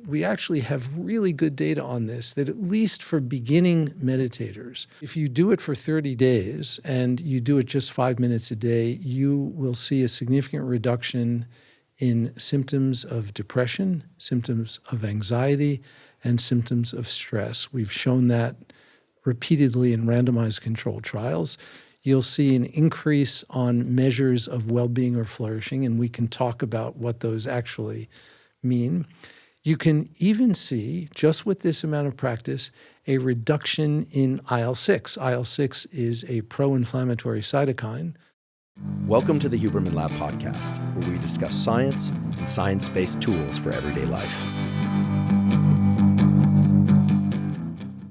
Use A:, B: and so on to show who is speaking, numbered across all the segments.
A: we actually have really good data on this, that at least for beginning meditators, if you do it for 30 days and you do it just 5 minutes a day, you will see a significant reduction in symptoms of depression, symptoms of anxiety, and symptoms of stress. We've shown that repeatedly in randomized controlled trials. You'll see an increase on measures of well-being or flourishing, and we can talk about what those actually mean. You can even see, just with this amount of practice, a reduction in IL-6. IL-6 is a pro-inflammatory cytokine.
B: Welcome to the Huberman Lab podcast, where we discuss science and science-based tools for everyday life.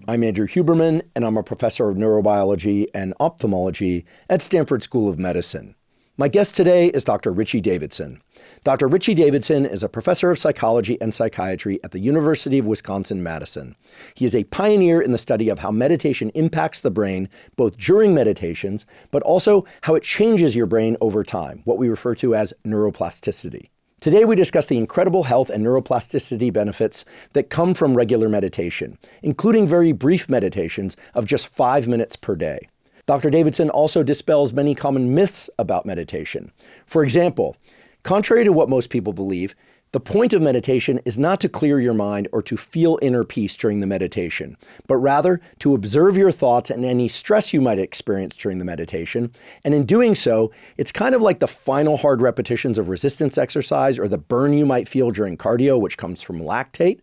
B: I'm Andrew Huberman, and I'm a professor of neurobiology and ophthalmology at Stanford School of Medicine. My guest today is Dr. Richie Davidson. Dr. Richie Davidson is a professor of psychology and psychiatry at the University of Wisconsin-Madison. He is a pioneer in the study of how meditation impacts the brain, both during meditations, but also how it changes your brain over time, what we refer to as neuroplasticity. Today, we discuss the incredible health and neuroplasticity benefits that come from regular meditation, including very brief meditations of just 5 minutes per day. Dr. Davidson also dispels many common myths about meditation. For example, contrary to what most people believe, the point of meditation is not to clear your mind or to feel inner peace during the meditation, but rather to observe your thoughts and any stress you might experience during the meditation. And in doing so, it's kind of like the final hard repetitions of resistance exercise or the burn you might feel during cardio, which comes from lactate.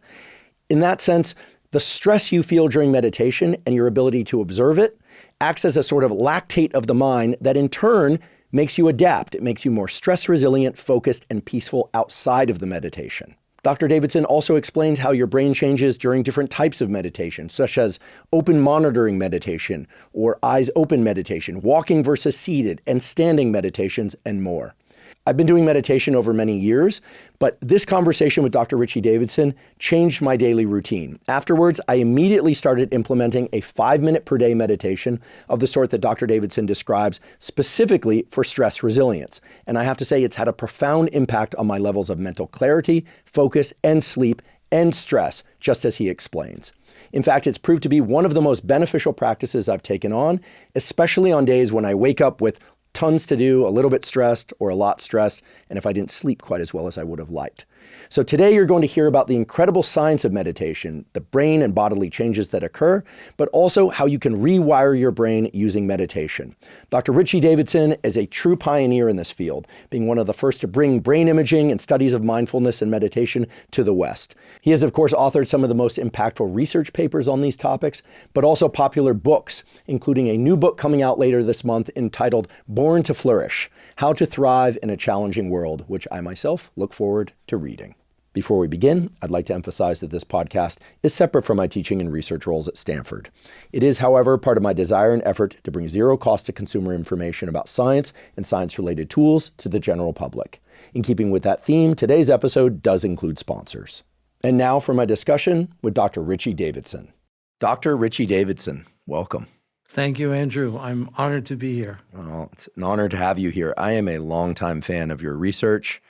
B: In that sense, the stress you feel during meditation and your ability to observe it acts as a sort of lactate of the mind that in turn makes you adapt. It makes you more stress resilient, focused, and peaceful outside of the meditation. Dr. Davidson also explains how your brain changes during different types of meditation, such as open monitoring meditation or eyes open meditation, walking versus seated, and standing meditations, and more. I've been doing meditation over many years, but this conversation with Dr. Richie Davidson changed my daily routine. Afterwards, I immediately started implementing a 5-minute per day meditation of the sort that Dr. Davidson describes specifically for stress resilience. And I have to say it's had a profound impact on my levels of mental clarity, focus, and sleep, and stress, just as he explains. In fact, it's proved to be one of the most beneficial practices I've taken on, especially on days when I wake up with tons to do, a little bit stressed or a lot stressed, and if I didn't sleep quite as well as I would have liked. So today you're going to hear about the incredible science of meditation, the brain and bodily changes that occur, but also how you can rewire your brain using meditation. Dr. Richie Davidson is a true pioneer in this field, being one of the first to bring brain imaging and studies of mindfulness and meditation to the West. He has, of course, authored some of the most impactful research papers on these topics, but also popular books, including a new book coming out later this month entitled Born to Flourish: How to Thrive in a Challenging World, which I myself look forward to reading. Before we begin, I'd like to emphasize that this podcast is separate from my teaching and research roles at Stanford. It is, however, part of my desire and effort to bring zero cost to consumer information about science and science-related tools to the general public. In keeping with that theme, today's episode does include sponsors. And now for my discussion with Dr. Richie Davidson. Dr. Richie Davidson, welcome.
A: Thank you, Andrew. I'm honored to be here.
B: Well, it's an honor to have you here. I am a longtime fan of your research,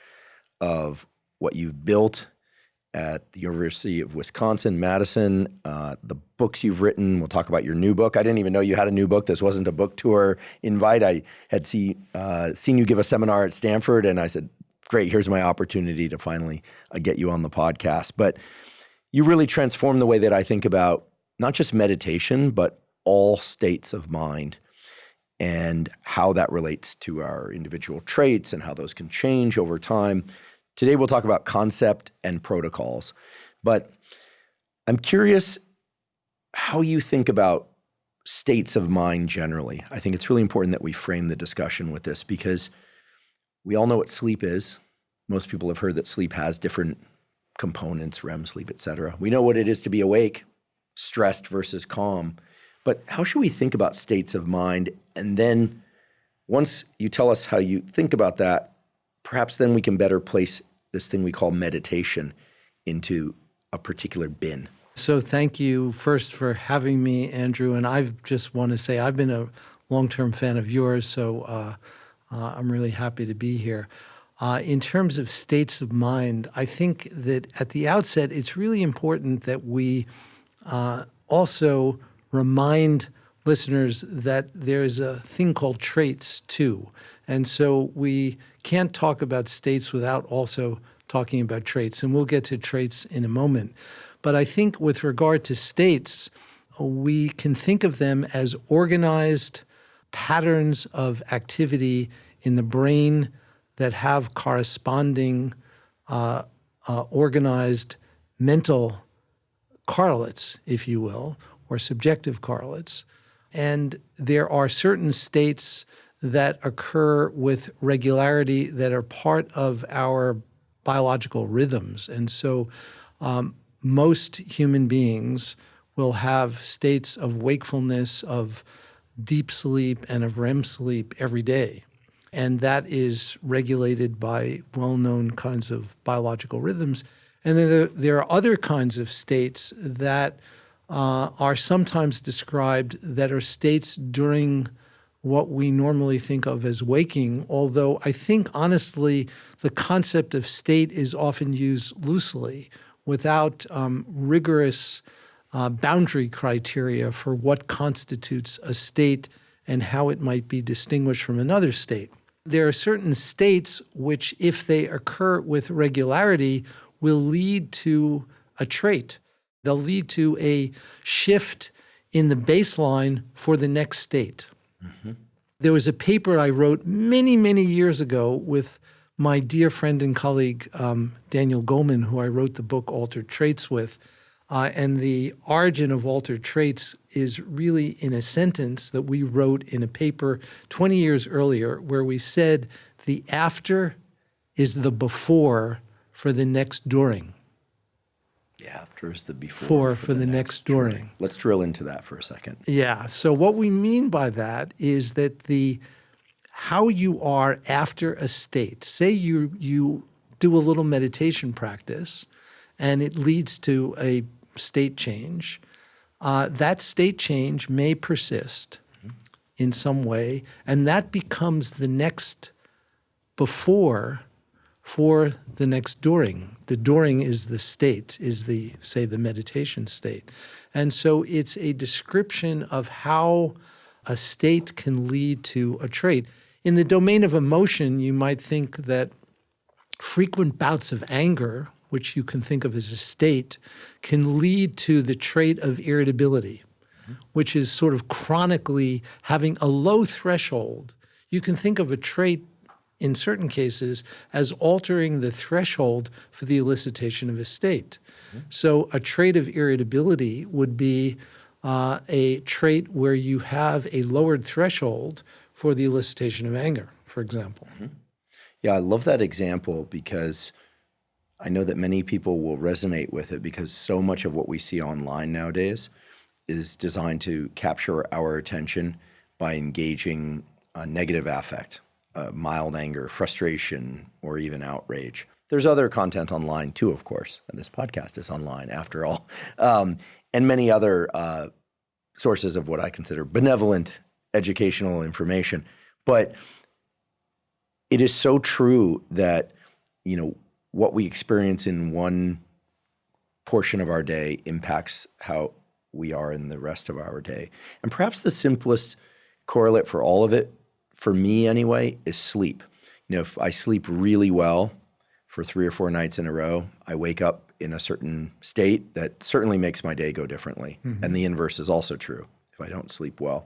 B: of what you've built at the University of Wisconsin-Madison, the books you've written. We'll talk about your new book. I didn't even know you had a new book. This wasn't a book tour invite. I had seen you give a seminar at Stanford, and I said, great, here's my opportunity to finally get you on the podcast. But you really transformed the way that I think about not just meditation, but all states of mind and how that relates to our individual traits and how those can change over time. Today, we'll talk about concept and protocols, but I'm curious how you think about states of mind generally. I think it's really important that we frame the discussion with this because we all know what sleep is. Most people have heard that sleep has different components, REM sleep, et cetera. We know what it is to be awake, stressed versus calm, but how should we think about states of mind? And then once you tell us how you think about that, perhaps then we can better place this thing we call meditation into a particular bin.
A: So thank you first for having me, Andrew. And I just want to say I've been a long-term fan of yours, so I'm really happy to be here. In terms of states of mind, I think that at the outset, it's really important that we also remind listeners that there's a thing called traits too. And so we can't talk about states without also talking about traits. And we'll get to traits in a moment. But I think with regard to states, we can think of them as organized patterns of activity in the brain that have corresponding organized mental correlates, if you will, or subjective correlates. And there are certain states that occur with regularity that are part of our biological rhythms. And so most human beings will have states of wakefulness, of deep sleep, and of REM sleep every day. And that is regulated by well-known kinds of biological rhythms. And then there are other kinds of states that are sometimes described that are states during what we normally think of as waking, although I think, honestly, the concept of state is often used loosely without rigorous boundary criteria for what constitutes a state and how it might be distinguished from another state. There are certain states which, if they occur with regularity, will lead to a trait. They'll lead to a shift in the baseline for the next state. Mm-hmm. There was a paper I wrote many, many years ago with my dear friend and colleague, Daniel Goleman, who I wrote the book Altered Traits with. And the origin of altered traits is really in a sentence that we wrote in a paper 20 years earlier where we said the after is the before for the next during.
B: The after is the before
A: for the next during.
B: Let's drill into that for a second.
A: Yeah. So what we mean by that is that how you are after a state, say you do a little meditation practice and it leads to a state change, that state change may persist in some way, and that becomes the next before for the next during. The during is the state, is the meditation state. And so it's a description of how a state can lead to a trait. In the domain of emotion, you might think that frequent bouts of anger, which you can think of as a state, can lead to the trait of irritability, which is sort of chronically having a low threshold. You can think of a trait in certain cases as altering the threshold for the elicitation of a state. So a trait of irritability would be a trait where you have a lowered threshold for the elicitation of anger, for example.
B: Yeah, I love that example because I know that many people will resonate with it because so much of what we see online nowadays is designed to capture our attention by engaging a negative affect, mild anger, frustration, or even outrage. There's other content online too, of course, and this podcast is online after all, and many other sources of what I consider benevolent educational information. But it is so true that, what we experience in one portion of our day impacts how we are in the rest of our day. And perhaps the simplest correlate for all of it, for me anyway, is sleep. If I sleep really well for 3 or 4 nights in a row, I wake up in a certain state that certainly makes my day go differently. Mm-hmm. And the inverse is also true if I don't sleep well.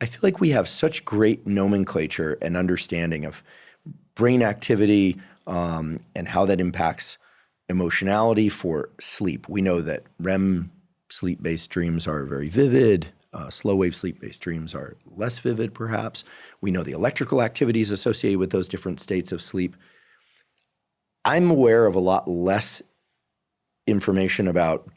B: I feel like we have such great nomenclature and understanding of brain activity, and how that impacts emotionality for sleep. We know that REM sleep-based dreams are very vivid. Slow-wave sleep-based dreams are less vivid, perhaps. We know the electrical activities associated with those different states of sleep. I'm aware of a lot less information about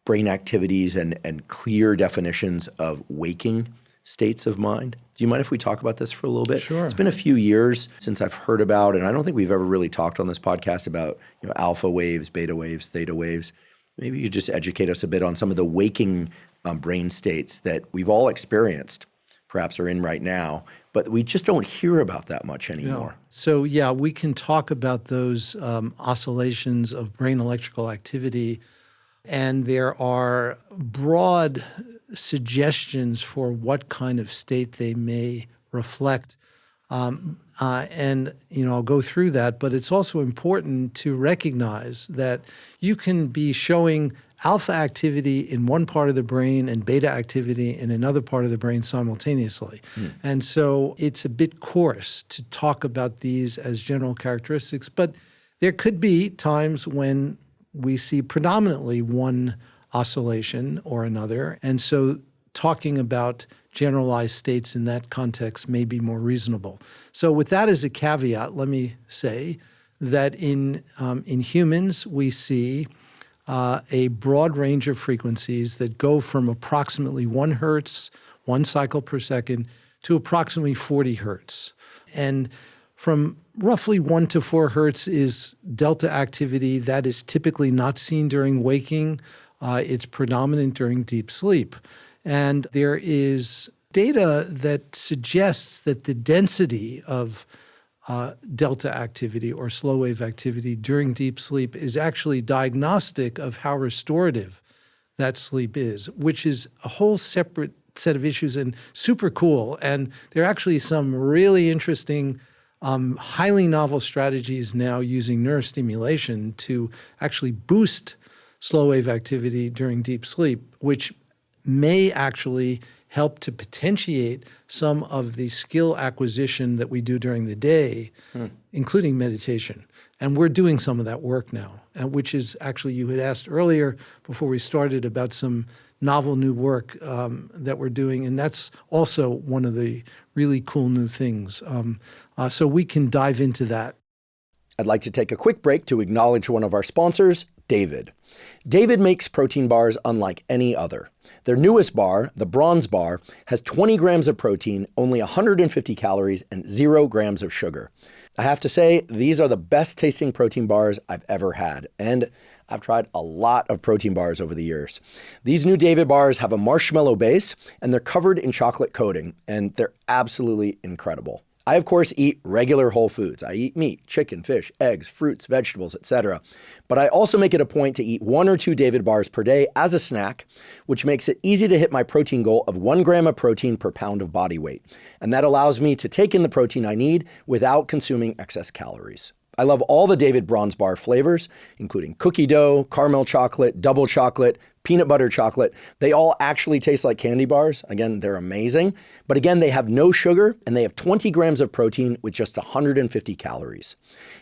B: brain activities and clear definitions of waking states of mind. Do you mind if we talk about this for a little bit?
A: Sure.
B: It's been a few years since I've heard about, and I don't think we've ever really talked on this podcast about alpha waves, beta waves, theta waves. Maybe you just educate us a bit on some of the waking brain states that we've all experienced perhaps are in right now, but we just don't hear about that much anymore.
A: So yeah, we can talk about those oscillations of brain electrical activity, and there are broad suggestions for what kind of state they may reflect. And I'll go through that, but it's also important to recognize that you can be showing alpha activity in one part of the brain and beta activity in another part of the brain simultaneously. And so it's a bit coarse to talk about these as general characteristics, but there could be times when we see predominantly one oscillation or another. And so talking about generalized states in that context may be more reasonable. So with that as a caveat, let me say that in humans, we see a broad range of frequencies that go from approximately 1 hertz, 1 cycle per second, to approximately 40 hertz. And from roughly 1 to 4 hertz is delta activity that is typically not seen during waking. It's predominant during deep sleep. And there is data that suggests that the density of delta activity or slow wave activity during deep sleep is actually diagnostic of how restorative that sleep is, which is a whole separate set of issues and super cool. And there are actually some really interesting, highly novel strategies now using neurostimulation to actually boost slow wave activity during deep sleep, which may actually help to potentiate some of the skill acquisition that we do during the day, including meditation. And we're doing some of that work now, which is actually, you had asked earlier before we started about some novel new work that we're doing, and that's also one of the really cool new things. So we can dive into that.
B: I'd like to take a quick break to acknowledge one of our sponsors, David. David makes protein bars unlike any other. Their newest bar, the Bronze Bar, has 20 grams of protein, only 150 calories, and 0 grams of sugar. I have to say, these are the best tasting protein bars I've ever had, and I've tried a lot of protein bars over the years. These new David bars have a marshmallow base, and they're covered in chocolate coating, and they're absolutely incredible. I, of course, eat regular whole foods. I eat meat, chicken, fish, eggs, fruits, vegetables, etc. But I also make it a point to eat 1 or 2 David bars per day as a snack, which makes it easy to hit my protein goal of 1 gram of protein per pound of body weight. And that allows me to take in the protein I need without consuming excess calories. I love all the David Bronze Bar flavors, including cookie dough, caramel chocolate, double chocolate, peanut butter chocolate. They all actually taste like candy bars. Again, they're amazing. But again, they have no sugar and they have 20 grams of protein with just 150 calories.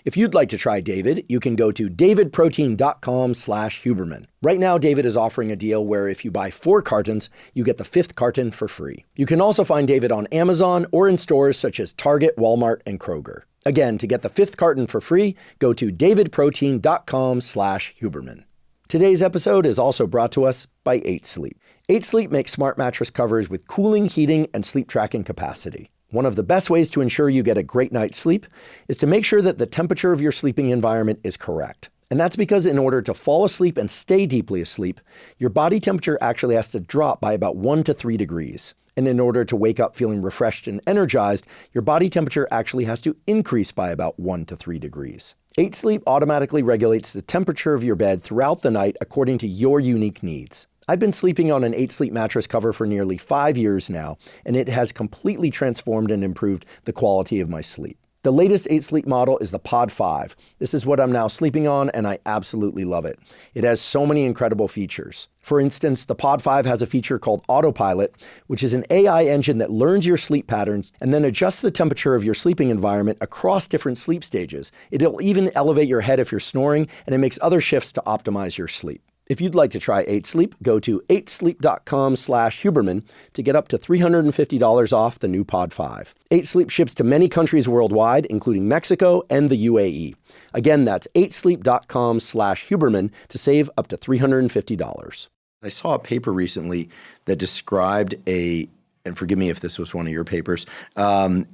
B: If you'd like to try David, you can go to davidprotein.com/Huberman. Right now, David is offering a deal where if you buy 4 cartons, you get the 5th carton for free. You can also find David on Amazon or in stores such as Target, Walmart, and Kroger. Again, to get the 5th carton for free, go to davidprotein.com/Huberman. Today's episode is also brought to us by 8 Sleep. 8 Sleep makes smart mattress covers with cooling, heating, and sleep tracking capacity. One of the best ways to ensure you get a great night's sleep is to make sure that the temperature of your sleeping environment is correct. And that's because in order to fall asleep and stay deeply asleep, your body temperature actually has to drop by about 1 to 3 degrees. And in order to wake up feeling refreshed and energized, your body temperature actually has to increase by about 1 to 3 degrees. 8 Sleep automatically regulates the temperature of your bed throughout the night according to your unique needs. I've been sleeping on an 8 Sleep mattress cover for nearly 5 years now, and it has completely transformed and improved the quality of my sleep. The latest 8 Sleep model is the Pod 5. This is what I'm now sleeping on, and I absolutely love it. It has so many incredible features. For instance, the Pod 5 has a feature called Autopilot, which is an AI engine that learns your sleep patterns and then adjusts the temperature of your sleeping environment across different sleep stages. It'll even elevate your head if you're snoring, and it makes other shifts to optimize your sleep. If you'd like to try 8 Sleep, go to 8sleep.com/Huberman to get up to $350 off the new Pod 5. 8 Sleep ships to many countries worldwide, including Mexico and the UAE. Again, that's 8sleep.com/Huberman to save up to $350. I saw a paper recently that described and forgive me if this was one of your papers, I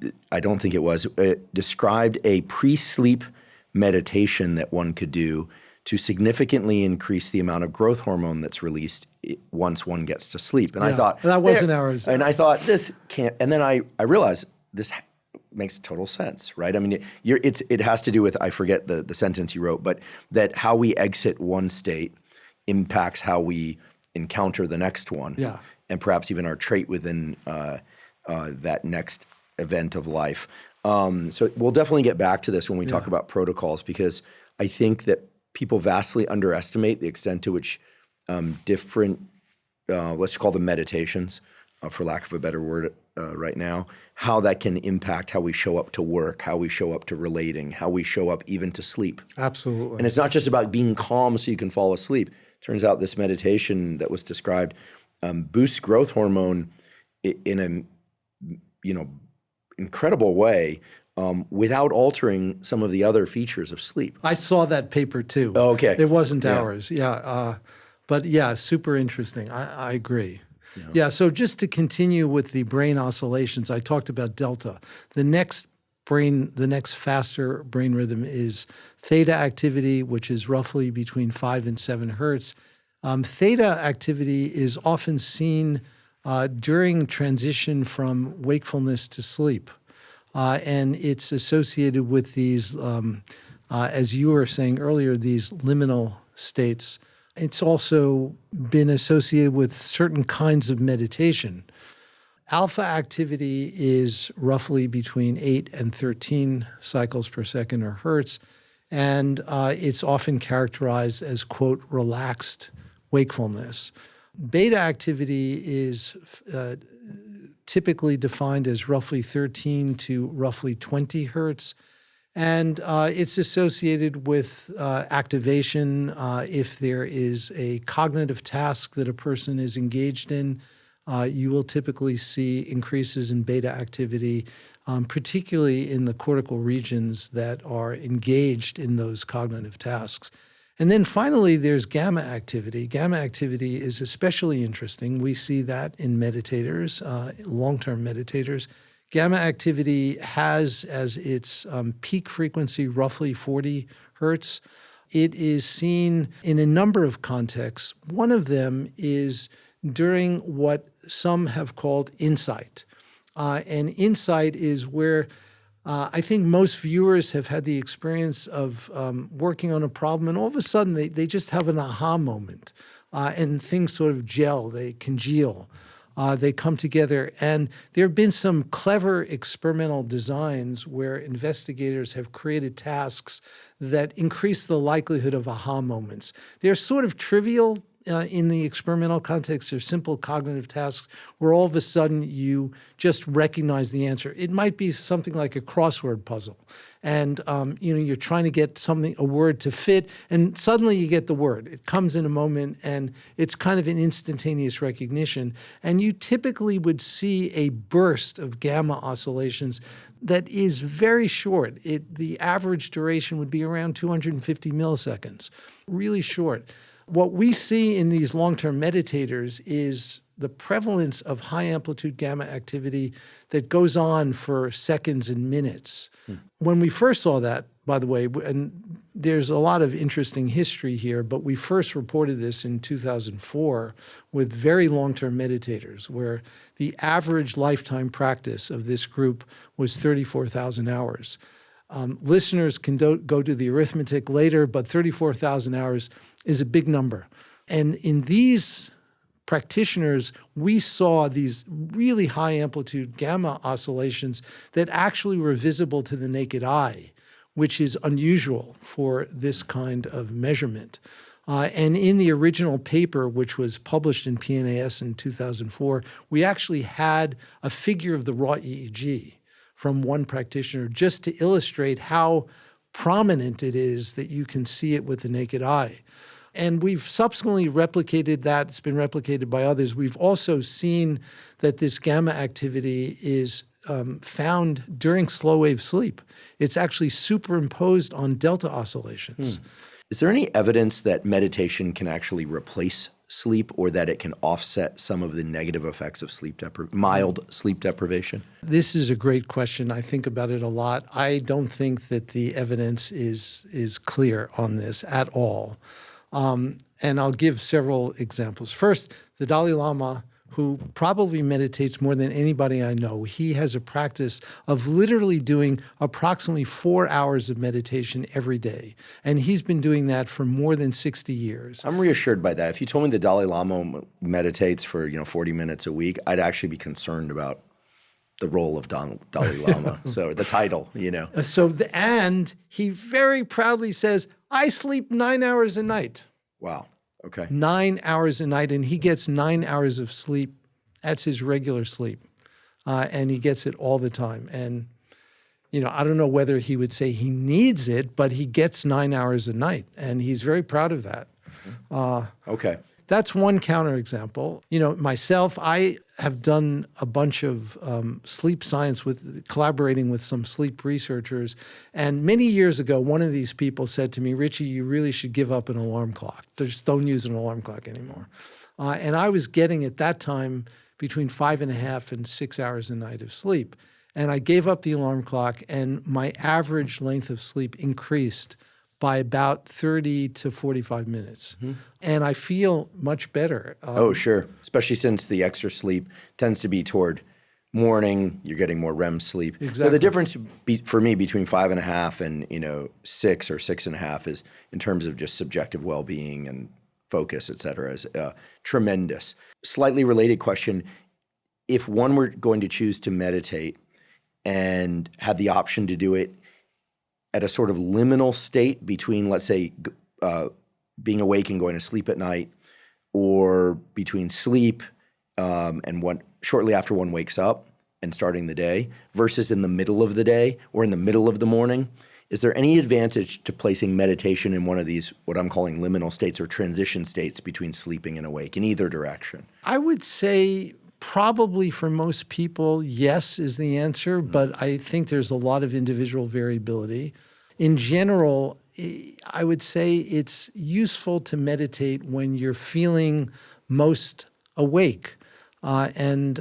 B: don't think it was, it described a pre-sleep meditation that one could do to significantly increase the amount of growth hormone that's released once one gets to sleep. And I thought
A: that wasn't ours.
B: And I thought this can't. And then I realized this makes total sense, right? I mean, it has to do with, I forget the sentence you wrote, but that how we exit one state impacts how we encounter the next one, and perhaps even our trait within that next event of life. So we'll definitely get back to this when we talk about protocols, because I think that people vastly underestimate the extent to which different, let's call them meditations, for lack of a better word right now, how that can impact how we show up to work, how we show up to relating, how we show up even to sleep.
A: Absolutely.
B: And it's not just about being calm so you can fall asleep. Turns out this meditation that was described boosts growth hormone in a incredible way without altering some of the other features of sleep.
A: I saw that paper too.
B: Oh, okay.
A: It wasn't ours. But yeah, super interesting. I agree. Yeah, so just to continue with the brain oscillations, I talked about delta. The next faster brain rhythm is theta activity, which is roughly between 5 and 7 hertz. Theta activity is often seen during transition from wakefulness to sleep. And it's associated with these, as you were saying earlier, these liminal states. It's also been associated with certain kinds of meditation. Alpha activity is roughly between 8 and 13 cycles per second or hertz, and it's often characterized as, quote, relaxed wakefulness. Beta activity is typically defined as roughly 13 to roughly 20 hertz. And it's associated with activation. If there is a cognitive task that a person is engaged in, you will typically see increases in beta activity, particularly in the cortical regions that are engaged in those cognitive tasks. And then finally, there's gamma activity. Gamma activity is especially interesting. We see that in meditators, long-term meditators. Gamma activity has as its peak frequency roughly 40 hertz. It is seen in a number of contexts. One of them is during what some have called insight. And insight is where I think most viewers have had the experience of working on a problem, and all of a sudden they just have an aha moment, and things sort of gel, they congeal. They come together, and there have been some clever experimental designs where investigators have created tasks that increase the likelihood of aha moments. They're sort of trivial in the experimental context. They're simple cognitive tasks where all of a sudden you just recognize the answer. It might be something like a crossword puzzle, and you're trying to get a word to fit, and suddenly you get the word. It comes in a moment, and it's kind of an instantaneous recognition. And you typically would see a burst of gamma oscillations that is very short. The average duration would be around 250 milliseconds, really short. What we see in these long-term meditators is the prevalence of high-amplitude gamma activity that goes on for seconds and minutes. When we first saw that, by the way, and there's a lot of interesting history here, but we first reported this in 2004 with very long-term meditators, where the average lifetime practice of this group was 34,000 hours. Listeners can go do the arithmetic later, but 34,000 hours is a big number. And in these practitioners, we saw these really high amplitude gamma oscillations that actually were visible to the naked eye, which is unusual for this kind of measurement. And in the original paper, which was published in PNAS in 2004, we actually had a figure of the raw EEG from one practitioner just to illustrate how prominent it is that you can see it with the naked eye. And we've subsequently replicated that. It's been replicated by others. We've also seen that this gamma activity is found during slow wave sleep. It's actually superimposed on delta oscillations.
B: Is there any evidence that meditation can actually replace sleep, or that it can offset some of the negative effects of mild sleep deprivation?
A: This is a great question. I think about it a lot. I don't think that the evidence is clear on this at all. And I'll give several examples. First, the Dalai Lama, who probably meditates more than anybody I know, he has a practice of literally doing approximately 4 hours of meditation every day. And he's been doing that for more than 60 years.
B: I'm reassured by that. If you told me the Dalai Lama meditates for 40 minutes a week, I'd actually be concerned about the role of Dalai Lama. So the title,
A: And he very proudly says, I sleep 9 hours a night.
B: Wow. Okay.
A: 9 hours a night, and he gets 9 hours of sleep. That's his regular sleep. And he gets it all the time. And, I don't know whether he would say he needs it, but he gets 9 hours a night, and he's very proud of that.
B: Okay.
A: That's one counterexample. Myself, I have done a bunch of sleep science collaborating with some sleep researchers. And many years ago, one of these people said to me, Richie, you really should give up an alarm clock. Just don't use an alarm clock anymore. And I was getting at that time between 5.5 and 6 hours a night of sleep. And I gave up the alarm clock, and my average length of sleep increased by about 30 to 45 minutes. Mm-hmm. And I feel much better.
B: Oh, sure. Especially since the extra sleep tends to be toward morning, you're getting more REM sleep.
A: Exactly.
B: Now, the difference for me between 5.5 and 6 or 6.5 is in terms of just subjective well-being and focus, et cetera, is tremendous. Slightly related question. If one were going to choose to meditate and had the option to do it at a sort of liminal state between, let's say, being awake and going to sleep at night, or between sleep and shortly after one wakes up and starting the day, versus in the middle of the day or in the middle of the morning, is there any advantage to placing meditation in one of these, what I'm calling liminal states or transition states between sleeping and awake, in either direction?
A: I would say probably for most people, yes is the answer, but I think there's a lot of individual variability. In general, I would say it's useful to meditate when you're feeling most awake and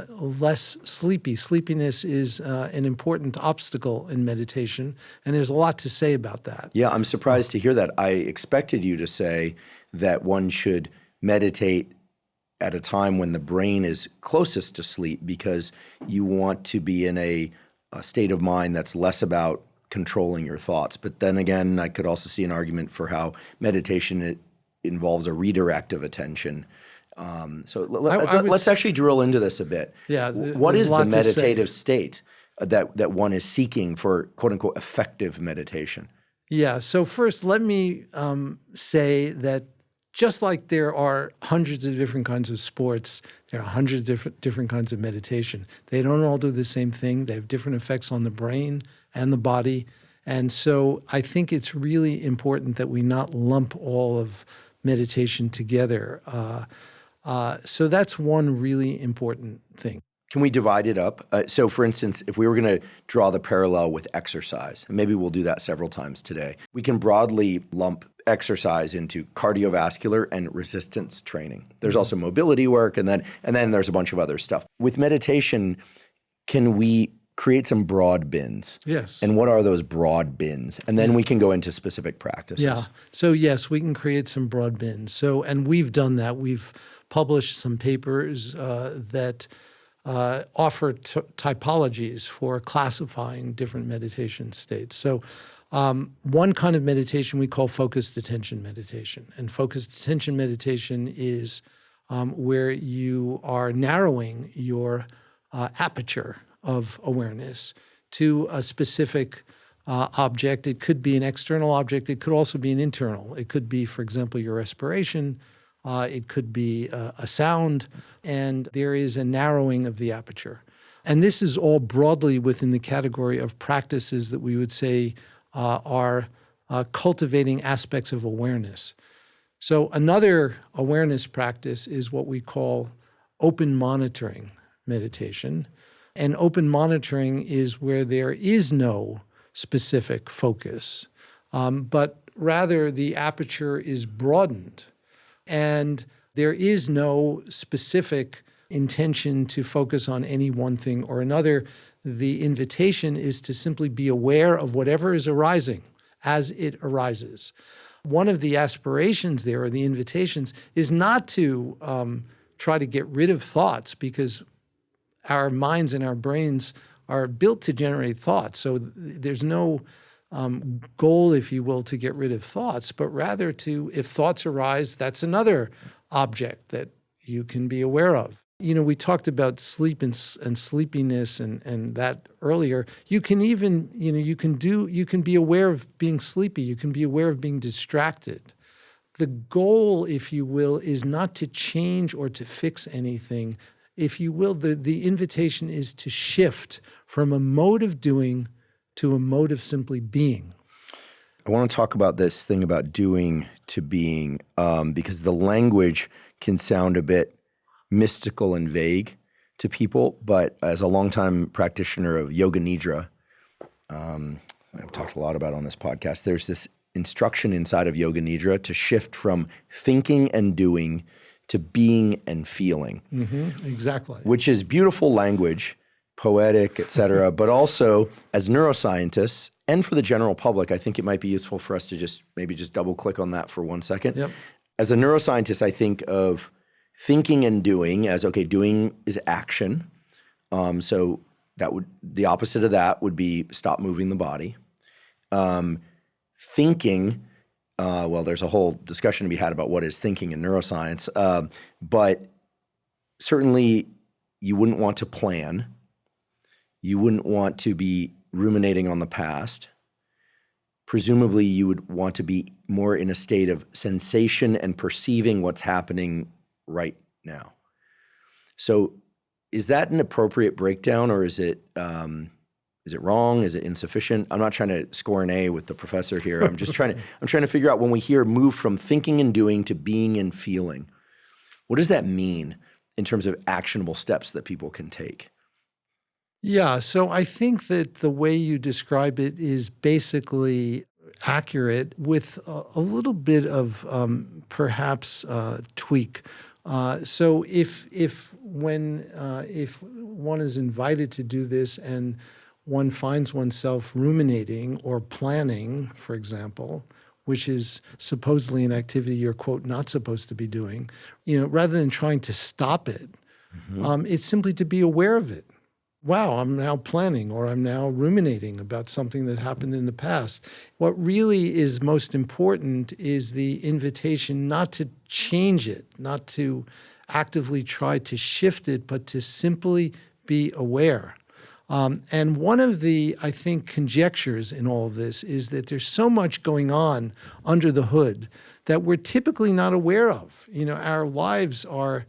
A: less sleepy. Sleepiness is an important obstacle in meditation, and there's a lot to say about that.
B: Yeah, I'm surprised to hear that. I expected you to say that one should meditate at a time when the brain is closest to sleep, because you want to be in a state of mind that's less about controlling your thoughts. But then again, I could also see an argument for how meditation involves a redirect of attention. So let's actually drill into this a bit.
A: Yeah,
B: what is the meditative state that one is seeking for, quote unquote, effective meditation?
A: Yeah, so first let me say that just like there are hundreds of different kinds of sports, there are hundreds of different kinds of meditation. They don't all do the same thing. They have different effects on the brain and the body. And so I think it's really important that we not lump all of meditation together. So that's one really important thing.
B: Can we divide it up? So for instance, if we were going to draw the parallel with exercise, and maybe we'll do that several times today, we can broadly lump exercise into cardiovascular and resistance training. There's also mobility work, and then there's a bunch of other stuff. With meditation, can we create some broad bins?
A: Yes.
B: And what are those broad bins? And then we can go into specific practices.
A: Yeah. So yes, we can create some broad bins. And we've done that. We've published some papers that offer typologies for classifying different meditation states. So one kind of meditation we call focused attention meditation. And focused attention meditation is where you are narrowing your aperture of awareness to a specific object. It could be an external object. It could also be an internal. It could be, for example, your respiration. It could be a sound. And there is a narrowing of the aperture. And this is all broadly within the category of practices that we would say are cultivating aspects of awareness. So another awareness practice is what we call open monitoring meditation. And open monitoring is where there is no specific focus, but rather the aperture is broadened. And There is no specific intention to focus on any one thing or another. The invitation is to simply be aware of whatever is arising as it arises. One of the aspirations there, or the invitations, is not to try to get rid of thoughts, because our minds and our brains are built to generate thoughts. So there's no goal, if you will, to get rid of thoughts, but rather to, if thoughts arise, that's another object that you can be aware of. You know, we talked about sleep and sleepiness and that earlier. You can even, you can be aware of being sleepy. You can be aware of being distracted. The goal, if you will, is not to change or to fix anything. If you will, the invitation is to shift from a mode of doing to a mode of simply being.
B: I want to talk about this thing about doing to being, because the language can sound a bit mystical and vague to people, but as a longtime practitioner of yoga nidra, I've talked a lot about on this podcast, there's this instruction inside of yoga nidra to shift from thinking and doing to being and feeling.
A: Mm-hmm, exactly.
B: Which is beautiful language, poetic, et cetera, but also as neuroscientists and for the general public, I think it might be useful for us to maybe double click on that for 1 second.
A: Yep.
B: As a neuroscientist, I think of thinking and doing as, okay, doing is action. So the opposite of that would be stop moving the body. Thinking, well, there's a whole discussion to be had about what is thinking in neuroscience, but certainly you wouldn't want to plan. You wouldn't want to be ruminating on the past. Presumably you would want to be more in a state of sensation and perceiving what's happening right now. So is that an appropriate breakdown, or is it wrong? Is it insufficient? I'm not trying to score an A with the professor here. I'm trying to figure out, when we hear move from thinking and doing to being and feeling, what does that mean in terms of actionable steps that people can take?
A: Yeah, so I think that the way you describe it is basically accurate, with a little bit of perhaps tweak. So if one is invited to do this and one finds oneself ruminating or planning, for example, which is supposedly an activity you're, quote, not supposed to be doing, rather than trying to stop it, it's simply to be aware of it. Wow, I'm now planning, or I'm now ruminating about something that happened in the past. What really is most important is the invitation not to change it, not to actively try to shift it, but to simply be aware. And one of the, I think, conjectures in all of this is that there's so much going on under the hood that we're typically not aware of. Our lives are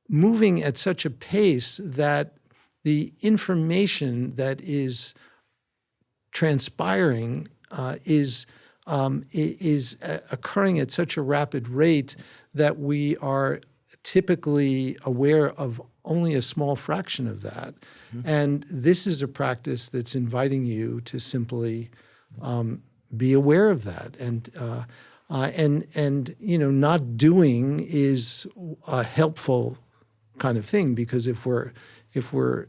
A: moving at such a pace that the information that is transpiring is occurring at such a rapid rate that we are typically aware of only a small fraction of that. Mm-hmm. And this is a practice that's inviting you to simply be aware of that. And not doing is a helpful kind of thing, because if we're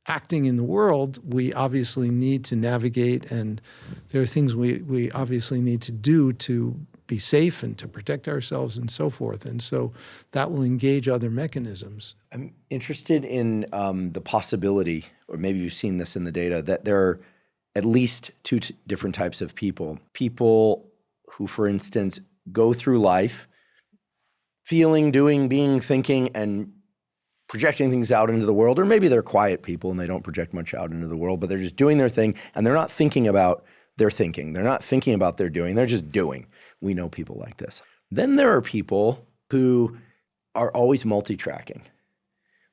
A: acting in the world, we obviously need to navigate, and there are things we obviously need to do to be safe and to protect ourselves and so forth. And so that will engage other mechanisms.
B: I'm interested in the possibility, or maybe you've seen this in the data, that there are at least two different types of people. People who, for instance, go through life feeling, doing, being, thinking, and projecting things out into the world, or maybe they're quiet people and they don't project much out into the world, but they're just doing their thing and they're not thinking about their thinking. They're not thinking about their doing. They're just doing. We know people like this. Then there are people who are always multi-tracking.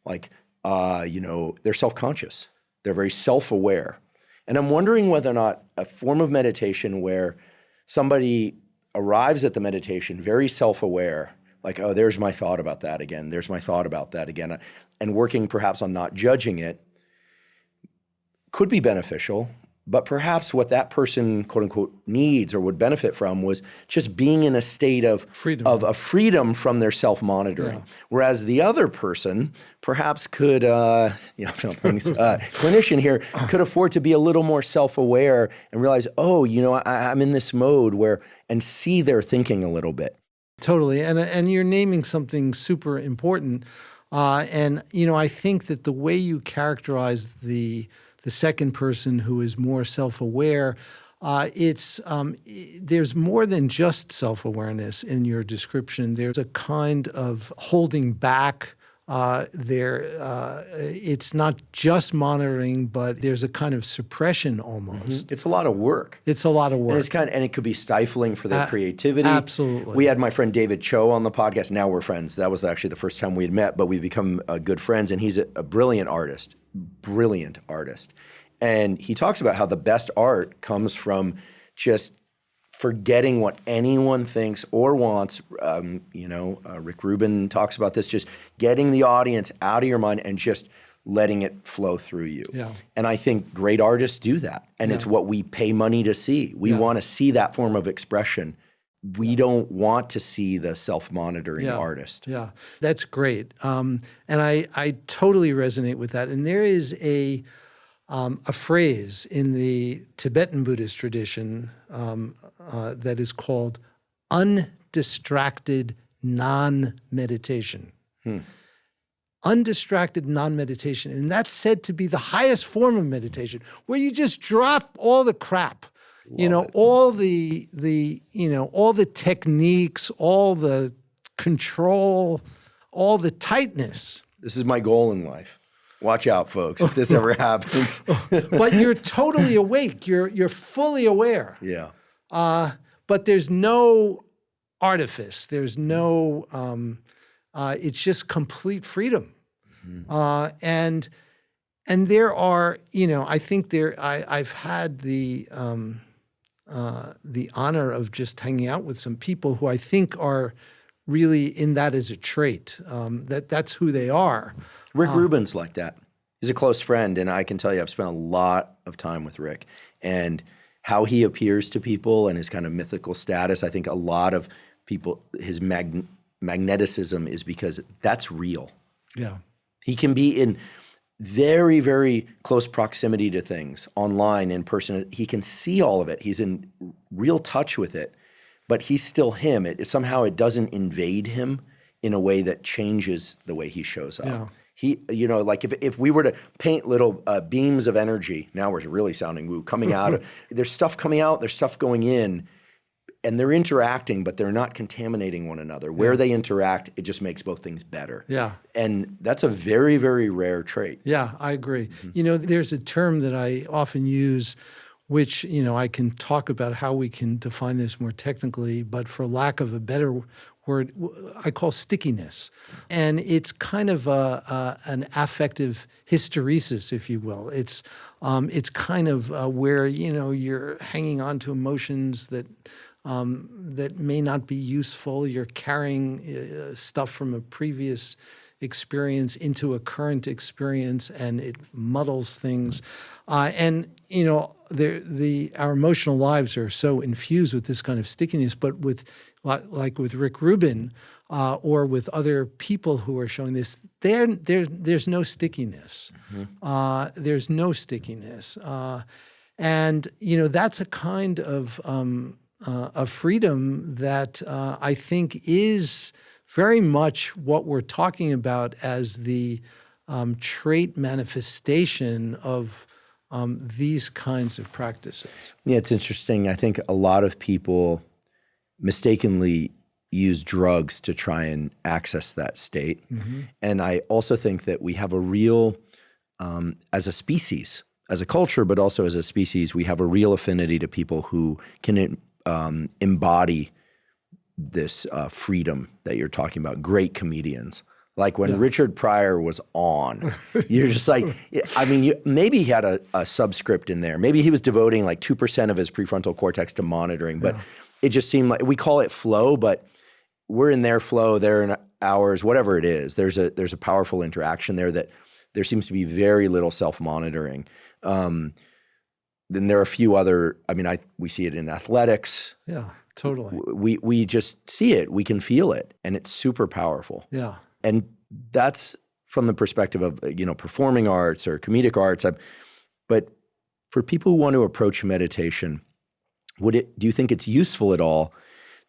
B: Like, they're self-conscious. They're very self-aware. And I'm wondering whether or not a form of meditation where somebody arrives at the meditation very self-aware, like, oh, there's my thought about that again. There's my thought about that again. And working perhaps on not judging it could be beneficial. But perhaps what that person, quote unquote, needs or would benefit from was just being in a state of freedom from their self-monitoring. Yeah. Whereas the other person perhaps could, clinician here, could afford to be a little more self-aware and realize, I'm in this mode and see their thinking a little bit.
A: Totally. And you're naming something super important. I think that the way you characterize the second person who is more self-aware, there's more than just self-awareness in your description. There's a kind of holding back. It's not just monitoring, but there's a kind of suppression almost.
B: Mm-hmm. It's a lot of work.
A: It's a lot of work.
B: And it could be stifling for their creativity.
A: Absolutely.
B: We had my friend David Cho on the podcast. Now we're friends. That was actually the first time we had met, but we've become good friends, and he's a brilliant artist. And he talks about how the best art comes from just forgetting what anyone thinks or wants. Rick Rubin talks about this, just getting the audience out of your mind and just letting it flow through you.
A: Yeah.
B: And I think great artists do that. And it's what we pay money to see. We want to see that form of expression. We don't want to see the self-monitoring artist.
A: Yeah, that's great. And I totally resonate with that. And there is a phrase in the Tibetan Buddhist tradition that is called undistracted non-meditation. Undistracted non-meditation. And that's said to be the highest form of meditation, where you just drop all the crap. All the techniques, all the control, all the tightness.
B: This is my goal in life. Watch out, folks, if this ever happens.
A: But you're totally awake. You're fully aware.
B: Yeah.
A: But there's no artifice. There's no. It's just complete freedom. Mm-hmm. And there are, I think I've had the honor of just hanging out with some people who I think are really in that as a trait. That's who they are.
B: Rick Rubin's like that. He's a close friend, and I can tell you I've spent a lot of time with Rick. And how he appears to people and his kind of mythical status, I think a lot of people, his magneticism is because that's real.
A: Yeah.
B: He can be in very, very close proximity to things, online, in person. He can see all of it. He's in real touch with it, but he's still him. Somehow it doesn't invade him in a way that changes the way he shows up.
A: Yeah.
B: He, like if we were to paint little beams of energy, now we're really sounding woo, coming out, there's stuff coming out, there's stuff going in, and they're interacting, but they're not contaminating one another. Where they interact, it just makes both things better.
A: Yeah.
B: And that's a very, very rare trait.
A: Yeah, I agree. Mm-hmm. There's a term that I often use, which, I can talk about how we can define this more technically, but for lack of a better word, I call stickiness. And it's kind of an affective hysteresis, if you will. It's kind of where, you're hanging on to emotions that may not be useful. You're carrying stuff from a previous experience into a current experience, and it muddles things. Our emotional lives are so infused with this kind of stickiness, but like with Rick Rubin or with other people who are showing this, there's no stickiness. Mm-hmm. There's no stickiness. And that's a kind of freedom that I think is very much what we're talking about as the trait manifestation of these kinds of practices.
B: Yeah, it's interesting. I think a lot of people mistakenly use drugs to try and access that state. Mm-hmm. And I also think that we have a real, as a species, as a culture, but also as a species, we have a real affinity to people who can embody this freedom that you're talking about. Great comedians. Like when Richard Pryor was on, you're just like, maybe he had a subscript in there. Maybe he was devoting like 2% of his prefrontal cortex to monitoring, but it just seemed like, we call it flow, but we're in their flow, they're in ours, whatever it is. There's a powerful interaction there that there seems to be very little self-monitoring. then there are a few other, we see it in athletics.
A: Yeah, totally.
B: We just see it, we can feel it, and it's super powerful.
A: Yeah.
B: And that's from the perspective of, performing arts or comedic arts. But for people who want to approach meditation, do you think it's useful at all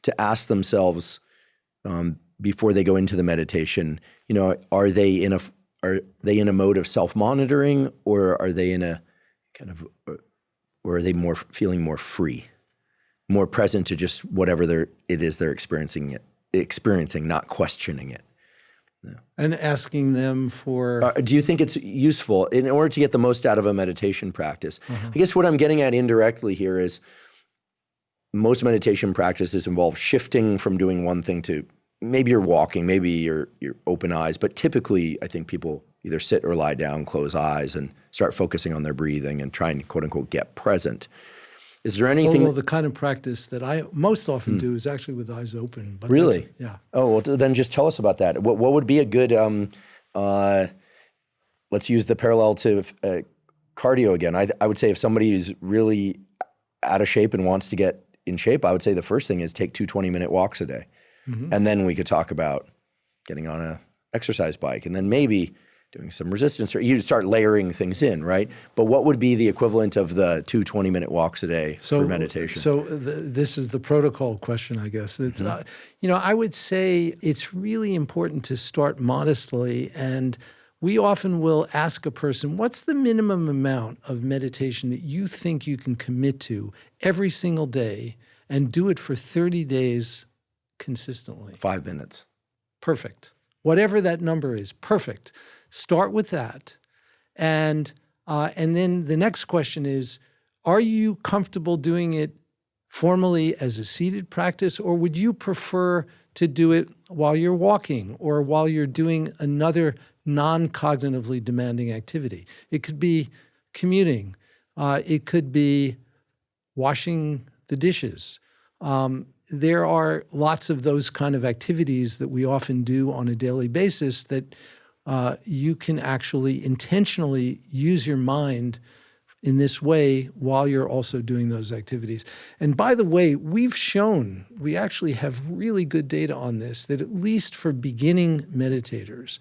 B: to ask themselves before they go into the meditation, are they in a mode of self-monitoring, or are they in a kind of, or are they feeling more free, more present to just whatever it is they're experiencing, not questioning it? Yeah.
A: And asking them for...
B: do you think it's useful in order to get the most out of a meditation practice? I guess what I'm getting at indirectly here is most meditation practices involve shifting from doing one thing to, maybe you're walking, maybe you're open eyes, but typically I think people either sit or lie down, close eyes, and start focusing on their breathing and trying to, quote unquote, get present. Is there anything?
A: Although the kind of practice that I most often do is actually with eyes open. But
B: really?
A: Yeah.
B: Oh, well, then just tell us about that. What would be a good, let's use the parallel to cardio again. I would say if somebody is really out of shape and wants to get in shape, I would say the first thing is take 2 20-minute walks a day. And then we could talk about getting on a exercise bike, and then maybe doing some resistance, or you start layering things in, right? But what would be the equivalent of the 2 20-minute walks a day for meditation?
A: So this is the protocol question, I guess. It's, I would say it's really important to start modestly, and we often will ask a person, what's the minimum amount of meditation that you think you can commit to every single day, and do it for 30 days consistently?
B: 5 minutes.
A: Perfect. Whatever that number is, perfect. Start with that. And then the next question is, are you comfortable doing it formally as a seated practice, or would you prefer to do it while you're walking or while you're doing another non-cognitively demanding activity? It could be commuting. It could be washing the dishes. There are lots of those kind of activities that we often do on a daily basis that you can actually intentionally use your mind in this way while you're also doing those activities. And by the way, we actually have really good data on this, that at least for beginning meditators,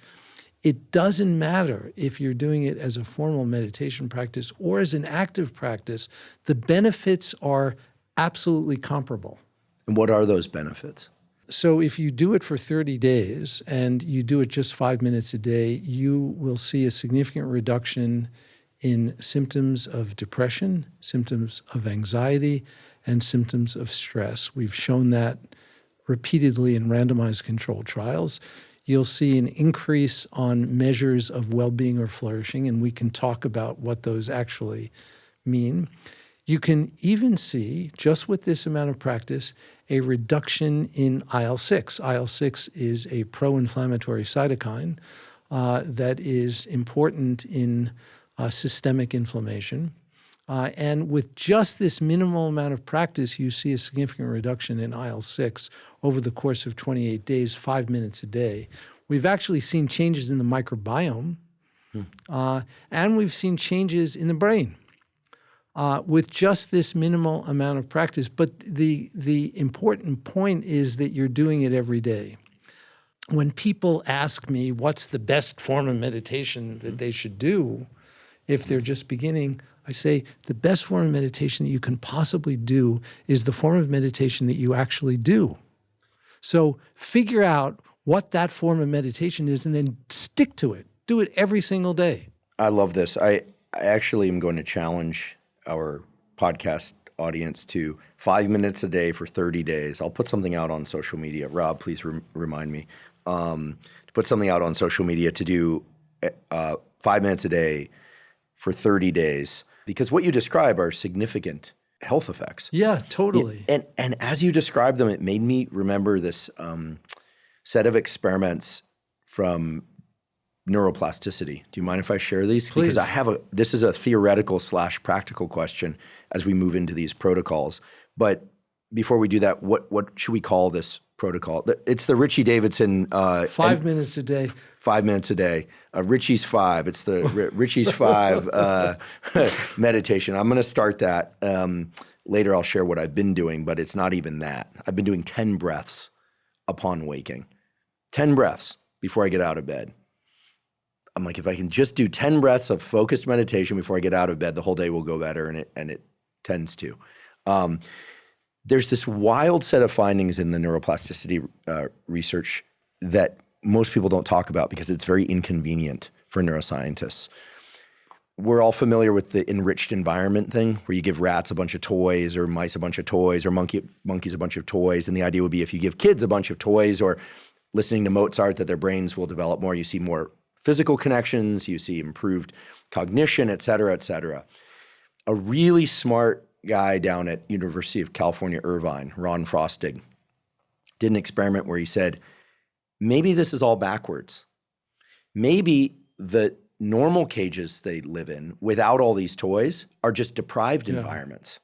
A: it doesn't matter if you're doing it as a formal meditation practice or as an active practice, the benefits are absolutely comparable.
B: And what are those benefits?
A: So if you do it for 30 days and you do it just 5 minutes a day, you will see a significant reduction in symptoms of depression, symptoms of anxiety, and symptoms of stress. We've shown that repeatedly in randomized controlled trials. You'll see an increase on measures of well-being or flourishing, and we can talk about what those actually mean. You can even see, just with this amount of practice, a reduction in IL-6. IL-6 is a pro-inflammatory cytokine that is important in systemic inflammation. And with just this minimal amount of practice, you see a significant reduction in IL-6 over the course of 28 days, 5 minutes a day. We've actually seen changes in the microbiome, and we've seen changes in the brain. With just this minimal amount of practice. But the important point is that you're doing it every day. When people ask me what's the best form of meditation that they should do if they're just beginning, I say the best form of meditation that you can possibly do is the form of meditation that you actually do. So figure out what that form of meditation is and then stick to it. Do it every single day.
B: I love this. I actually am going to challenge our podcast audience to 5 minutes a day for 30 days. I'll put something out on social media. Rob, please remind me to put something out on social media to do 5 minutes a day for 30 days, because what you describe are significant health effects.
A: Yeah, totally.
B: And as you describe them, it made me remember this set of experiments from neuroplasticity. Do you mind if I share these?
A: Please.
B: Because this is a theoretical / practical question as we move into these protocols. But before we do that, what should we call this protocol. It's the Richie Davidson.
A: 5 minutes a day.
B: 5 minutes a day. Richie's 5. It's the Richie's 5 meditation. I'm going to start that. Later I'll share what I've been doing, but it's not even that. I've been doing 10 breaths upon waking. 10 breaths before I get out of bed. I'm like, if I can just do 10 breaths of focused meditation before I get out of bed, the whole day will go better, and it tends to. There's this wild set of findings in the neuroplasticity research that most people don't talk about because it's very inconvenient for neuroscientists. We're all familiar with the enriched environment thing, where you give rats a bunch of toys or mice a bunch of toys or monkeys a bunch of toys. And the idea would be if you give kids a bunch of toys or listening to Mozart, that their brains will develop more. You see more physical connections, you see improved cognition, et cetera, et cetera. A really smart guy down at University of California, Irvine, Ron Frostig, did an experiment where he said, maybe this is all backwards. Maybe the normal cages they live in without all these toys are just deprived environments.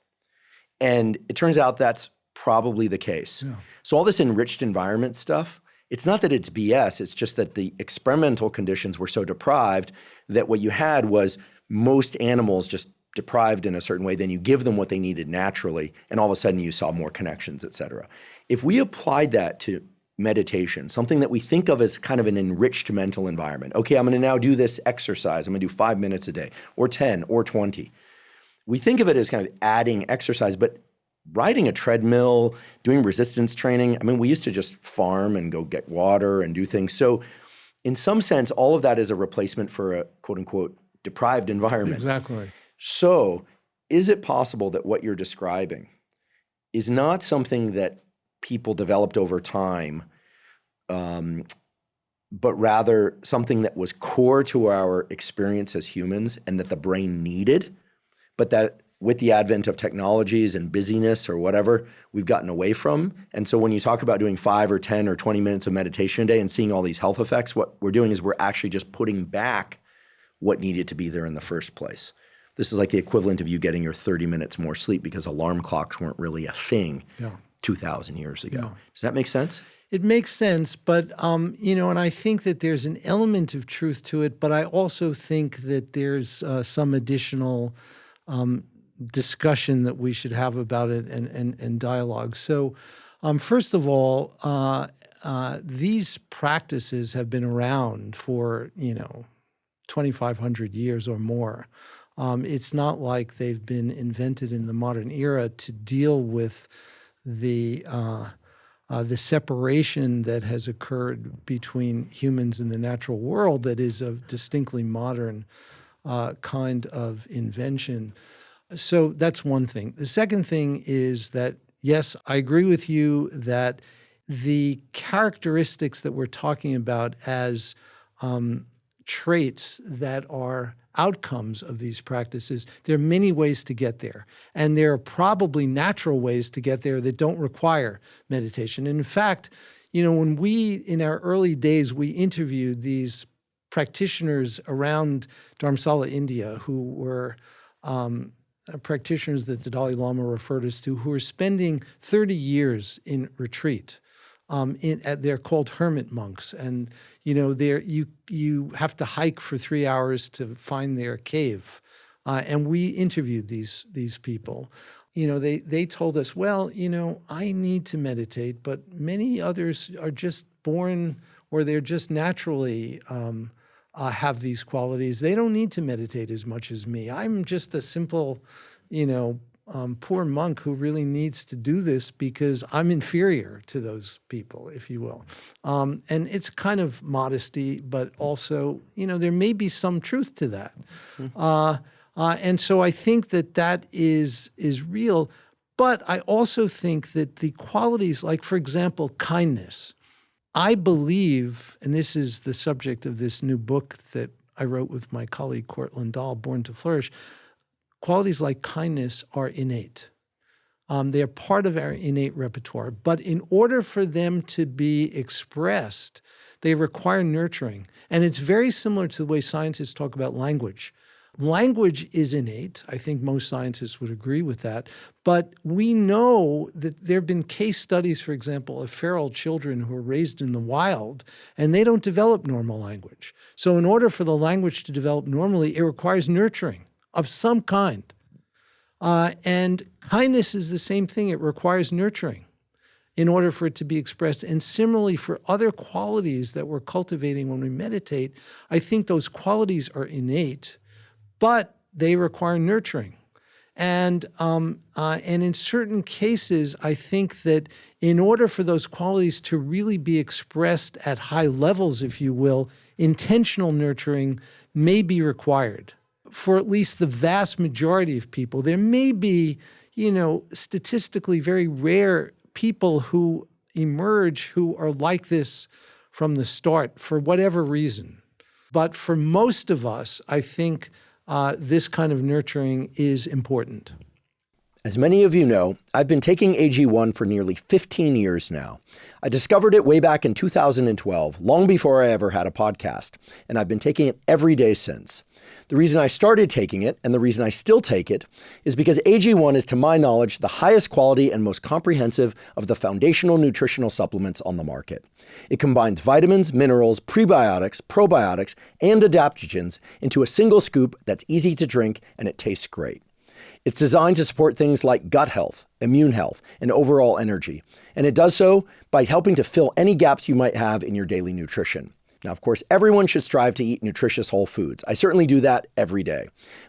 B: And it turns out that's probably the case. Yeah. So all this enriched environment stuff, it's not that it's BS, it's just that the experimental conditions were so deprived that what you had was most animals just deprived in a certain way, then you give them what they needed naturally, and all of a sudden you saw more connections, et cetera. If we applied that to meditation, something that we think of as kind of an enriched mental environment. Okay, I'm going to now do this exercise. I'm going to do 5 minutes a day, or 10, or 20. We think of it as kind of adding exercise, but riding a treadmill, doing resistance training, I mean, we used to just farm and go get water and do things. So in some sense, all of that is a replacement for a quote unquote deprived environment.
A: Exactly.
B: So is it possible that what you're describing is not something that people developed over time, but rather something that was core to our experience as humans and that the brain needed, but that with the advent of technologies and busyness or whatever, we've gotten away from? And so when you talk about doing 5 or 10 or 20 minutes of meditation a day and seeing all these health effects, what we're doing is we're actually just putting back what needed to be there in the first place. This is like the equivalent of you getting your 30 minutes more sleep because alarm clocks weren't really a thing 2,000 years ago. Does that make sense?
A: It makes sense, but, and I think that there's an element of truth to it, but I also think that there's some additional discussion that we should have about it and dialogue. So first of all, these practices have been around for, 2,500 years or more. It's not like they've been invented in the modern era to deal with the separation that has occurred between humans and the natural world that is a distinctly modern kind of invention. So that's one thing. The second thing is that, yes, I agree with you that the characteristics that we're talking about as traits that are outcomes of these practices, there are many ways to get there. And there are probably natural ways to get there that don't require meditation. And in fact, when in our early days, we interviewed these practitioners around Dharamsala, India, who were practitioners that the Dalai Lama referred us to, who were spending 30 years in retreat. They're called hermit monks, and you have to hike for 3 hours to find their cave. And we interviewed these people. They told us, well, I need to meditate, but many others are just born, or they're just naturally have these qualities. They don't need to meditate as much as me. I'm just a simple, poor monk who really needs to do this because I'm inferior to those people, if you will. And it's kind of modesty, but also, there may be some truth to that. And so I think that is real. But I also think that the qualities, like, for example, kindness, I believe, and this is the subject of this new book that I wrote with my colleague Courtland Dahl, Born to Flourish, qualities like kindness are innate. They are part of our innate repertoire. But in order for them to be expressed, they require nurturing. And it's very similar to the way scientists talk about language. Language is innate. I think most scientists would agree with that. But we know that there have been case studies, for example, of feral children who are raised in the wild, and they don't develop normal language. So in order for the language to develop normally, it requires nurturing of some kind. And kindness is the same thing. It requires nurturing in order for it to be expressed. And similarly, for other qualities that we're cultivating when we meditate, I think those qualities are innate, but they require nurturing. And in certain cases, I think that in order for those qualities to really be expressed at high levels, if you will, intentional nurturing may be required. For at least the vast majority of people, there may be, statistically very rare people who emerge who are like this from the start for whatever reason. But for most of us, I think this kind of nurturing is important.
B: As many of you know, I've been taking AG1 for nearly 15 years now. I discovered it way back in 2012, long before I ever had a podcast, and I've been taking it every day since. The reason I started taking it, and the reason I still take it, is because AG1 is, to my knowledge, the highest quality and most comprehensive of the foundational nutritional supplements on the market. It combines vitamins, minerals, prebiotics, probiotics, and adaptogens into a single scoop that's easy to drink, and it tastes great. It's designed to support things like gut health, immune health, and overall energy. And it does so by helping to fill any gaps you might have in your daily nutrition. Now, of course, everyone should strive to eat nutritious whole foods. I certainly do that every day.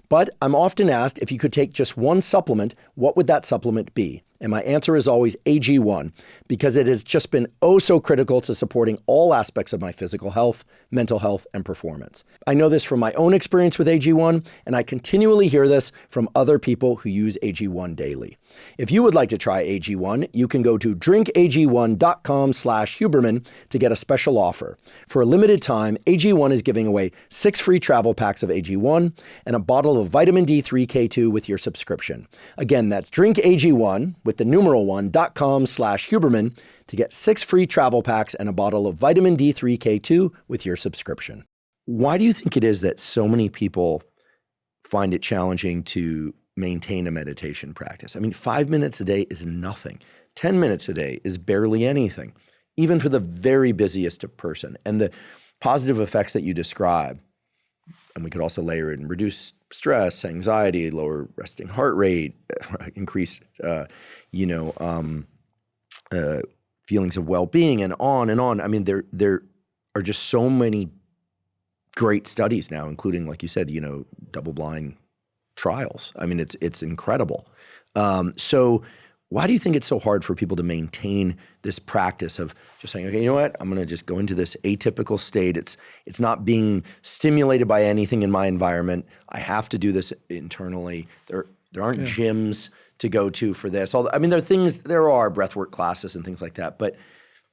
B: But I'm often asked if you could take just one supplement, what would that supplement be? And my answer is always AG1, because it has just been oh so critical to supporting all aspects of my physical health, mental health, and performance. I know this from my own experience with AG1, and I continually hear this from other people who use AG1 daily. If you would like to try AG1, you can go to drinkag1.com/Huberman to get a special offer. For a limited time, AG1 is giving away 6 free travel packs of AG1 and a bottle of vitamin D3 K2 with your subscription. Again, that's drinkag1 with the numeral 1.com/Huberman to get 6 free travel packs and a bottle of vitamin D3 K2 with your subscription. Why do you think it is that so many people find it challenging to maintain a meditation practice? I mean, 5 minutes a day is nothing. 10 minutes a day is barely anything, even for the very busiest person. And the positive effects that you describe, and we could also layer in reduce stress, anxiety, lower resting heart rate, increase, feelings of well-being, and on and on. I mean, there are just so many great studies now, including, like you said, double-blind trials. I mean, it's incredible. So why do you think it's so hard for people to maintain this practice of just saying, okay, you know what, I'm going to just go into this atypical state. It's not being stimulated by anything in my environment. I have to do this internally. There aren't gyms to go to for this. Although, I mean, there are breathwork classes and things like that, but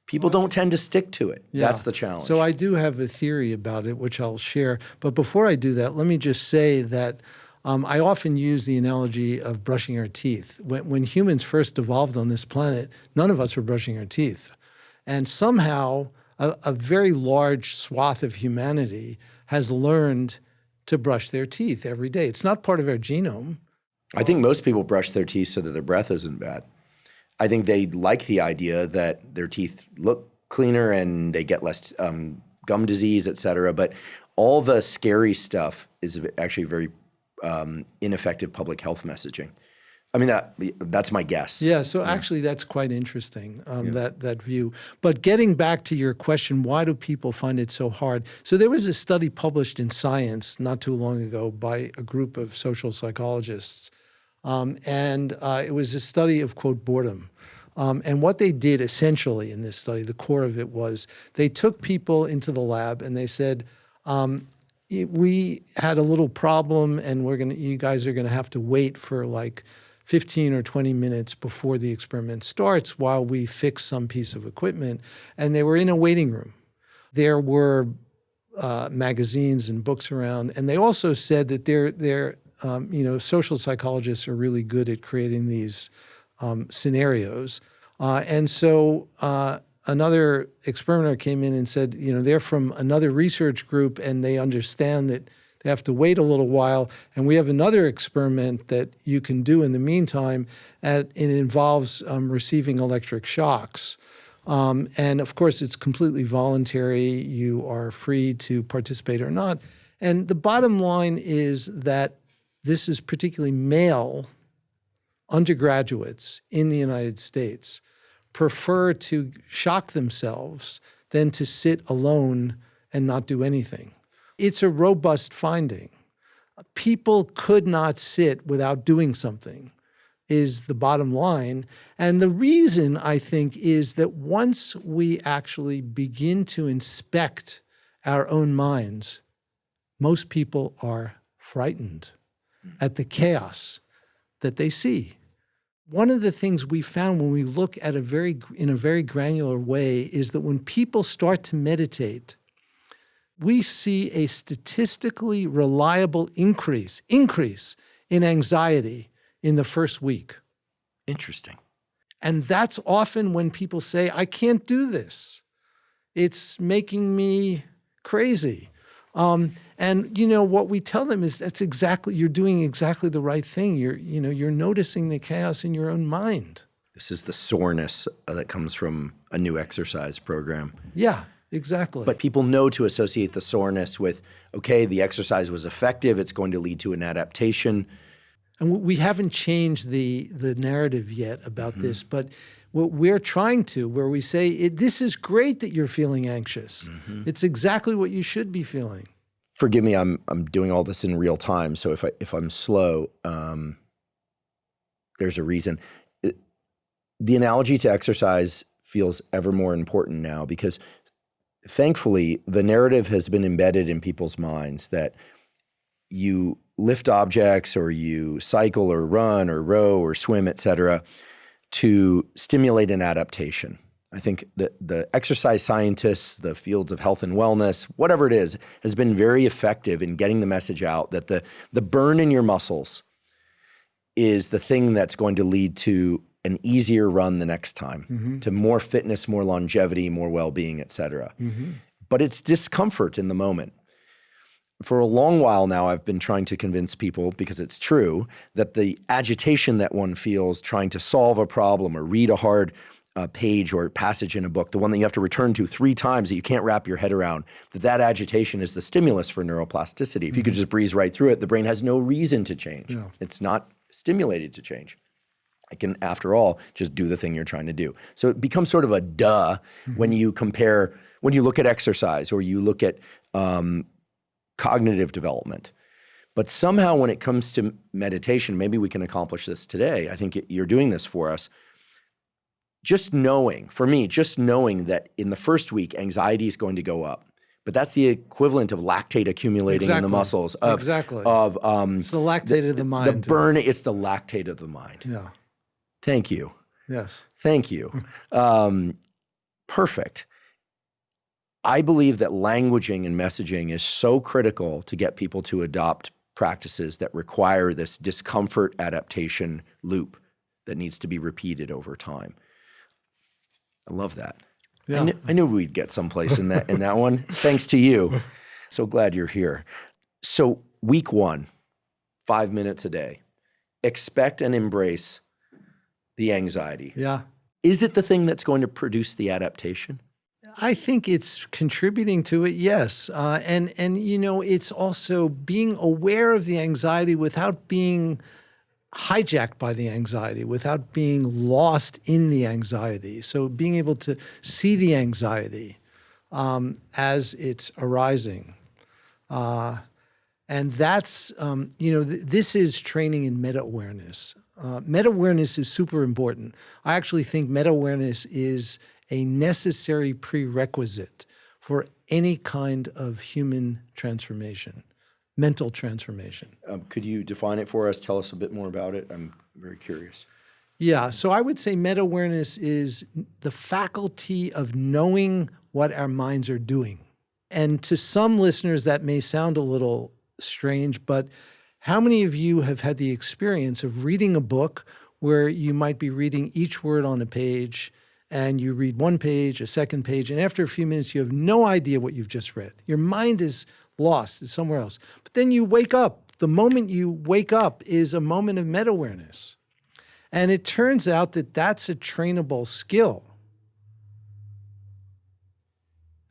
B: people don't tend to stick to it. Yeah. That's the challenge.
A: So I do have a theory about it, which I'll share. But before I do that, let me just say that I often use the analogy of brushing our teeth. When humans first evolved on this planet, none of us were brushing our teeth. And somehow a very large swath of humanity has learned to brush their teeth every day. It's not part of our genome.
B: I think most people brush their teeth so that their breath isn't bad. I think they like the idea that their teeth look cleaner and they get less gum disease, et cetera. But all the scary stuff is actually very ineffective public health messaging. I mean, that's my guess.
A: Yeah, so actually that's quite interesting, that view. But getting back to your question, why do people find it so hard? So there was a study published in Science not too long ago by a group of social psychologists. And it was a study of, quote, boredom. And what they did essentially in this study, the core of it was they took people into the lab and they said, we had a little problem and you guys are going to have to wait for like 15 or 20 minutes before the experiment starts while we fix some piece of equipment. And they were in a waiting room. There were magazines and books around. And they also said that social psychologists are really good at creating these scenarios. And so another experimenter came in and said, they're from another research group and they understand that They have to wait a little while. And we have another experiment that you can do in the meantime, and it involves receiving electric shocks. And of course, it's completely voluntary. You are free to participate or not. And the bottom line is that this is particularly male undergraduates in the United States prefer to shock themselves than to sit alone and not do anything. It's a robust finding. People could not sit without doing something, is the bottom line. And the reason, I think, is that once we actually begin to inspect our own minds, most people are frightened at the chaos that they see. One of the things we found when we look at in a very granular way is that when people start to meditate, we see a statistically reliable increase in anxiety in the first week.
B: Interesting.
A: And that's often when people say, I can't do this. It's making me crazy. And what we tell them is you're doing exactly the right thing. You're noticing the chaos in your own mind.
B: This is the soreness that comes from a new exercise program.
A: Yeah, exactly.
B: But people know to associate the soreness with, okay, the exercise was effective, it's going to lead to an adaptation.
A: And we haven't changed the narrative yet about this, but what we're trying to, where we say, this is great that you're feeling anxious. It's exactly what you should be feeling.
B: Forgive me, I'm doing all this in real time, so if I'm slow, there's a reason. The analogy to exercise feels ever more important now because thankfully the narrative has been embedded in people's minds that you lift objects or you cycle or run or row or swim, et cetera, to stimulate an adaptation. I think that the exercise scientists, the fields of health and wellness, whatever it is, has been very effective in getting the message out that the burn in your muscles is the thing that's going to lead to an easier run the next time, to more fitness, more longevity, more well-being, et cetera. But it's discomfort in the moment. For a long while now, I've been trying to convince people, because it's true, that the agitation that one feels trying to solve a problem or read a hard page or passage in a book, the one that you have to return to 3 times that you can't wrap your head around, that agitation is the stimulus for neuroplasticity. If you could just breeze right through it, the brain has no reason to change. No. It's not stimulated to change. It can, after all, just do the thing you're trying to do. So it becomes sort of a duh when you look at exercise or you look at cognitive development. But somehow when it comes to meditation, maybe we can accomplish this today. I think you're doing this for us. Just knowing that in the first week, anxiety is going to go up. But that's the equivalent of lactate accumulating in the muscles. It's the
A: lactate of the mind.
B: The burn, it's the lactate of the mind.
A: Yeah.
B: Thank you.
A: Yes.
B: Thank you. Perfect. I believe that languaging and messaging is so critical to get people to adopt practices that require this discomfort adaptation loop that needs to be repeated over time. I love that. Yeah. I knew we'd get someplace in that one. Thanks to you. So glad you're here. So week 1, 5 minutes a day. Expect and embrace the anxiety.
A: Yeah.
B: Is it the thing that's going to produce the adaptation?
A: I think it's contributing to it, yes. And it's also being aware of the anxiety without being hijacked by the anxiety, without being lost in the anxiety. So being able to see the anxiety as it's arising. And that's, this is training in meta-awareness. Meta-awareness is super important. I actually think meta-awareness is a necessary prerequisite for any kind of human transformation, mental transformation.
B: Could you define it for us? Tell us a bit more about it. I'm very curious.
A: Yeah, so I would say meta-awareness is the faculty of knowing what our minds are doing. And to some listeners, that may sound a little strange, but how many of you have had the experience of reading a book where you might be reading each word on a page and you read one page, a second page, and after a few minutes, you have no idea what you've just read. Your mind is lost, it's somewhere else. But then you wake up. The moment you wake up is a moment of meta-awareness. And it turns out that that's a trainable skill.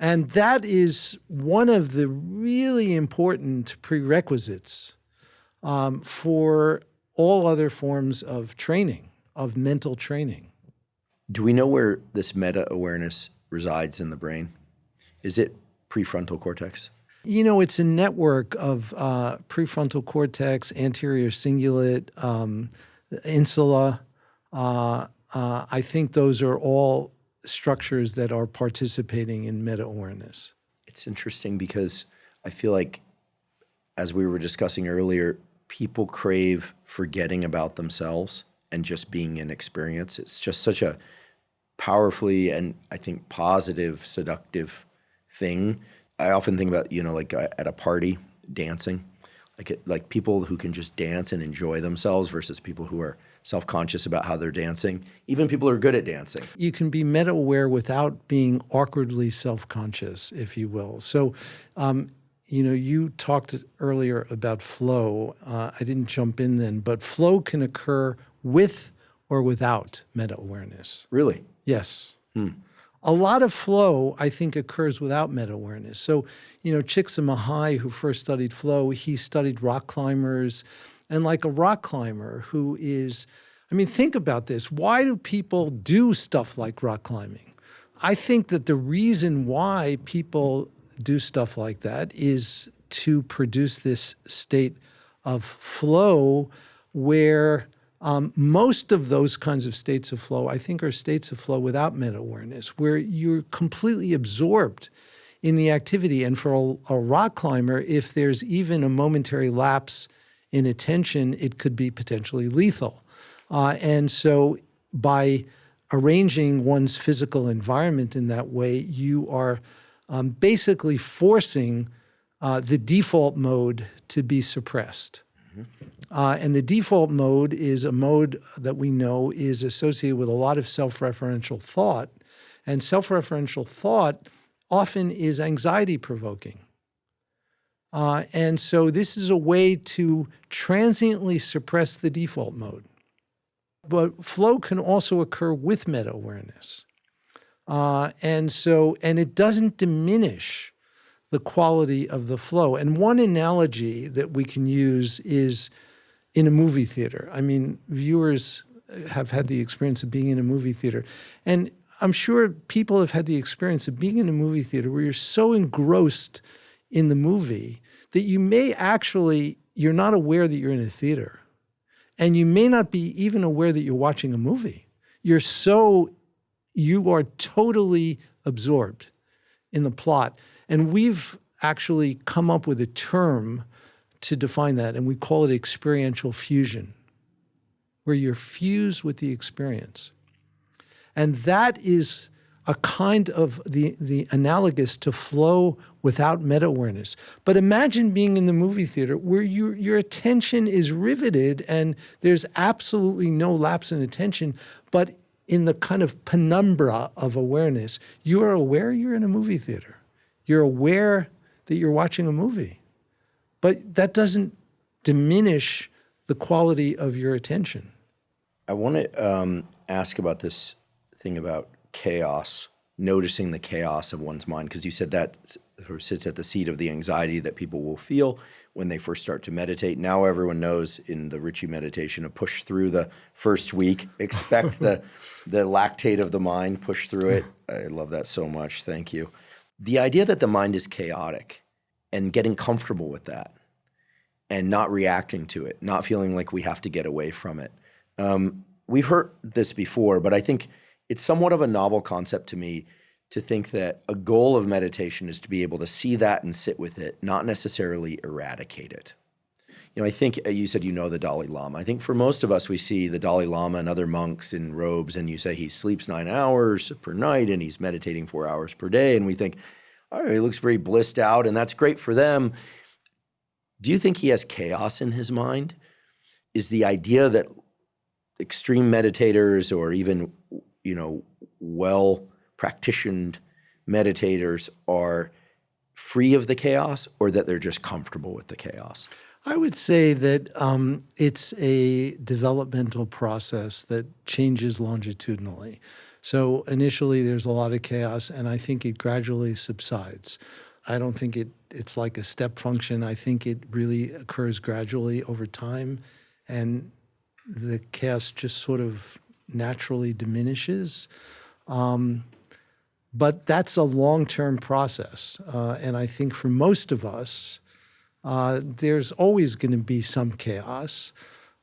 A: And that is one of the really important prerequisites for all other forms of training, of mental training.
B: Do we know where this meta-awareness resides in the brain? Is it prefrontal cortex?
A: You know, it's a network of prefrontal cortex, anterior cingulate, insula. I think those are all structures that are participating in meta-awareness.
B: It's interesting because I feel like, as we were discussing earlier, people crave forgetting about themselves and just being in experience. It's just such a powerfully and I think positive, seductive thing. I often think about, like at a party, dancing, like people who can just dance and enjoy themselves versus people who are self-conscious about how they're dancing. Even people who are good at dancing.
A: You can be meta-aware without being awkwardly self-conscious, if you will. So, you talked earlier about flow. I didn't jump in then, but flow can occur with or without meta-awareness.
B: Really?
A: Yes. A lot of flow, I think, occurs without meta-awareness. So, Csikszentmihalyi, who first studied flow, he studied rock climbers. And like a rock climber who is, think about this. Why do people do stuff like rock climbing? I think that the reason why people do stuff like that is to produce this state of flow where most of those kinds of states of flow, I think, are states of flow without meta-awareness, where you're completely absorbed in the activity. And for a rock climber, if there's even a momentary lapse in attention, it could be potentially lethal. And so by arranging one's physical environment in that way, you are basically forcing the default mode to be suppressed. And the default mode is a mode that we know is associated with a lot of self-referential thought. And self-referential thought often is anxiety-provoking. And so this is a way to transiently suppress the default mode. But flow can also occur with meta-awareness. And it doesn't diminish the quality of the flow. And one analogy that we can use is in a movie theater. Viewers have had the experience of being in a movie theater. And I'm sure people have had the experience of being in a movie theater where you're so engrossed in the movie that you're not aware that you're in a theater. And you may not be even aware that you're watching a movie. You are totally absorbed in the plot. And we've actually come up with a term to define that, and we call it experiential fusion, where you're fused with the experience. And that is a kind of the analogous to flow without meta-awareness. But imagine being in the movie theater where your attention is riveted and there's absolutely no lapse in attention, but in the kind of penumbra of awareness, you are aware you're in a movie theater. You're aware that you're watching a movie. But that doesn't diminish the quality of your attention.
B: I want to ask about this thing about chaos, noticing the chaos of one's mind, because you said that sort of sits at the seat of the anxiety that people will feel when they first start to meditate. Now everyone knows in the Richie meditation to push through the first week, expect the lactate of the mind, push through it. I love that so much. Thank you. The idea that the mind is chaotic and getting comfortable with that and not reacting to it, not feeling like we have to get away from it. We've heard this before, but I think it's somewhat of a novel concept to me to think that a goal of meditation is to be able to see that and sit with it, not necessarily eradicate it. I think you said the Dalai Lama. I think for most of us, we see the Dalai Lama and other monks in robes, and you say he sleeps 9 hours per night and he's meditating 4 hours per day, and we think, all right, he looks very blissed out, and that's great for them. Do you think he has chaos in his mind? Is the idea that extreme meditators or even, well-practitioned meditators are free of the chaos, or that they're just comfortable with the chaos?
A: I would say that it's a developmental process that changes longitudinally. So initially there's a lot of chaos, and I think it gradually subsides. I don't think it's like a step function. I think it really occurs gradually over time, and the chaos just sort of naturally diminishes. But that's a long-term process. And I think for most of us, there's always going to be some chaos.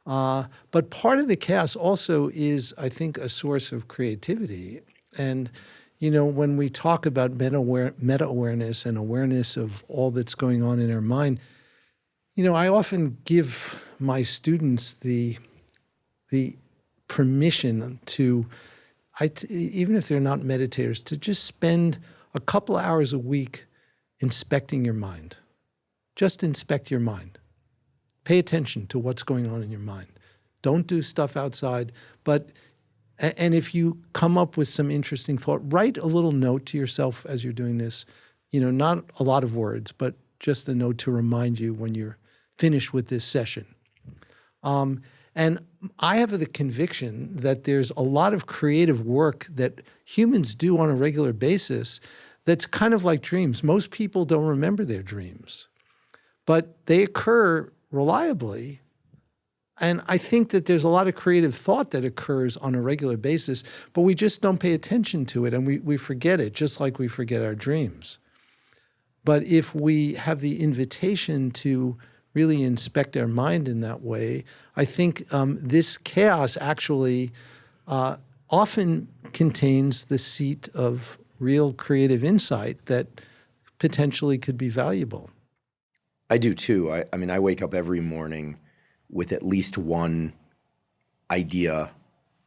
A: But part of the chaos also is, I think, a source of creativity. And, when we talk about meta-awareness and awareness of all that's going on in our mind, I often give my students the permission to, even if they're not meditators, to just spend a couple hours a week inspecting your mind. Just inspect your mind. Pay attention to what's going on in your mind. Don't do stuff outside, and if you come up with some interesting thought, write a little note to yourself as you're doing this. Not a lot of words, but just a note to remind you when you're finished with this session. And I have the conviction that there's a lot of creative work that humans do on a regular basis that's kind of like dreams. Most people don't remember their dreams, but they occur reliably. And I think that there's a lot of creative thought that occurs on a regular basis, but we just don't pay attention to it, and we forget it, just like we forget our dreams. But if we have the invitation to really inspect our mind in that way, I think this chaos actually often contains the seat of real creative insight that potentially could be valuable.
B: I do too. I wake up every morning with at least one idea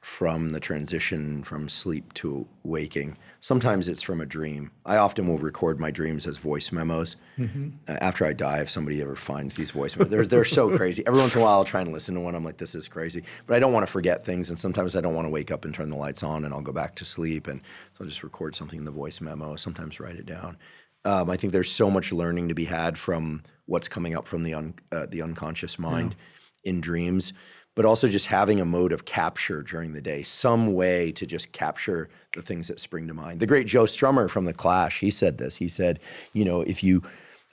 B: from the transition from sleep to waking. Sometimes it's from a dream. I often will record my dreams as voice memos. After I die, if somebody ever finds these voice memos, they're so crazy. Every once in a while I'll try and listen to one. I'm like, this is crazy. But I don't want to forget things, and sometimes I don't want to wake up and turn the lights on and I'll go back to sleep. And so I'll just record something in the voice memo, sometimes write it down. I think there's so much learning to be had from what's coming up from the unconscious mind in dreams, but also just having a mode of capture during the day, some way to just capture the things that spring to mind. The great Joe Strummer from The Clash, he said this. He said, if you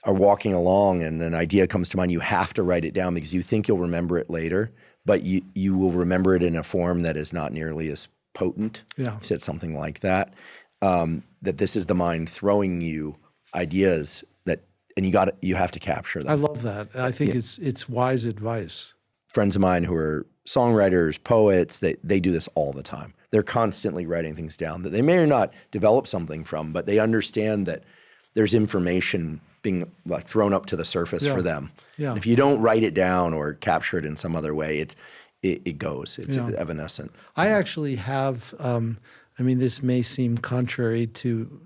B: are walking along and an idea comes to mind, you have to write it down because you think you'll remember it later, but you will remember it in a form that is not nearly as potent. Yeah. He said something like that, that this is the mind throwing you ideas and you have to capture them.
A: I love that. I think it's wise advice.
B: Friends of mine who are songwriters, poets, they do this all the time. They're constantly writing things down that they may or not develop something from, but they understand that there's information being thrown up to the surface for them. Yeah. And if you don't write it down or capture it in some other way, it goes. It's evanescent.
A: I actually have, this may seem contrary to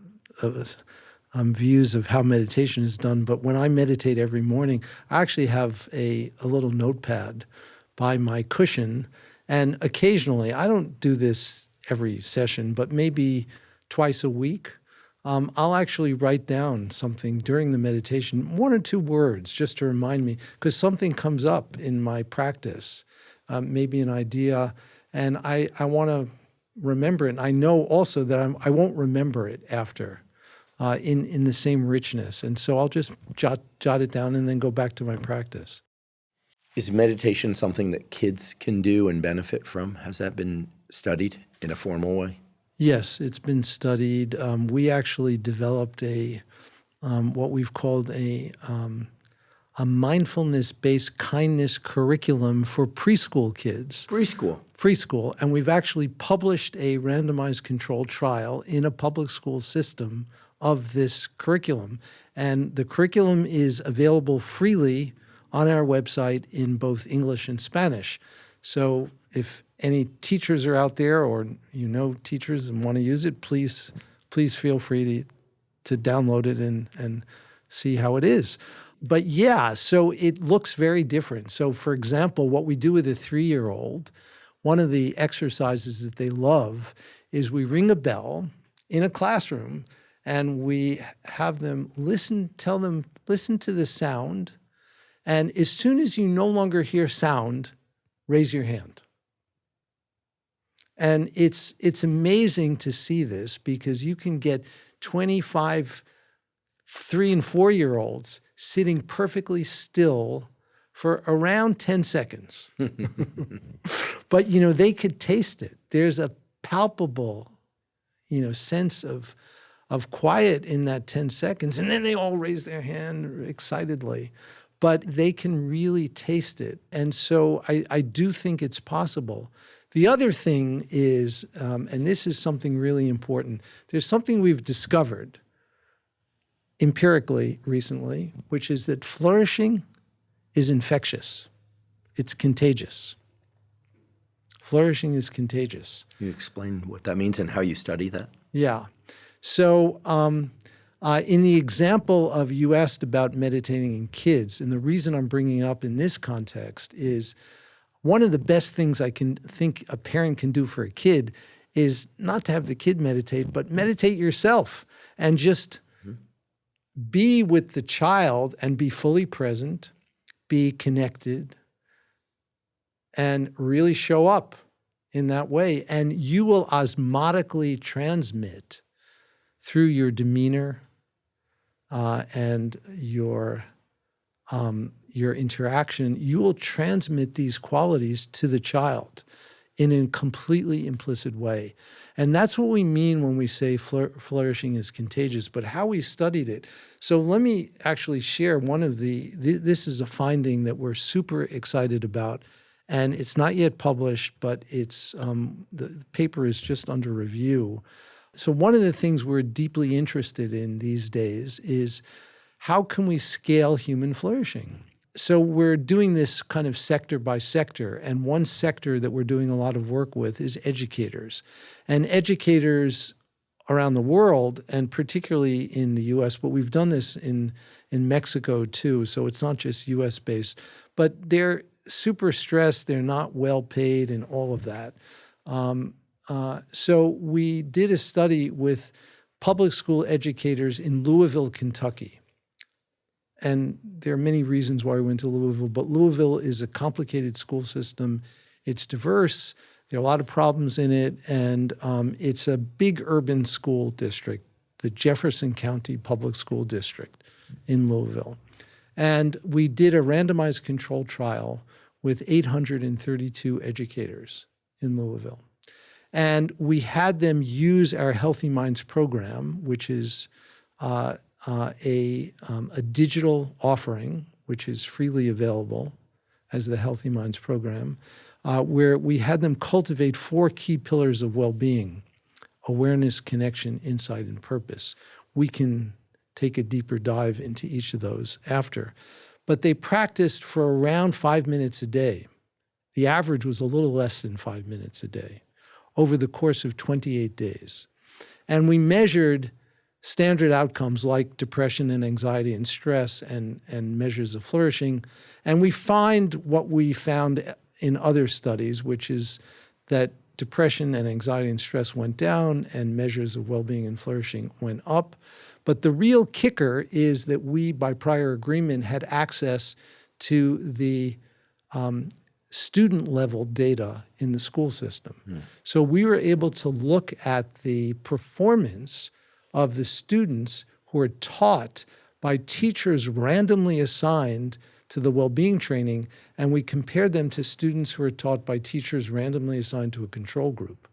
A: views of how meditation is done, but when I meditate every morning, I actually have a little notepad by my cushion, and occasionally, I don't do this every session, but maybe twice a week, I'll actually write down something during the meditation, 1 or 2 words, just to remind me, because something comes up in my practice, maybe an idea, and I want to remember it. And I know also that I won't remember it after. In the same richness. And so I'll just jot it down and then go back to my practice.
B: Is meditation something that kids can do and benefit from? Has that been studied in a formal way?
A: Yes, it's been studied. We actually developed what we've called a mindfulness-based kindness curriculum for preschool kids. Preschool. And we've actually published a randomized controlled trial in a public school system of this curriculum. And the curriculum is available freely on our website in both English and Spanish. So if any teachers are out there or teachers and want to use it, please feel free to download it and see how it is. But so it looks very different. So for example, what we do with a 3-year-old, one of the exercises that they love is we ring a bell in a classroom and we have them tell them, listen to the sound. And as soon as you no longer hear sound, raise your hand. And it's amazing to see this because you can get 25 3- and 4-year-olds sitting perfectly still for around 10 seconds. But, they could taste it. There's a palpable, sense of quiet in that 10 seconds. And then they all raise their hand excitedly. But they can really taste it. And so I do think it's possible. The other thing is, and this is something really important, there's something we've discovered empirically recently, which is that flourishing is infectious. It's contagious. Flourishing is contagious.
B: Can you explain what that means and how you study that?
A: Yeah. So in the example of you asked about meditating in kids, and the reason I'm bringing it up in this context is one of the best things I can think a parent can do for a kid is not to have the kid meditate, but meditate yourself and just be with the child and be fully present, be connected, and really show up in that way. And you will osmotically transmit through your demeanor and your interaction, you will transmit these qualities to the child in a completely implicit way. And that's what we mean when we say flourishing is contagious, but how we studied it. So let me actually share one of this is a finding that we're super excited about, and it's not yet published, but it's the paper is just under review. So one of the things we're deeply interested in these days is how can we scale human flourishing? So we're doing this kind of sector by sector, and one sector that we're doing a lot of work with is educators. And educators around the world, and particularly in the US, but we've done this in Mexico too, so it's not just US-based, but they're super stressed, they're not well paid and all of that. So we did a study with public school educators in Louisville, Kentucky. And there are many reasons why we went to Louisville, but Louisville is a complicated school system. It's diverse. There are a lot of problems in it, and it's a big urban school district, the Jefferson County Public School District in Louisville. And we did a randomized control trial with 832 educators in Louisville. And we had them use our Healthy Minds program, which is a digital offering, which is freely available as the Healthy Minds program, where we had them cultivate 4 key pillars of well-being: awareness, connection, insight, and purpose. We can take a deeper dive into each of those after. But they practiced for around 5 minutes a day. The average was a little less than 5 minutes a day over the course of 28 days. And we measured standard outcomes like depression and anxiety and stress and measures of flourishing. And we find what we found in other studies, which is that depression and anxiety and stress went down and measures of well-being and flourishing went up. But the real kicker is that we, by prior agreement, had access to the student-level data in the school system. So we were able to look at the performance of the students who are taught by teachers randomly assigned to the well-being training, and we compared them to students who are taught by teachers randomly assigned to a control group.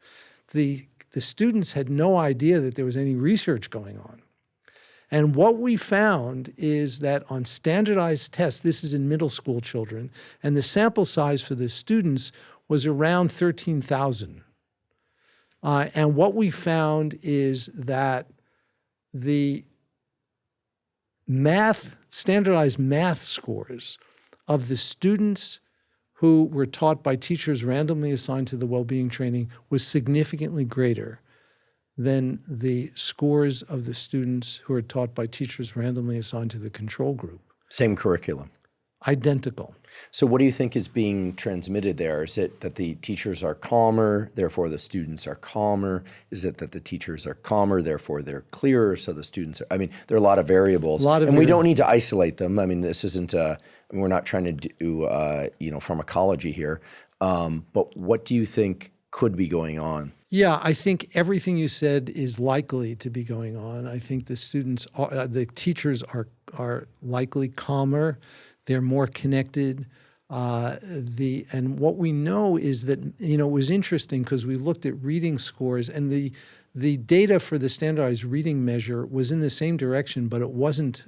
A: The students had no idea that there was any research going on. And what we found is that on standardized tests, this is in middle school children, and the sample size for the students was around 13,000. And what we found is that the standardized math scores of the students who were taught by teachers randomly assigned to the well-being training was significantly greater than the scores of the students who are taught by teachers randomly assigned to the control group.
B: Same curriculum.
A: identical.
B: So what do you think is being transmitted there? Is it that the teachers are calmer, therefore the students are calmer? Is it that the teachers are calmer, therefore they're clearer, so the students are, I mean, there are a lot of variables. We don't need to isolate them. I mean, this isn't, we're not trying to do, pharmacology here. But what do you think could be going on?
A: Yeah, I think everything you said is likely to be going on. I think the teachers are likely calmer. They're more connected. And what we know is that, it was interesting because we looked at reading scores, and the data for the standardized reading measure was in the same direction, but it wasn't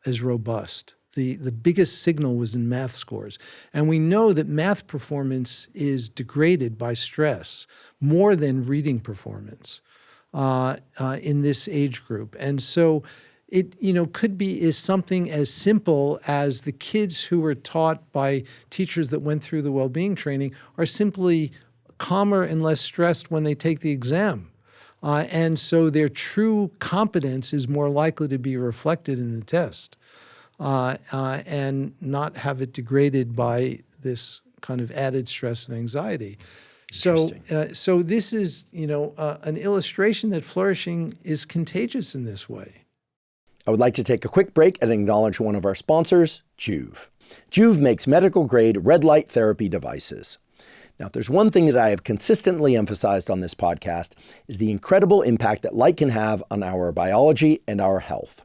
A: as robust. The biggest signal was in math scores. And we know that math performance is degraded by stress more than reading performance in this age group. And so it could be is something as simple as the kids who were taught by teachers that went through the well-being training are simply calmer and less stressed when they take the exam. And so their true competence is more likely to be reflected in the test. And not have it degraded by this kind of added stress and anxiety. So this is, an illustration that flourishing is contagious in this way.
B: I would like to take a quick break and acknowledge one of our sponsors, Joovv. Joovv makes medical-grade red light therapy devices. Now, if there's one thing that I have consistently emphasized on this podcast is the incredible impact that light can have on our biology and our health.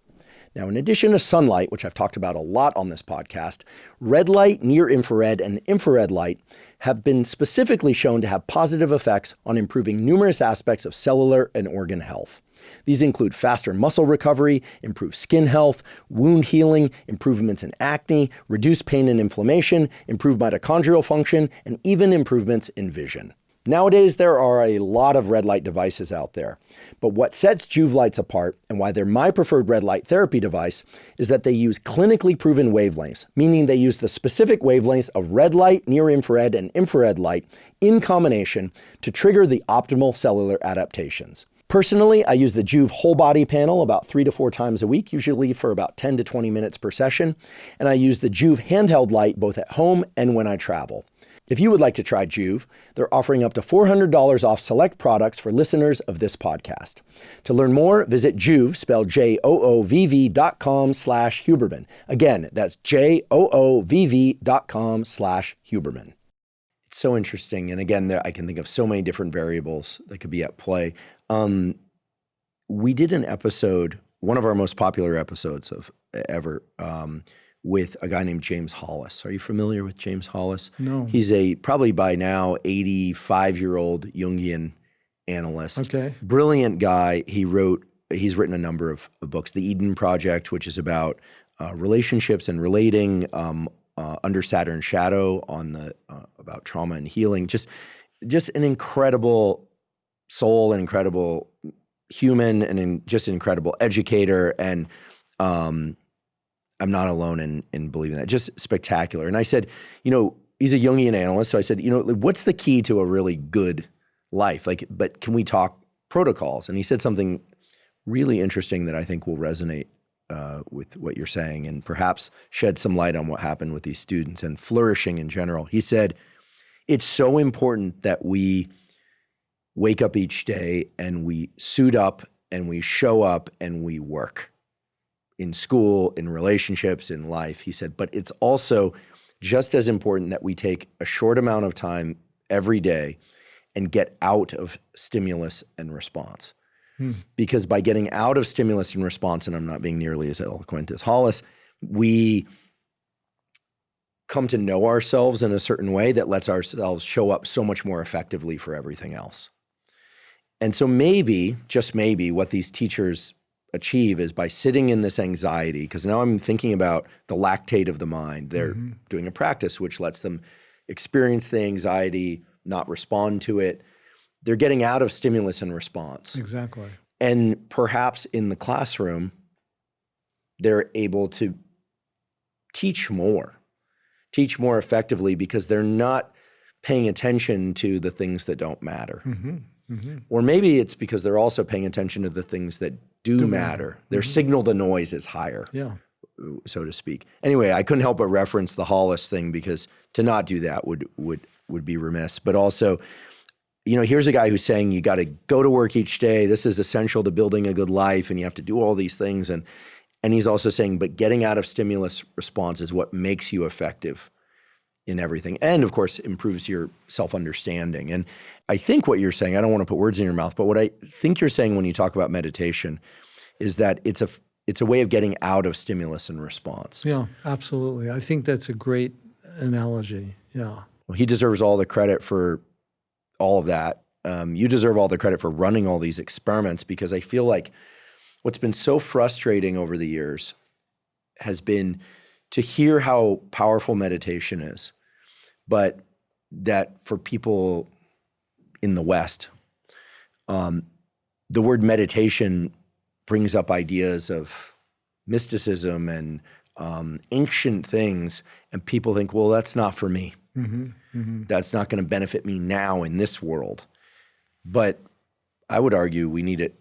B: Now, in addition to sunlight, which I've talked about a lot on this podcast, red light, near-infrared, and infrared light have been specifically shown to have positive effects on improving numerous aspects of cellular and organ health. These include faster muscle recovery, improved skin health, wound healing, improvements in acne, reduced pain and inflammation, improved mitochondrial function, and even improvements in vision. Nowadays, there are a lot of red light devices out there, but what sets Joovv lights apart and why they're my preferred red light therapy device is that they use clinically proven wavelengths, meaning they use the specific wavelengths of red light, near-infrared, and infrared light in combination to trigger the optimal cellular adaptations. Personally, I use the Joovv whole body panel about 3 to 4 times a week, usually for about 10 to 20 minutes per session, and I use the Joovv handheld light both at home and when I travel. If you would like to try Joovv, they're offering up to $400 off select products for listeners of this podcast. To learn more, visit Joovv, spelled JOOVV.com/Huberman. Again, that's JOOVV.com/Huberman. It's so interesting. And again, I can think of so many different variables that could be at play. We did an episode, one of our most popular episodes of ever, with a guy named James Hollis. Are you familiar with James Hollis?
A: No.
B: He's a probably by now 85-year-old Jungian analyst. Okay. Brilliant guy. He's written a number of books. The Eden Project, which is about relationships and relating, Under Saturn's Shadow on about trauma and healing. Just an incredible soul, an incredible human, and just an incredible educator. And I'm not alone in believing that. Just spectacular. And I said, he's a Jungian analyst. So I said, what's the key to a really good life? But can we talk protocols? And he said something really interesting that I think will resonate with what you're saying and perhaps shed some light on what happened with these students and flourishing in general. He said, it's so important that we wake up each day and we suit up and we show up and we work. In school, in relationships, in life, he said, but it's also just as important that we take a short amount of time every day and get out of stimulus and response. Because by getting out of stimulus and response, and I'm not being nearly as eloquent as Hollis, we come to know ourselves in a certain way that lets ourselves show up so much more effectively for everything else. And so maybe, just maybe, what these teachers achieve is by sitting in this anxiety, because now I'm thinking about the lactate of the mind. They're doing a practice which lets them experience the anxiety, not respond to it. They're getting out of stimulus and response.
A: Exactly.
B: And perhaps in the classroom, they're able to teach more effectively because they're not paying attention to the things that don't matter. Or maybe it's because they're also paying attention to the things that do matter. Their signal to noise is higher.
A: Yeah.
B: so to speak. Anyway, I couldn't help but reference the Hollis thing because to not do that would be remiss. But also, here's a guy who's saying you got to go to work each day. This is essential to building a good life, and you have to do all these things. And he's also saying, but getting out of stimulus response is what makes you effective in everything. And of course, improves your self-understanding. And I think what you're saying, I don't want to put words in your mouth, but what I think you're saying when you talk about meditation is that it's a way of getting out of stimulus and response.
A: Yeah, absolutely. I think that's a great analogy. Yeah.
B: Well, he deserves all the credit for all of that. You deserve all the credit for running all these experiments, because I feel like what's been so frustrating over the years has been to hear how powerful meditation is, but that for people in the West, the word meditation brings up ideas of mysticism and ancient things, and people think, well, that's not for me.
A: Mm-hmm. Mm-hmm.
B: That's not going to benefit me now in this world. But I would argue we need it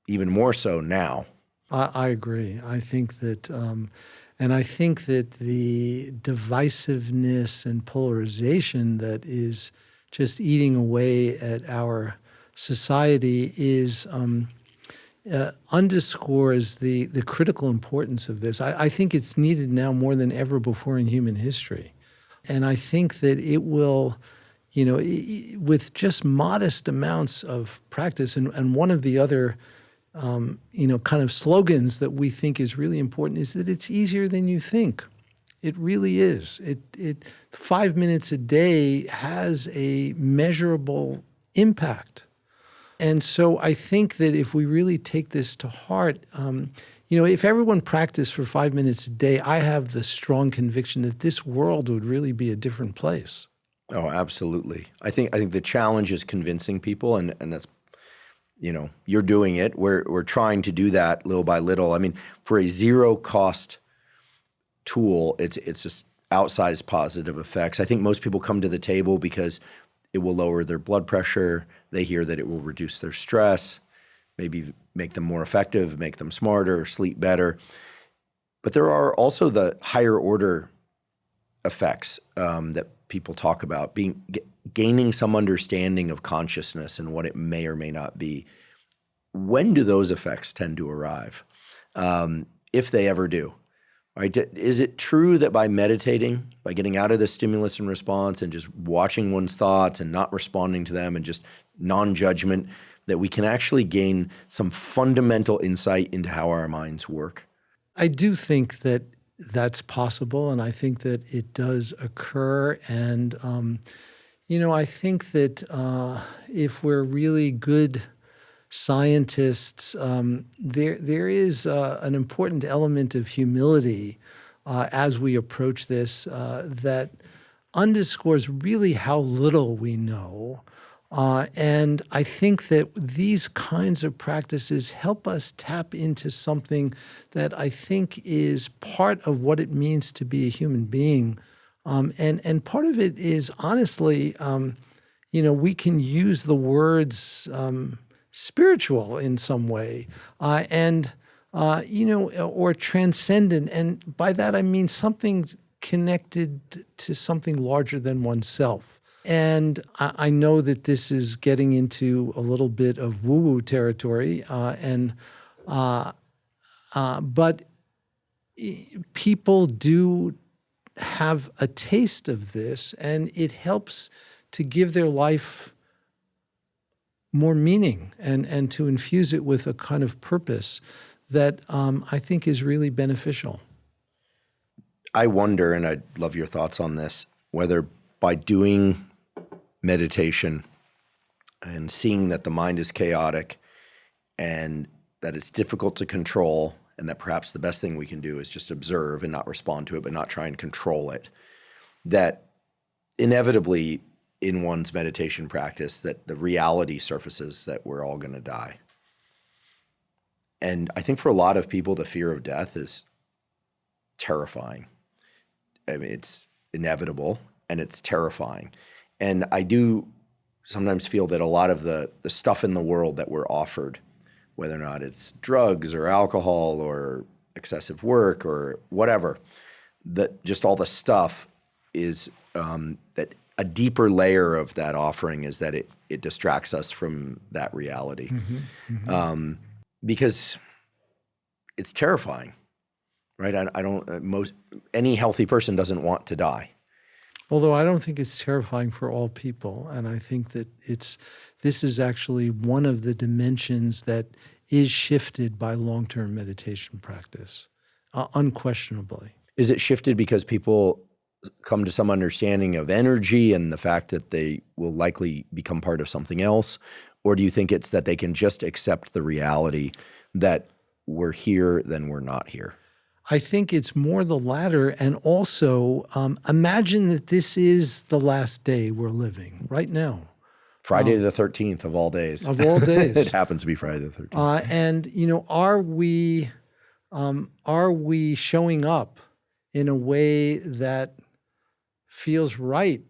B: even more so now.
A: I agree. I think that, and I think that the divisiveness and polarization that is just eating away at our society is underscores the critical importance of this. I think it's needed now more than ever before in human history. And I think that it will, with just modest amounts of practice, and one of the other, kind of slogans that we think is really important is that it's easier than you think. It really is. 5 minutes a day has a measurable impact. And so I think that if we really take this to heart, if everyone practiced for 5 minutes a day, I have the strong conviction that this world would really be a different place.
B: Oh, absolutely. I think the challenge is convincing people, and that's, you're doing it. We're trying to do that little by little. I mean, for a zero cost tool, it's just outsized positive effects. I think most people come to the table because it will lower their blood pressure. They hear that it will reduce their stress, maybe make them more effective, make them smarter, sleep better. But there are also the higher order effects that people talk about, gaining some understanding of consciousness and what it may or may not be. When do those effects tend to arrive, if they ever do? Right? Is it true that by meditating, by getting out of the stimulus and response and just watching one's thoughts and not responding to them and just non-judgment, that we can actually gain some fundamental insight into how our minds work?
A: I do think that that's possible, and I think that it does occur. And, I think that if we're really good scientists, there is an important element of humility as we approach this that underscores really how little we know. And I think that these kinds of practices help us tap into something that I think is part of what it means to be a human being. And part of it is, honestly, we can use the words spiritual in some way, or transcendent. And by that, I mean something connected to something larger than oneself. And I know that this is getting into a little bit of woo-woo territory, but people do have a taste of this, and it helps to give their life more meaning and to infuse it with a kind of purpose that I think is really beneficial.
B: I wonder, and I'd love your thoughts on this, whether by doing meditation and seeing that the mind is chaotic and that it's difficult to control, and that perhaps the best thing we can do is just observe and not respond to it, but not try and control it, that inevitably in one's meditation practice that the reality surfaces that we're all going to die. And I think for a lot of people, the fear of death is terrifying. I mean, it's inevitable and it's terrifying. And I do sometimes feel that a lot of the stuff in the world that we're offered, whether or not it's drugs or alcohol or excessive work or whatever, that just all the stuff is that a deeper layer of that offering is that it distracts us from that reality. Because it's terrifying, right? Any healthy person doesn't want to die.
A: Although I don't think it's terrifying for all people. And I think that this is actually one of the dimensions that is shifted by long-term meditation practice, unquestionably.
B: Is it shifted because people come to some understanding of energy and the fact that they will likely become part of something else? Or do you think it's that they can just accept the reality that we're here, then we're not here?
A: I think it's more the latter. And also, imagine that this is the last day we're living right now.
B: Friday the 13th of all days.
A: Of all days.
B: It happens to be Friday the 13th.
A: And, are we showing up in a way that feels right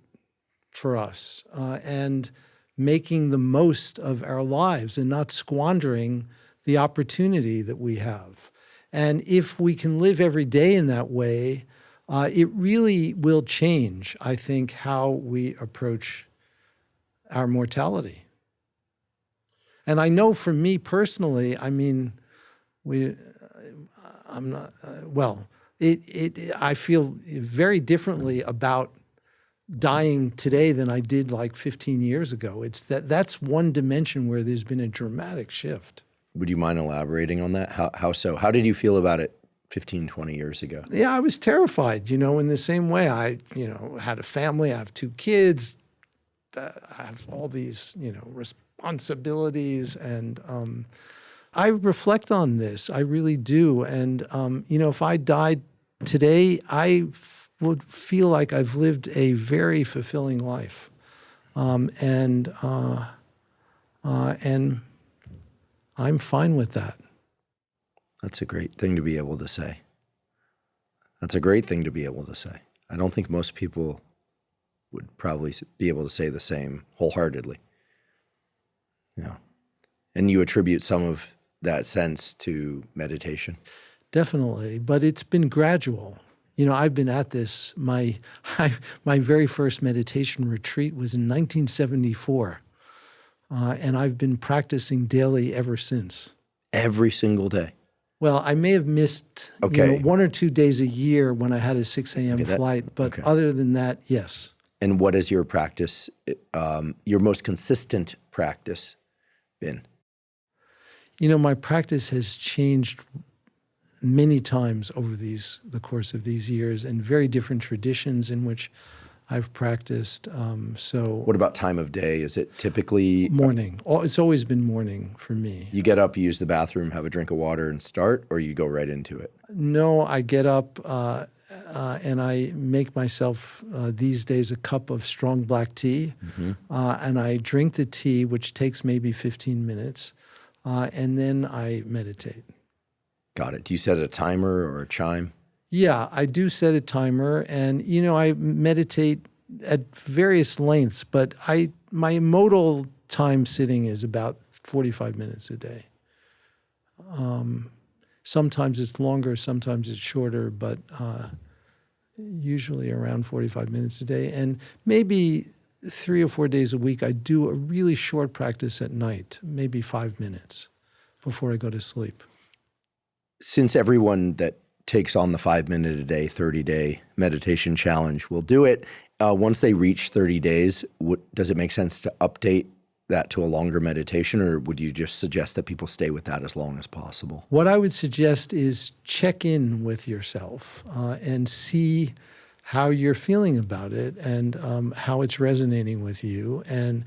A: for us and making the most of our lives and not squandering the opportunity that we have? And if we can live every day in that way, it really will change, I think, how we approach our mortality. And I know for me personally, I mean, I feel very differently about dying today than I did like 15 years ago. That's one dimension where there's been a dramatic shift.
B: Would you mind elaborating on that? How so? How did you feel about it 15, 20 years ago?
A: Yeah, I was terrified, in the same way. I, had a family, I have 2 kids, I have all these, responsibilities, and I reflect on this. I really do. And, if I died today, I would feel like I've lived a very fulfilling life. And I'm fine with that.
B: That's a great thing to be able to say. That's a great thing to be able to say. I don't think most people would probably be able to say the same wholeheartedly. Yeah. And you attribute some of that sense to meditation?
A: Definitely, but it's been gradual. I've been at this. My very first meditation retreat was in 1974. And I've been practicing daily ever since.
B: Every single day?
A: Well, I may have missed 1 or 2 days a year when I had a 6 a.m. flight, but other than that, yes.
B: And what is your practice, your most consistent practice been?
A: My practice has changed many times over the course of these years, and very different traditions in which I've practiced.
B: What about time of day? Is it typically
A: morning? It's always been morning for me.
B: You get up, you use the bathroom, have a drink of water and start, or you go right into it?
A: No, I get up and I make myself these days a cup of strong black tea, and I drink the tea, which takes maybe 15 minutes, and then I meditate.
B: Got it. Do you set a timer or a chime?
A: Yeah, I do set a timer, and I meditate at various lengths, but my modal time sitting is about 45 minutes a day. Sometimes it's longer, sometimes it's shorter, but usually around 45 minutes a day. And maybe 3 or 4 days a week, I do a really short practice at night, maybe 5 minutes before I go to sleep.
B: Since everyone that takes on the 5-minute a day, 30-day meditation challenge will do it, once they reach 30 days, does it make sense to update that to a longer meditation, or would you just suggest that people stay with that as long as possible?
A: What I would suggest is check in with yourself and see how you're feeling about it and how it's resonating with you. And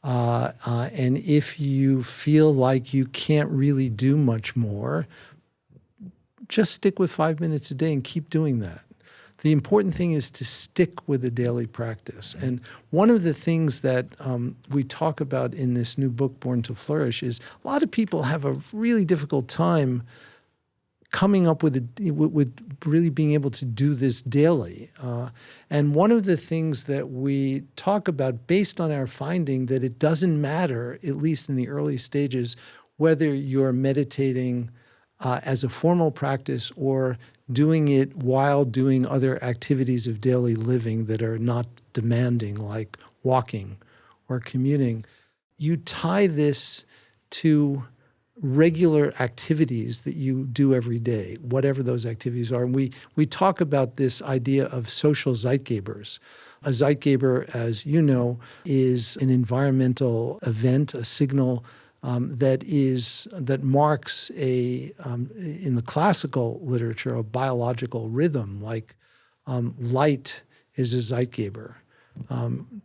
A: if you feel like you can't really do much more, just stick with 5 minutes a day and keep doing that. The important thing is to stick with the daily practice. And one of the things that we talk about in this new book, Born to Flourish, is a lot of people have a really difficult time coming up with really being able to do this daily. And one of the things that we talk about based on our finding that it doesn't matter, at least in the early stages, whether you're meditating as a formal practice or doing it while doing other activities of daily living that are not demanding, like walking or commuting, you tie this to regular activities that you do every day, whatever those activities are. And we talk about this idea of social Zeitgebers. A Zeitgeber, as you know, is an environmental event, a signal that marks in the classical literature, a biological rhythm, like light is a Zeitgeber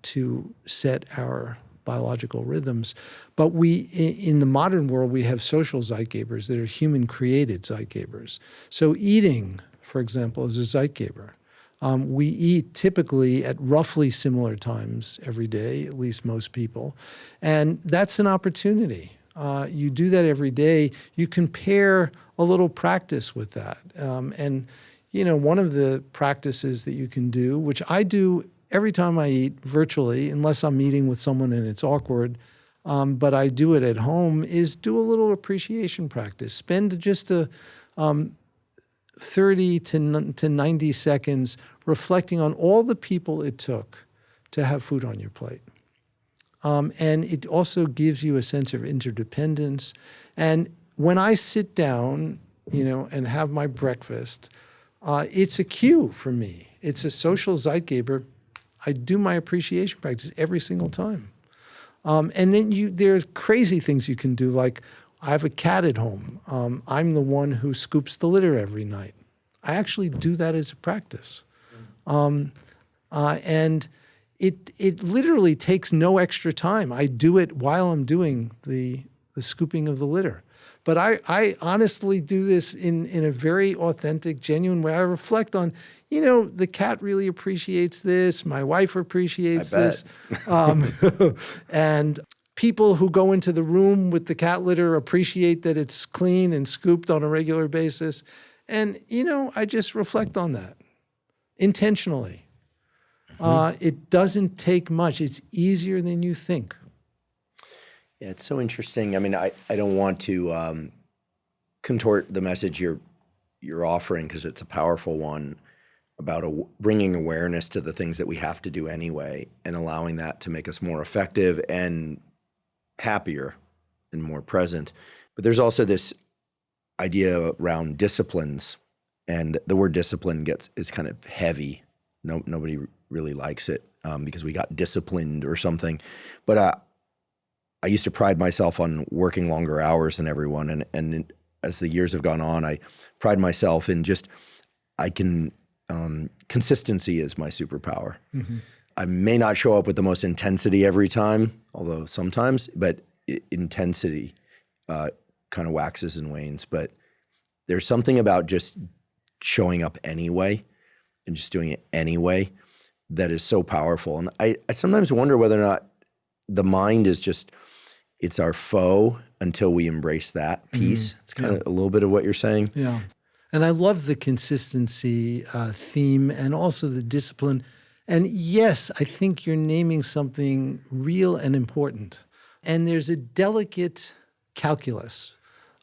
A: to set our biological rhythms. But in the modern world, we have social Zeitgebers that are human-created Zeitgebers. So eating, for example, is a Zeitgeber. We eat typically at roughly similar times every day, at least most people. And that's an opportunity. You do that every day. You can pair a little practice with that. And, one of the practices that you can do, which I do every time I eat virtually, unless I'm eating with someone and it's awkward, but I do it at home, is do a little appreciation practice. Spend just 30 to 90 seconds reflecting on all the people it took to have food on your plate. And it also gives you a sense of interdependence. And when I sit down, and have my breakfast, it's a cue for me. It's a social Zeitgeber. I do my appreciation practice every single time. And then there's crazy things you can do, like I have a cat at home. I'm the one who scoops the litter every night. I actually do that as a practice. And it literally takes no extra time. I do it while I'm doing the scooping of the litter. But I honestly do this in a very authentic, genuine way. I reflect on, the cat really appreciates this. My wife appreciates this. And people who go into the room with the cat litter appreciate that it's clean and scooped on a regular basis. And, I just reflect on that intentionally. It doesn't take much. It's easier than you think.
B: Yeah, it's so interesting. I mean, I don't want to contort the message you're offering, because it's a powerful one, about bringing awareness to the things that we have to do anyway and allowing that to make us more effective and happier and more present. But there's also this idea around disciplines, and the word discipline is kind of heavy. Nobody really likes it because we got disciplined or something. But I used to pride myself on working longer hours than everyone. And as the years have gone on, I pride myself in consistency is my superpower. Mm-hmm. I may not show up with the most intensity every time, although sometimes, but intensity kind of waxes and wanes. But there's something about just showing up anyway and just doing it anyway that is so powerful. And I sometimes wonder whether or not the mind is it's our foe until we embrace that piece. Mm-hmm. It's kind of a little bit of what you're saying.
A: Yeah. And I love the consistency theme and also the discipline. And yes, I think you're naming something real and important. And there's a delicate calculus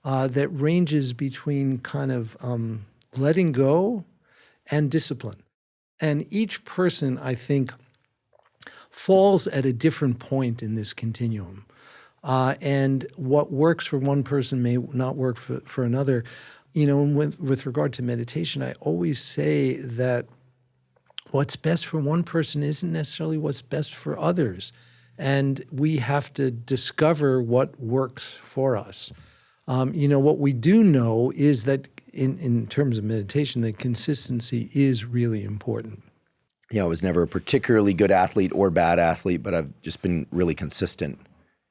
A: that ranges between kind of letting go and discipline. And each person, I think, falls at a different point in this continuum. And what works for one person may not work for another. With regard to meditation, I always say that what's best for one person isn't necessarily what's best for others. And we have to discover what works for us. What we do know is that in terms of meditation, that consistency is really important.
B: I was never a particularly good athlete or bad athlete, but I've just been really consistent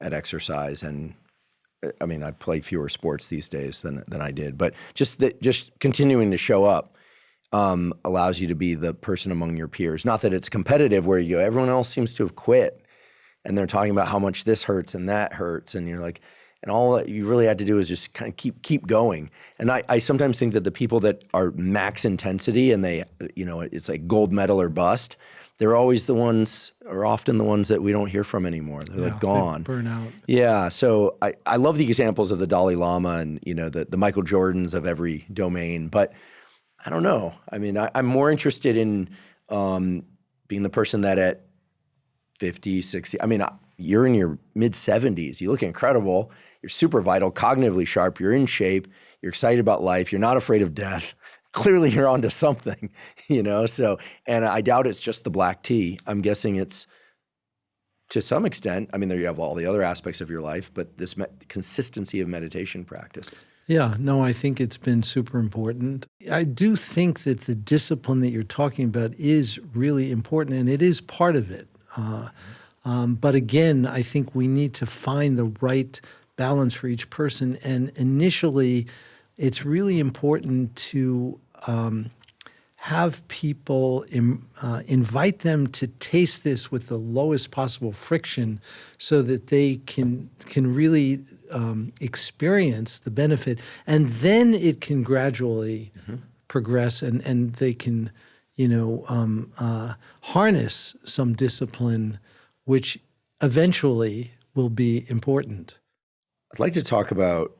B: at exercise. And I mean, I play fewer sports these days than I did, but just continuing to show up allows you to be the person among your peers. Not that it's competitive where everyone else seems to have quit and they're talking about how much this hurts and that hurts. And you're like, And all that you really had to do is just kind of keep going. And I sometimes think that the people that are max intensity and they, it's like gold medal or bust, they're always the ones, or often the ones that we don't hear from anymore. They're like gone.
A: They burn out.
B: Yeah. So I love the examples of the Dalai Lama and, the Michael Jordans of every domain. But I don't know. I mean, I'm more interested in being the person that at 50, 60, I mean, you're in your mid 70s. You look incredible. You're super vital, cognitively sharp. You're in shape. You're excited about life. You're not afraid of death. Clearly you're onto something, So, and I doubt it's just the black tea. I'm guessing it's to some extent, I mean, there you have all the other aspects of your life, but this consistency of meditation practice.
A: Yeah, no, I think it's been super important. I do think that the discipline that you're talking about is really important, and it is part of it. But again, I think we need to find the right balance for each person. And initially, it's really important to have people invite them to taste this with the lowest possible friction so that they can really experience the benefit. And then it can gradually progress and they can, harness some discipline, which eventually will be important.
B: I'd like to talk about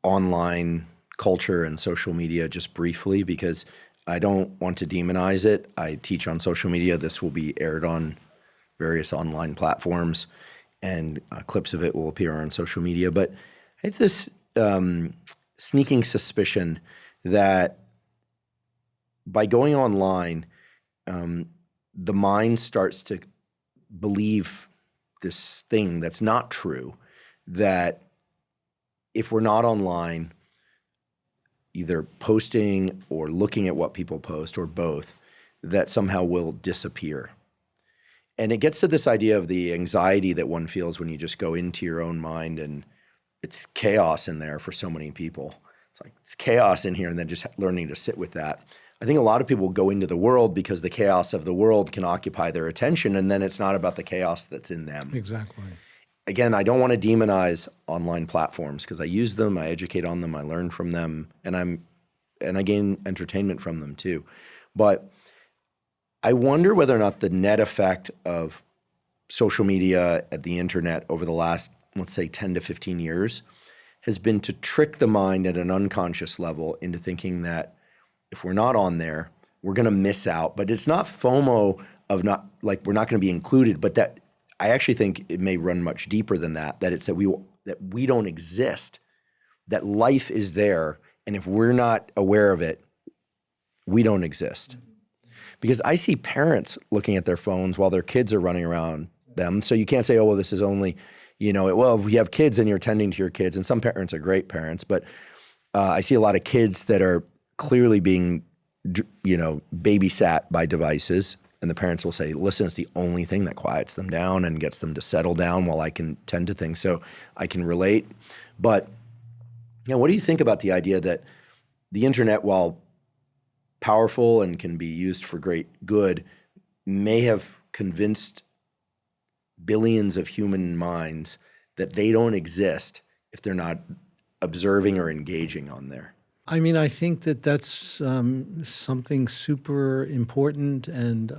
B: online culture and social media just briefly because I don't want to demonize it. I teach on social media. This will be aired on various online platforms and clips of it will appear on social media. But I have this sneaking suspicion that by going online, the mind starts to believe this thing that's not true, that if we're not online, either posting or looking at what people post or both, that somehow will disappear. And it gets to this idea of the anxiety that one feels when you just go into your own mind and it's chaos in there for so many people. It's like, it's chaos in here, and then just learning to sit with that. I think a lot of people go into the world because the chaos of the world can occupy their attention, and then it's not about the chaos that's in them.
A: Exactly.
B: Again, I don't want to demonize online platforms because I use them, I educate on them, I learn from them, and I gain entertainment from them too. But I wonder whether or not the net effect of social media and the internet over the last, let's say, 10 to 15 years has been to trick the mind at an unconscious level into thinking that if we're not on there, we're going to miss out. But it's not FOMO of not, like, we're not going to be included, but that I actually think it may run much deeper than that, that it's that we don't exist, that life is there, and if we're not aware of it, we don't exist. Because I see parents looking at their phones while their kids are running around them. So you can't say, oh, well, this is only, well, if you have kids and you're tending to your kids, and some parents are great parents, but I see a lot of kids that are clearly being, babysat by devices. And the parents will say, listen, it's the only thing that quiets them down and gets them to settle down while I can tend to things. So I can relate. But what do you think about the idea that the internet, while powerful and can be used for great good, may have convinced billions of human minds that they don't exist if they're not observing or engaging on there?
A: I mean, I think that that's something super important, and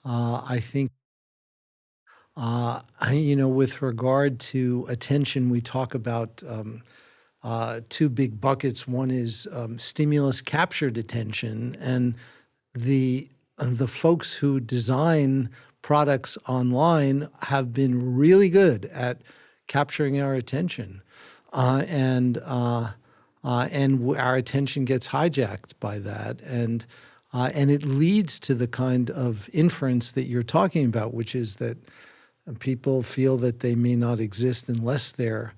A: I think, with regard to attention, we talk about two big buckets. One is stimulus-captured attention, and the folks who design products online have been really good at capturing our attention, and our attention gets hijacked by that, and it leads to the kind of inference that you're talking about, which is that people feel that they may not exist unless they're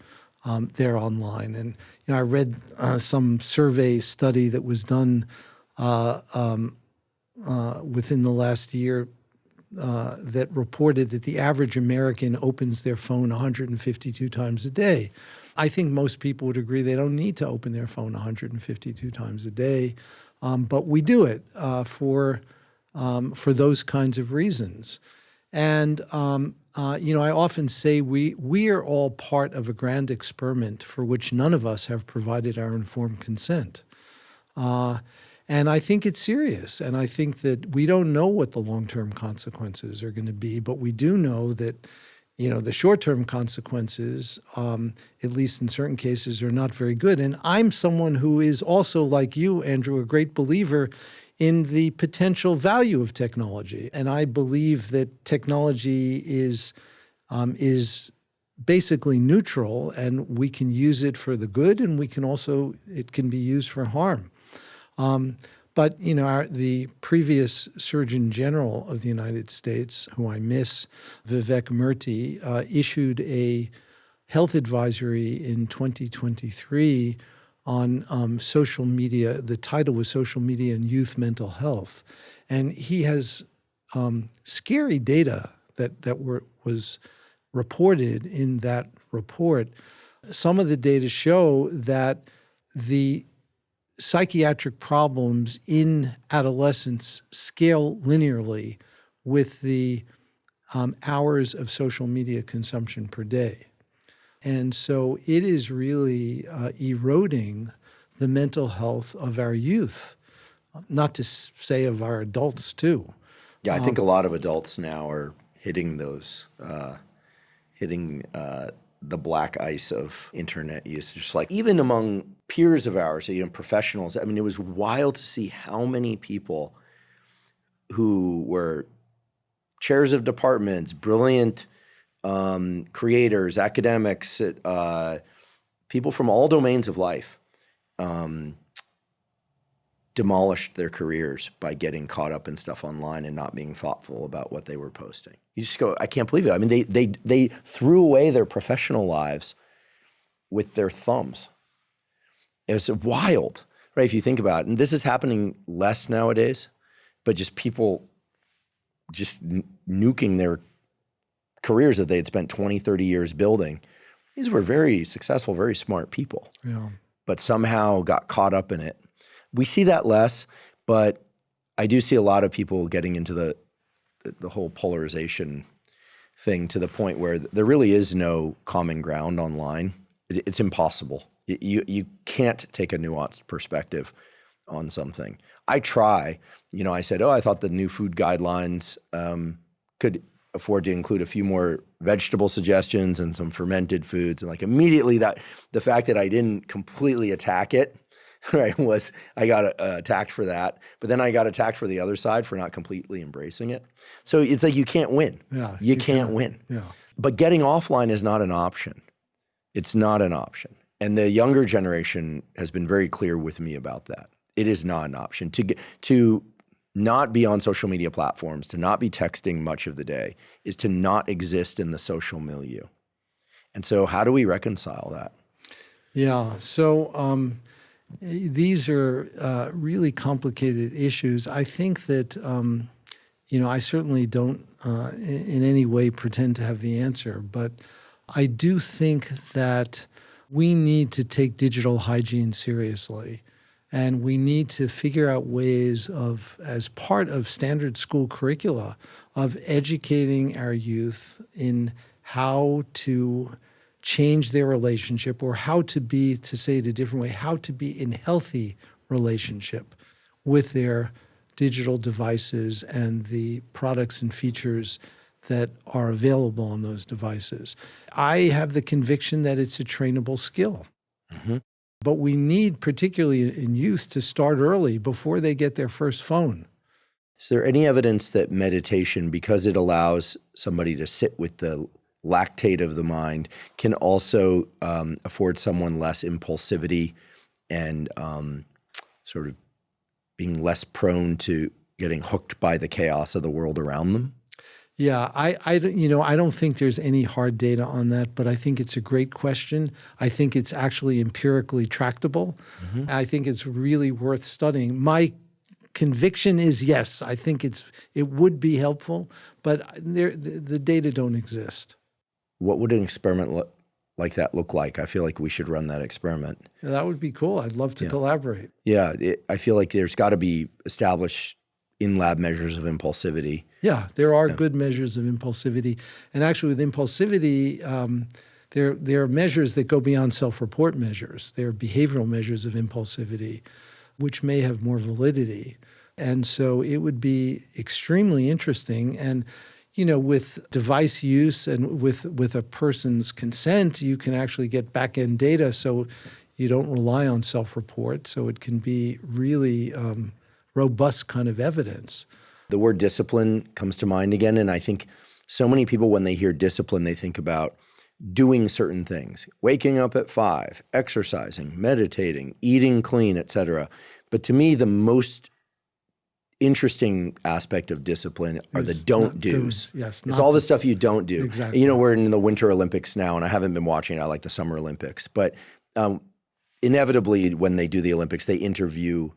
A: online. And I read some survey study that was done within the last year that reported that the average American opens their phone 152 times a day. I think most people would agree they don't need to open their phone 152 times a day, but we do it for those kinds of reasons. And I often say we are all part of a grand experiment for which none of us have provided our informed consent. And I think it's serious. And I think that we don't know what the long-term consequences are going to be, but we do know that, the short-term consequences, at least in certain cases, are not very good. And I'm someone who is also, like you, Andrew, a great believer in the potential value of technology. And I believe that technology is basically neutral, and we can use it for the good, and it can be used for harm. But the previous Surgeon General of the United States, who I miss, Vivek Murthy, issued a health advisory in 2023 on social media. The title was Social Media and Youth Mental Health. And he has scary data that was reported in that report. Some of the data show that the psychiatric problems in adolescence scale linearly with the hours of social media consumption per day. And so it is really eroding the mental health of our youth, not to say of our adults too.
B: Yeah, I think a lot of adults now are hitting the black ice of internet use. Just like even among peers of ours, professionals, I mean, it was wild to see how many people who were chairs of departments, brilliant creators, academics, people from all domains of life, demolished their careers by getting caught up in stuff online and not being thoughtful about what they were posting. You just go, I can't believe it. I mean, they threw away their professional lives with their thumbs. It was wild, right? If you think about it, and this is happening less nowadays, but just people just nuking their careers that they had spent 20, 30 years building. These were very successful, very smart people, but somehow got caught up in it. We see that less, but I do see a lot of people getting into the whole polarization thing to the point where there really is no common ground online. It's impossible. You can't take a nuanced perspective on something. I try. I said, I thought the new food guidelines could afford to include a few more vegetable suggestions and some fermented foods. And immediately the fact that I didn't completely attack it, right, was I got attacked for that. But then I got attacked for the other side for not completely embracing it. So it's like you can't win.
A: Yeah,
B: you can't win.
A: Yeah.
B: But getting offline is not an option. It's not an option. And the younger generation has been very clear with me about that. It is not an option. To not be on social media platforms, to not be texting much of the day, is to not exist in the social milieu. And so how do we reconcile that?
A: Yeah. So these are really complicated issues. I think that, I certainly don't in any way pretend to have the answer, but I do think that we need to take digital hygiene seriously. And we need to figure out ways of, as part of standard school curricula, of educating our youth in how to change their relationship, or how to be, to say it a different way, how to be in healthy relationship with their digital devices and the products and features that are available on those devices. I have the conviction that it's a trainable skill. Mm-hmm. But we need, particularly in youth, to start early before they get their first phone.
B: Is there any evidence that meditation, because it allows somebody to sit with the lactate of the mind, can also afford someone less impulsivity and sort of being less prone to getting hooked by the chaos of the world around them?
A: Yeah, I don't think there's any hard data on that, but I think it's a great question. I think it's actually empirically tractable. Mm-hmm. I think it's really worth studying. My conviction is yes, I think it would be helpful, but the data don't exist.
B: What would an experiment like that look like? I feel like we should run that experiment.
A: That would be cool. I'd love to collaborate.
B: Yeah, I feel like there's got to be established in-lab measures of impulsivity.
A: Yeah, there are good measures of impulsivity. And actually with impulsivity, there are measures that go beyond self-report measures. There are behavioral measures of impulsivity, which may have more validity. And so it would be extremely interesting. And, with device use and with a person's consent, you can actually get back-end data so you don't rely on self-report. So it can be really robust kind of evidence.
B: The word discipline comes to mind again. And I think so many people, when they hear discipline, they think about doing certain things, waking up at 5, exercising, meditating, eating clean, etc. But to me, the most interesting aspect of discipline are the don't do's.
A: Yes,
B: it's all the stuff you don't do.
A: Exactly.
B: We're in the Winter Olympics now, and I haven't been watching. I like the Summer Olympics. But inevitably, when they do the Olympics, they interview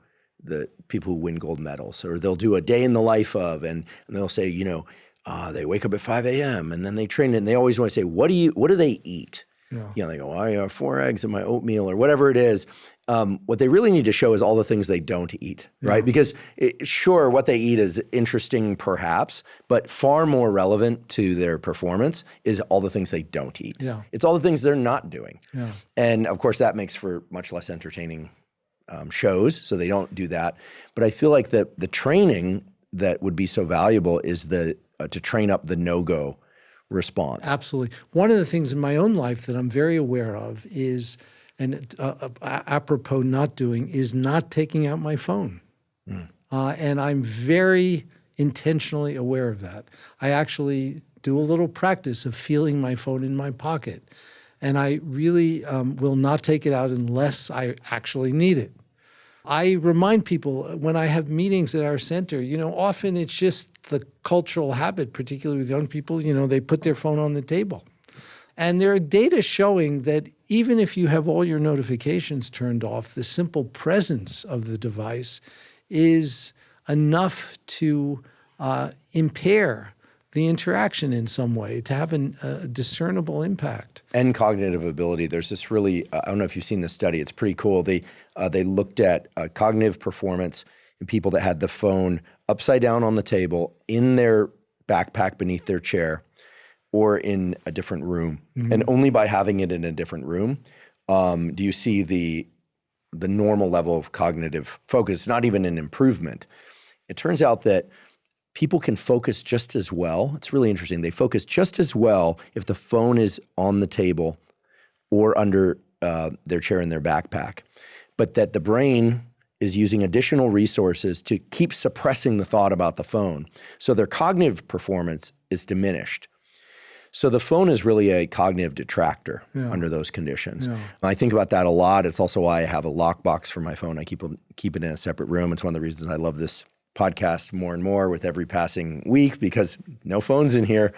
B: the people who win gold medals, or they'll do a day in the life of, and they'll say, they wake up at 5 a.m. and then they train, and they always want to say, what do they eat?
A: Yeah.
B: They go, I have 4 eggs in my oatmeal, or whatever it is. What they really need to show is all the things they don't eat, right?
A: Yeah.
B: Because sure, what they eat is interesting perhaps, but far more relevant to their performance is all the things they don't eat.
A: Yeah.
B: It's all the things they're not doing.
A: Yeah.
B: And of course that makes for much less entertaining shows, so they don't do that. But I feel like the training that would be so valuable is to train up the no-go response.
A: Absolutely. One of the things in my own life that I'm very aware of is, and apropos not doing, is not taking out my phone. And I'm very intentionally aware of that. I actually do a little practice of feeling my phone in my pocket. And I really will not take it out unless I actually need it. I remind people when I have meetings at our center, often it's just the cultural habit, particularly with young people, they put their phone on the table. And there are data showing that even if you have all your notifications turned off, the simple presence of the device is enough to impair the interaction in some way, to have a discernible impact.
B: And cognitive ability. There's this really, I don't know if you've seen this study, it's pretty cool. They looked at cognitive performance in people that had the phone upside down on the table, in their backpack beneath their chair, or in a different room. Mm-hmm. And only by having it in a different room do you see the normal level of cognitive focus. It's not even an improvement. It turns out that people can focus just as well. It's really interesting. They focus just as well if the phone is on the table or under their chair in their backpack, but that the brain is using additional resources to keep suppressing the thought about the phone. So their cognitive performance is diminished. So the phone is really a cognitive detractor under those conditions. Yeah. I think about that a lot. It's also why I have a lockbox for my phone. I keep it in a separate room. It's one of the reasons I love this podcast more and more with every passing week, because no phones in here.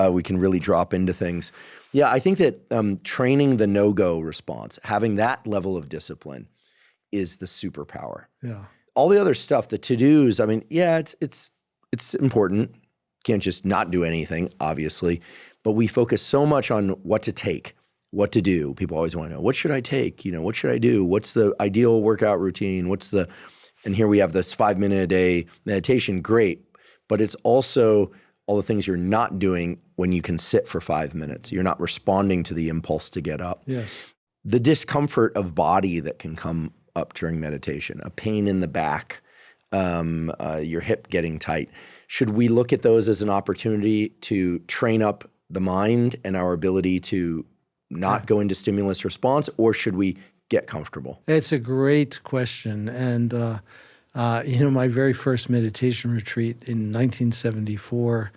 B: We can really drop into things. Yeah, I think that training the no-go response, having that level of discipline, is the superpower.
A: Yeah.
B: All the other stuff, the to-dos, it's important. Can't just not do anything, obviously. But we focus so much on what to take, what to do. People always want to know, what should I take? What should I do? What's the ideal workout routine? And here we have this 5-minute-a-day meditation, great. But it's also all the things you're not doing when you can sit for 5 minutes. You're not responding to the impulse to get up.
A: Yes.
B: The discomfort of body that can come up during meditation, a pain in the back, your hip getting tight. Should we look at those as an opportunity to train up the mind and our ability to not go into stimulus response, or should we get comfortable?
A: It's a great question. And, my very first meditation retreat in 1974,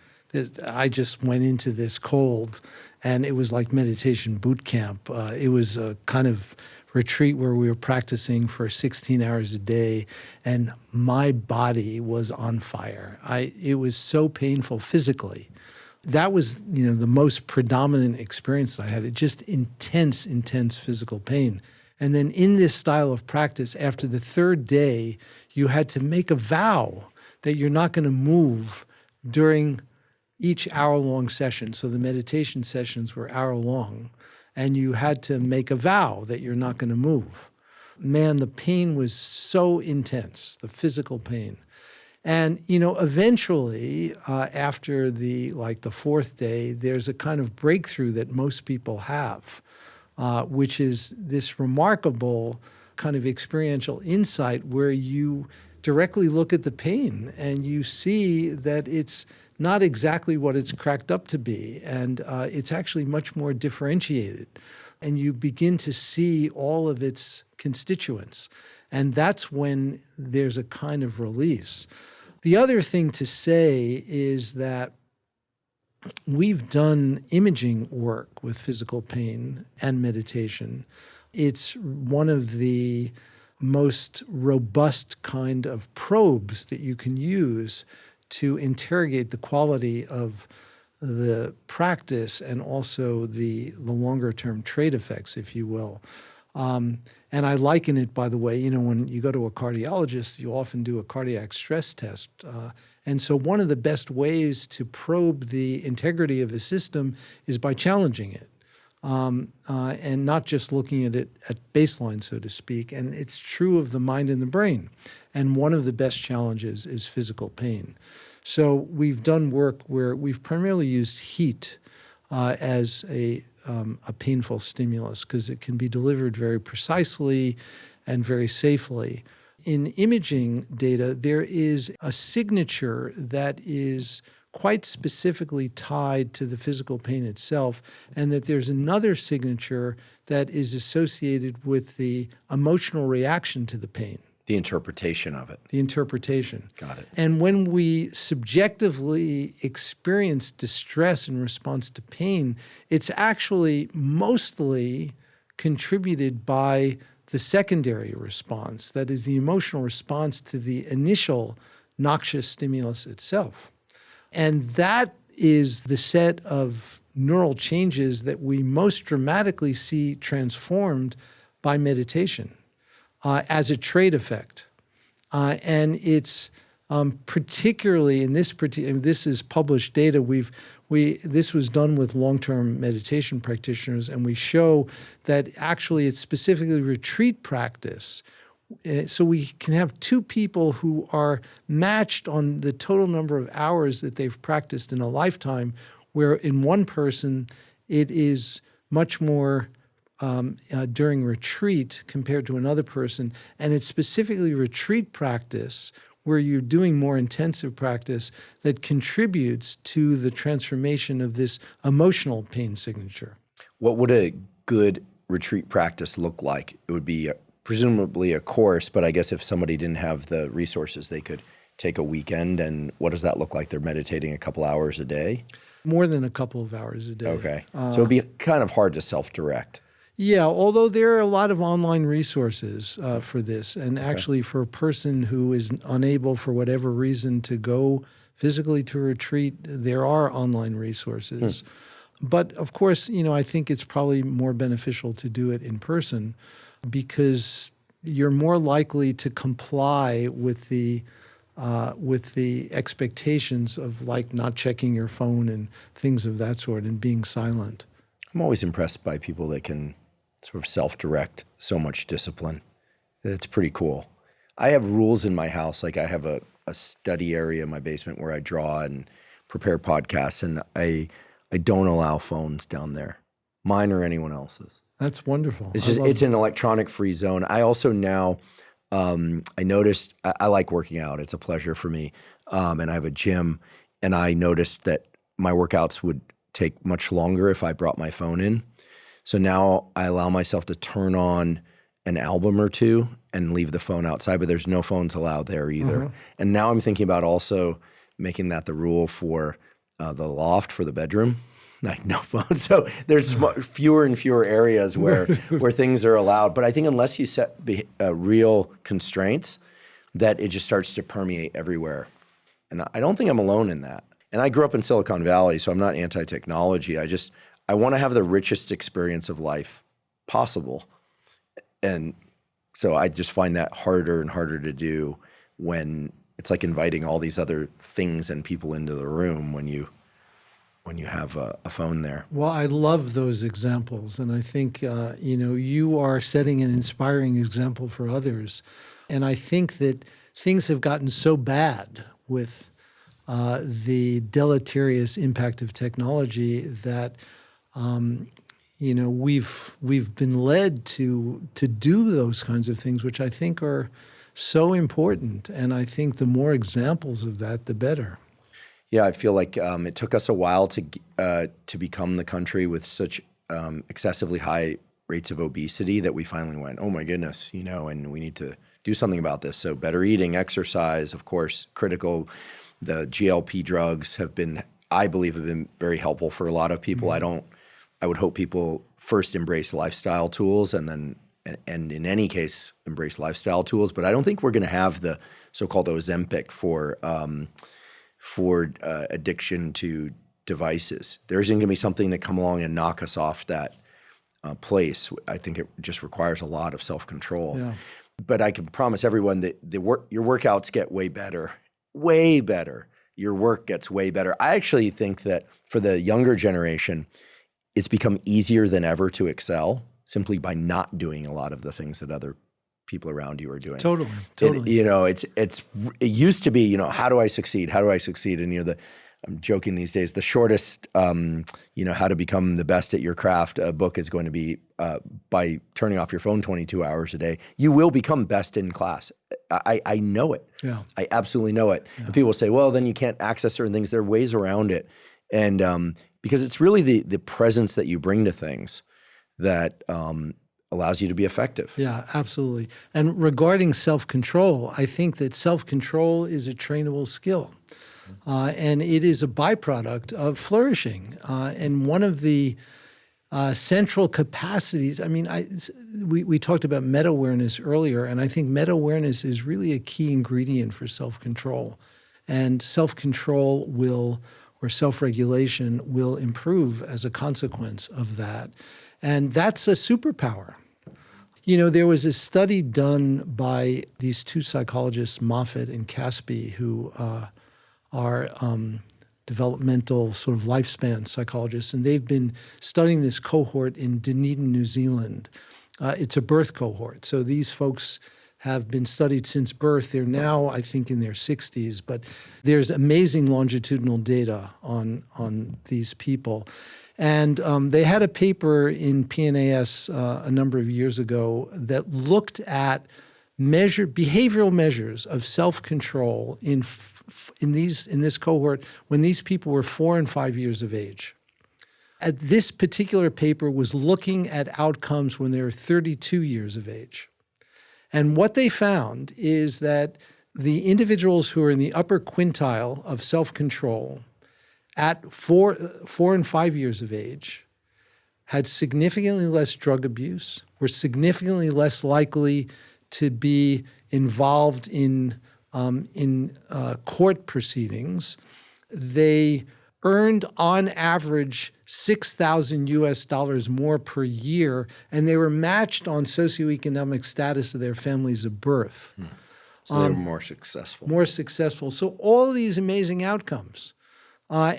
A: I just went into this cold, and it was like meditation boot camp. It was a kind of retreat where we were practicing for 16 hours a day, and my body was on fire. It was so painful physically. That was, the most predominant experience that I had. It just intense physical pain. And then in this style of practice, after the third day, you had to make a vow that you're not going to move during each hour-long session. So the meditation sessions were hour-long, and you had to make a vow that you're not going to move. Man, the pain was so intense, the physical pain. And, eventually, after the fourth day, there's a kind of breakthrough that most people have, which is this remarkable kind of experiential insight where you directly look at the pain and you see that it's not exactly what it's cracked up to be. And it's actually much more differentiated. And you begin to see all of its constituents. And that's when there's a kind of release. The other thing to say is that we've done imaging work with physical pain and meditation. It's one of the most robust kind of probes that you can use to interrogate the quality of the practice and also the longer-term trade effects, if you will. And I liken it, by the way, when you go to a cardiologist, you often do a cardiac stress test. And so one of the best ways to probe the integrity of a system is by challenging it. And not just looking at it at baseline, so to speak. And it's true of the mind and the brain. And one of the best challenges is physical pain. So we've done work where we've primarily used heat as a painful stimulus because it can be delivered very precisely and very safely. In imaging data, there is a signature that is quite specifically tied to the physical pain itself, and that there's another signature that is associated with the emotional reaction to the pain.
B: The interpretation of it.
A: The interpretation.
B: Got it.
A: And when we subjectively experience distress in response to pain, it's actually mostly contributed by the secondary response, that is the emotional response to the initial noxious stimulus itself. And that is the set of neural changes that we most dramatically see transformed by meditation as a trade effect. And it's particularly in this this is published data. This was done with long-term meditation practitioners, and we show that actually it's specifically retreat practice. So we can have two people who are matched on the total number of hours that they've practiced in a lifetime, where in one person it is much more during retreat compared to another person. And it's specifically retreat practice where you're doing more intensive practice that contributes to the transformation of this emotional pain signature.
B: What would a good retreat practice look like? It would be presumably a course, but I guess if somebody didn't have the resources, they could take a weekend. And what does that look like? They're meditating a couple hours a day?
A: More than a couple of hours a day.
B: Okay. So it'd be kind of hard to self-direct.
A: Yeah, although there are a lot of online resources for this. And actually for a person who is unable for whatever reason to go physically to a retreat, there are online resources. But of course, I think it's probably more beneficial to do it in person because you're more likely to comply with the expectations of not checking your phone and things of that sort and being silent.
B: I'm always impressed by people that can sort of self-direct so much discipline. It's pretty cool. I have rules in my house. Like I have a study area in my basement where I draw and prepare podcasts, and I don't allow phones down there, mine or anyone else's.
A: That's wonderful.
B: It's an electronic-free zone. I also now, I noticed, I like working out. It's a pleasure for me. And I have a gym, and I noticed that my workouts would take much longer if I brought my phone in. So now I allow myself to turn on an album or two and leave the phone outside, but there's no phones allowed there either. And now I'm thinking about also making that the rule for the loft for the bedroom. Like no phone. So there's fewer and fewer areas where things are allowed. But I think unless you set real constraints, that it just starts to permeate everywhere. And I don't think I'm alone in that. And I grew up in Silicon Valley, so I'm not anti-technology. I want to have the richest experience of life possible. And so I just find that harder and harder to do when it's like inviting all these other things and people into the room when you have a phone there.
A: Well, I love those examples. And I think, you are setting an inspiring example for others. And I think that things have gotten so bad with the deleterious impact of technology that we've been led to do those kinds of things, which I think are so important. And I think the more examples of that, the better.
B: Yeah, I feel like it took us a while to become the country with such excessively high rates of obesity that we finally went, oh my goodness, and we need to do something about this. So better eating, exercise, of course, critical. The GLP drugs I believe have been very helpful for a lot of people. Mm-hmm. I would hope people first embrace lifestyle tools and in any case embrace lifestyle tools. But I don't think we're going to have the so-called Ozempic for addiction to devices. There's going to be something that come along and knock us off that place. I think it just requires a lot of self-control. Yeah. But I can promise everyone that your workouts get way better. Way better. Your work gets way better. I actually think that for the younger generation, it's become easier than ever to excel simply by not doing a lot of the things that other people around you are doing.
A: Totally.
B: It used to be, how do I succeed? How do I succeed? And I'm joking these days, the shortest, how to become the best at your craft book is going to be by turning off your phone 22 hours a day. You will become best in class. I know it. Yeah. I absolutely know it. Yeah. And people say, well, then you can't access certain things. There are ways around it. And because it's really the presence that you bring to things that allows you to be effective.
A: Yeah, absolutely. And regarding self-control, I think that self-control is a trainable skill. And it is a byproduct of flourishing. And one of the central capacities, we talked about meta-awareness earlier, and I think meta-awareness is really a key ingredient for self-control. And self-control or self-regulation will improve as a consequence of that. And that's a superpower. There was a study done by these two psychologists, Moffat and Caspi, who are developmental sort of lifespan psychologists, and they've been studying this cohort in Dunedin, New Zealand. It's a birth cohort. So these folks have been studied since birth. They're now, I think, in their 60s, but there's amazing longitudinal data on these people. And they had a paper in PNAS a number of years ago that looked at behavioral measures of self-control in this cohort when these people were 4 and 5 years of age. This particular paper was looking at outcomes when they were 32 years of age. And what they found is that the individuals who are in the upper quintile of self-control at 4 and 5 years of age had significantly less drug abuse, were significantly less likely to be involved in court proceedings. They earned on average $6,000 more per year, and they were matched on socioeconomic status of their families of birth.
B: So they were more successful.
A: More successful. So all these amazing outcomes. I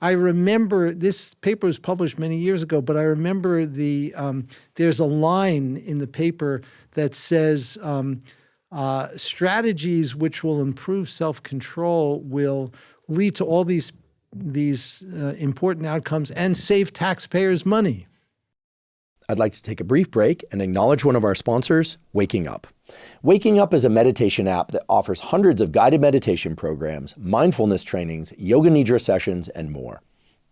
A: remember, this paper was published many years ago, but I remember there's a line in the paper that says, strategies which will improve self-control will lead to all these important outcomes and save taxpayers money.
B: I'd like to take a brief break and acknowledge one of our sponsors, Waking Up. Waking Up is a meditation app that offers hundreds of guided meditation programs, mindfulness trainings, yoga nidra sessions, and more.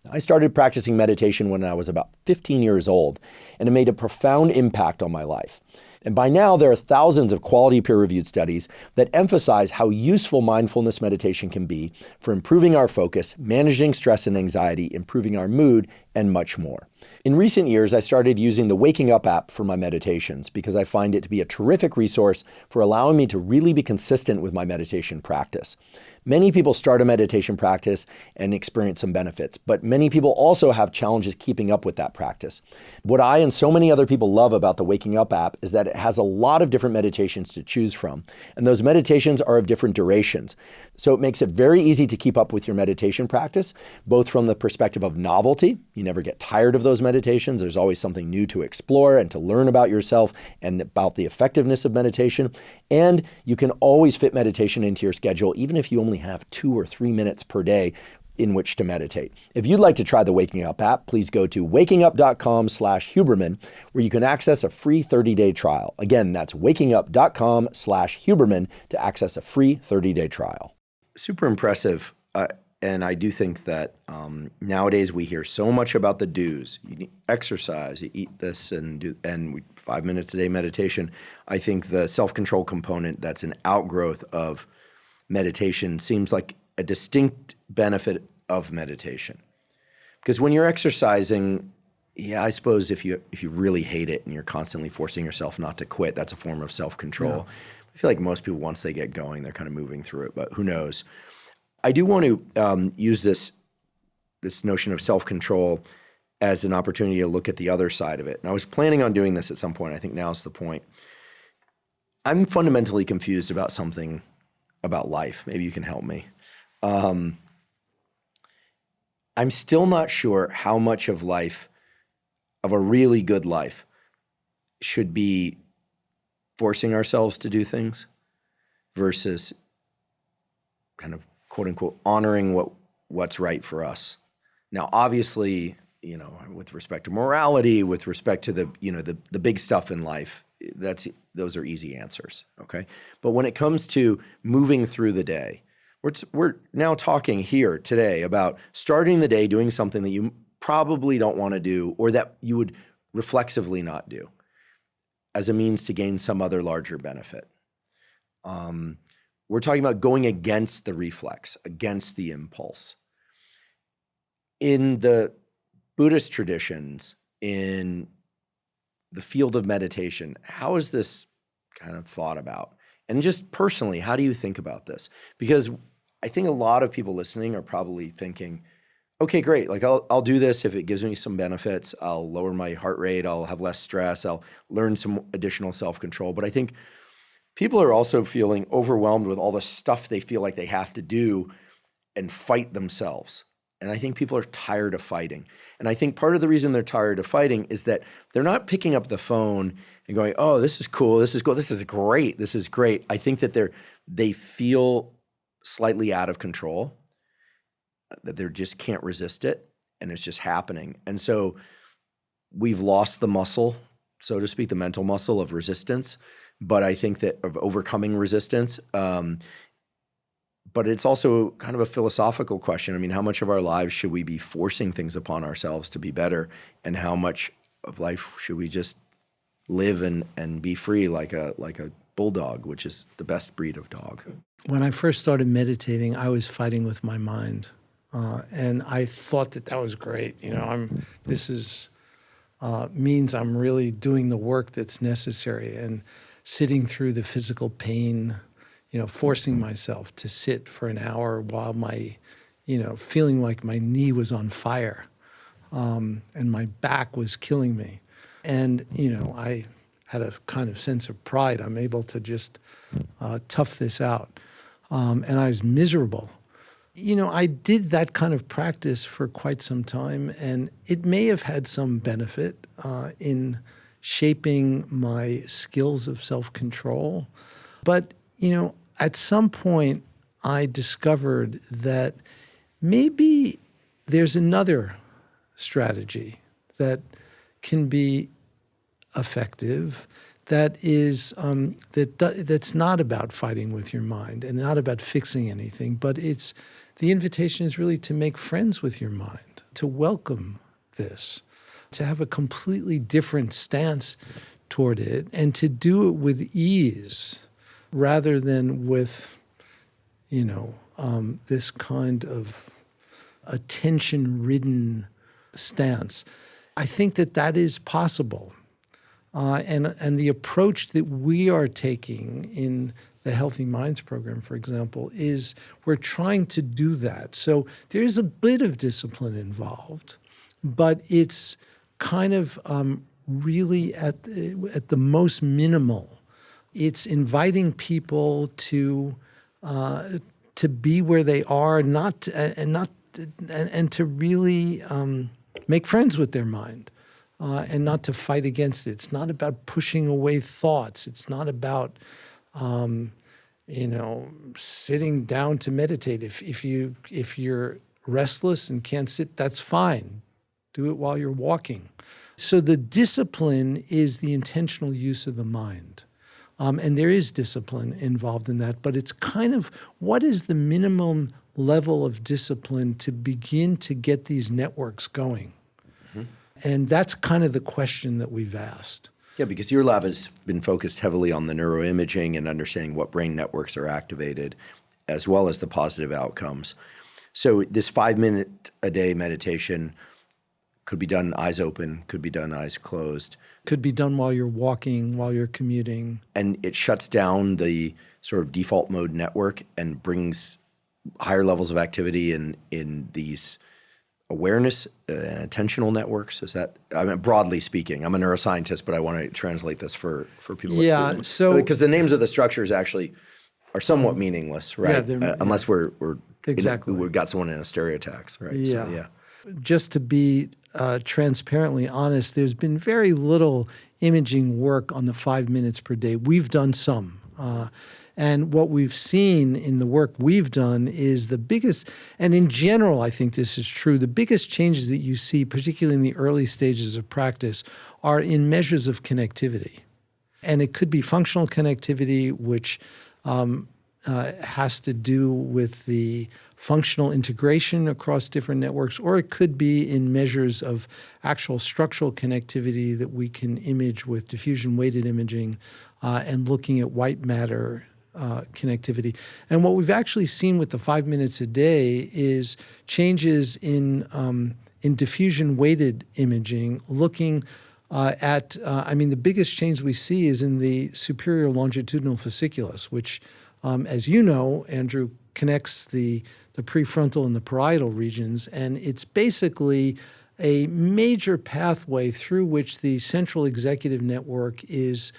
B: I started practicing meditation when I was about 15 years old, and it made a profound impact on my life. And by now, there are thousands of quality peer-reviewed studies that emphasize how useful mindfulness meditation can be for improving our focus, managing stress and anxiety, improving our mood, and much more. In recent years, I started using the Waking Up app for my meditations because I find it to be a terrific resource for allowing me to really be consistent with my meditation practice. Many people start a meditation practice and experience some benefits, but many people also have challenges keeping up with that practice. What I and so many other people love about the Waking Up app is that it has a lot of different meditations to choose from, and those meditations are of different durations. So it makes it very easy to keep up with your meditation practice, both from the perspective of novelty, you never get tired of those those meditations. There's always something new to explore and to learn about yourself and about the effectiveness of meditation. And you can always fit meditation into your schedule, even if you only have 2 or 3 minutes per day in which to meditate. If you'd like to try the Waking Up app, please go to wakingup.com/Huberman, where you can access a free 30-day trial. Again, that's wakingup.com/Huberman to access a free 30-day trial. Super impressive. And I do think that nowadays we hear so much about the do's. You need exercise, you eat this, and 5 minutes a day meditation. I think the self-control component that's an outgrowth of meditation seems like a distinct benefit of meditation. Because when you're exercising, yeah, I suppose if you really hate it and you're constantly forcing yourself not to quit, that's a form of self-control. Yeah. I feel like most people, once they get going, they're kind of moving through it, but who knows? I do want to use this notion of self-control as an opportunity to look at the other side of it. And I was planning on doing this at some point. I think now's the point. I'm fundamentally confused about something about life. Maybe you can help me. I'm still not sure how much of life, of a really good life, should be forcing ourselves to do things versus kind of quote unquote honoring what's right for us. Now, obviously, with respect to morality, with respect to the big stuff in life, those are easy answers, okay? But when it comes to moving through the day, we're now talking here today about starting the day doing something that you probably don't want to do or that you would reflexively not do as a means to gain some other larger benefit. We're talking about going against the reflex, against the impulse. In the Buddhist traditions, in the field of meditation, how is this kind of thought about? And just personally, how do you think about this? Because I think a lot of people listening are probably thinking, okay, great, like I'll do this if it gives me some benefits. I'll lower my heart rate, I'll have less stress, I'll learn some additional self-control. But I think people are also feeling overwhelmed with all the stuff they feel like they have to do and fight themselves. And I think people are tired of fighting. And I think part of the reason they're tired of fighting is that they're not picking up the phone and going, oh, this is cool, this is cool, this is great, this is great. I think that they feel slightly out of control, that they just can't resist it, and it's just happening. And so we've lost the muscle, so to speak, the mental muscle of resistance, but I think that of overcoming resistance. But it's also kind of a philosophical question. I mean, how much of our lives should we be forcing things upon ourselves to be better? And how much of life should we just live and be free like a bulldog, which is the best breed of dog?
A: When I first started meditating, I was fighting with my mind. And I thought that was great. This means I'm really doing the work that's necessary and sitting through the physical pain, forcing myself to sit for an hour while feeling like my knee was on fire, and my back was killing me. And, I had a kind of sense of pride. I'm able to just tough this out. And I was miserable. I did that kind of practice for quite some time, and it may have had some benefit in shaping my skills of self-control. But, at some point, I discovered that maybe there's another strategy that can be effective, that is that's not about fighting with your mind and not about fixing anything, but the invitation is really to make friends with your mind, to welcome this, to have a completely different stance toward it, and to do it with ease rather than with, this kind of attention-ridden stance. I think that is possible. And the approach that we are taking in the Healthy Minds program, for example, is we're trying to do that. So there's a bit of discipline involved, but it's kind of really at the most minimal. It's inviting people to be where they are, and to really make friends with their mind, and not to fight against it. It's not about pushing away thoughts. It's not about, sitting down to meditate. If you're restless and can't sit, that's fine. Do it while you're walking. So the discipline is the intentional use of the mind. And there is discipline involved in that, but it's kind of what is the minimum level of discipline to begin to get these networks going? Mm-hmm. And that's kind of the question that we've asked.
B: Yeah, because your lab has been focused heavily on the neuroimaging and understanding what brain networks are activated, as well as the positive outcomes. So this 5-minute-a-day meditation could be done eyes open, could be done eyes closed.
A: Could be done while you're walking, while you're commuting.
B: And it shuts down the sort of default mode network and brings higher levels of activity in these awareness and attentional networks. Is that, I mean, broadly speaking, I'm a neuroscientist, but I want to translate this for people.
A: Yeah, so
B: because the names of the structures actually are somewhat meaningless, right? Unless we've got someone in a stereotax, right?
A: Yeah.
B: So, yeah.
A: Just to be transparently honest, there's been very little imaging work on the 5 minutes per day. We've done some. And what we've seen in the work we've done is the biggest, and in general, I think this is true, the biggest changes that you see, particularly in the early stages of practice, are in measures of connectivity. And it could be functional connectivity, which has to do with the functional integration across different networks, or it could be in measures of actual structural connectivity that we can image with diffusion-weighted imaging and looking at white matter connectivity. And what we've actually seen with the 5 minutes a day is changes in diffusion-weighted imaging, looking the biggest change we see is in the superior longitudinal fasciculus, which, as you know, Andrew, connects the prefrontal and the parietal regions, and it's basically a major pathway through which the central executive network is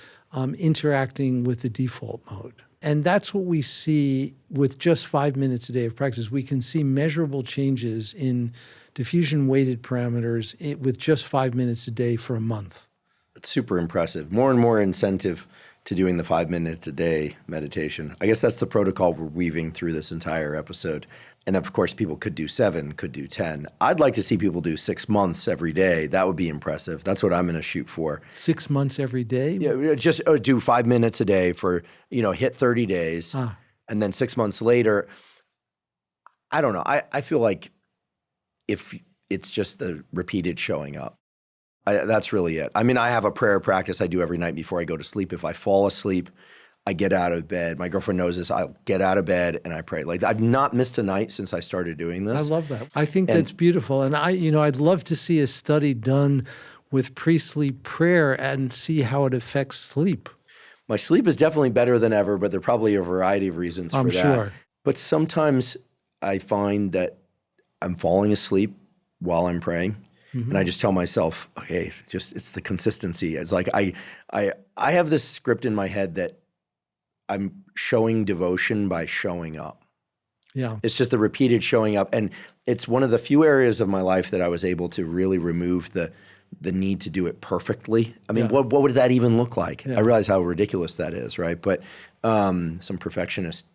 A: interacting with the default mode. And that's what we see with just 5 minutes a day of practice. We can see measurable changes in diffusion-weighted parameters with just 5 minutes a day for a month.
B: It's super impressive. More and more incentive to doing the 5 minutes a day meditation. I guess that's the protocol we're weaving through this entire episode. And of course, people could do 7, could do 10. I'd like to see people do 6 months every day. That would be impressive. That's what I'm going to shoot for.
A: 6 months every day?
B: Yeah, just do 5 minutes a day for, hit 30 days. And then 6 months later, I don't know. I feel like if it's just the repeated showing up, that's really it. I mean, I have a prayer practice I do every night before I go to sleep. If I fall asleep, I get out of bed. My girlfriend knows this. I'll get out of bed and I pray. Like, I've not missed a night since I started doing this.
A: I love that. I think that's beautiful. And I'd love to see a study done with pre-sleep prayer and see how it affects sleep.
B: My sleep is definitely better than ever, but there are probably a variety of reasons for that.
A: I'm sure.
B: But sometimes I find that I'm falling asleep while I'm praying. Mm-hmm. And I just tell myself, okay, it's the consistency. It's like I have this script in my head that I'm showing devotion by showing up.
A: Yeah.
B: It's just the repeated showing up. And it's one of the few areas of my life that I was able to really remove the need to do it perfectly. I mean, what would that even look like? Yeah. I realize how ridiculous that is, right? But some perfectionist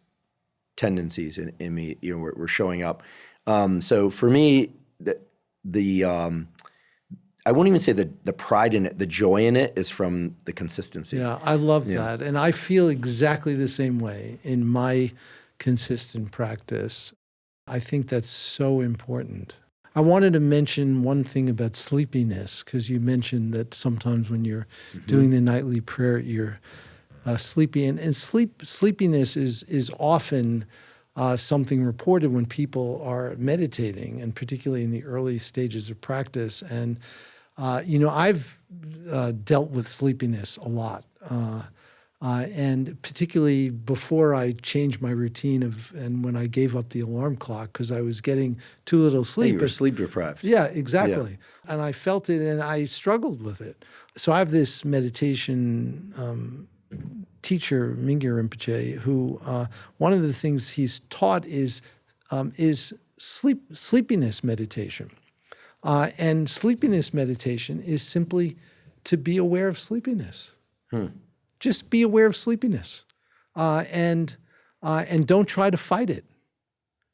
B: tendencies in me, we're showing up. So for me, I won't even say the pride in it, the joy in it is from the consistency.
A: Yeah, I love that. And I feel exactly the same way in my consistent practice. I think that's so important. I wanted to mention one thing about sleepiness, because you mentioned that sometimes when you're doing the nightly prayer, you're sleepy. And sleepiness is often something reported when people are meditating, and particularly in the early stages of practice. And, I've dealt with sleepiness a lot. And particularly before I changed my routine and when I gave up the alarm clock because I was getting too little sleep.
B: You were sleep deprived.
A: Yeah, exactly. Yeah. And I felt it and I struggled with it. So I have this meditation teacher, Mingyur Rinpoche, who one of the things he's taught is sleepiness meditation. And sleepiness meditation is simply to be aware of sleepiness. Just be aware of sleepiness, and don't try to fight it.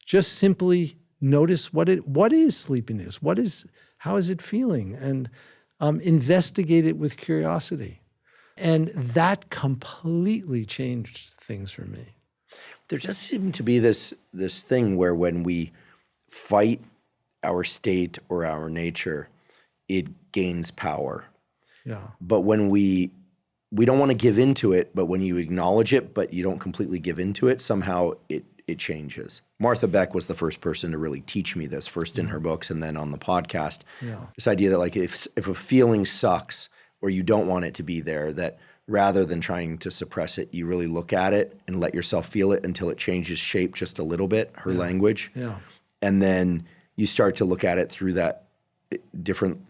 A: Just simply notice what is sleepiness. How is it feeling, and investigate it with curiosity. And that completely changed things for me.
B: There does seem to be this thing where when we fight our state or our nature, it gains power.
A: Yeah.
B: But when we don't want to give into it, but when you acknowledge it, but you don't completely give into it, somehow it changes. Martha Beck was the first person to really teach me this, first in her books and then on the podcast.
A: Yeah.
B: This idea that like if a feeling sucks or you don't want it to be there, that rather than trying to suppress it, you really look at it and let yourself feel it until it changes shape just a little bit, her language.
A: Yeah.
B: And then you start to look at it through that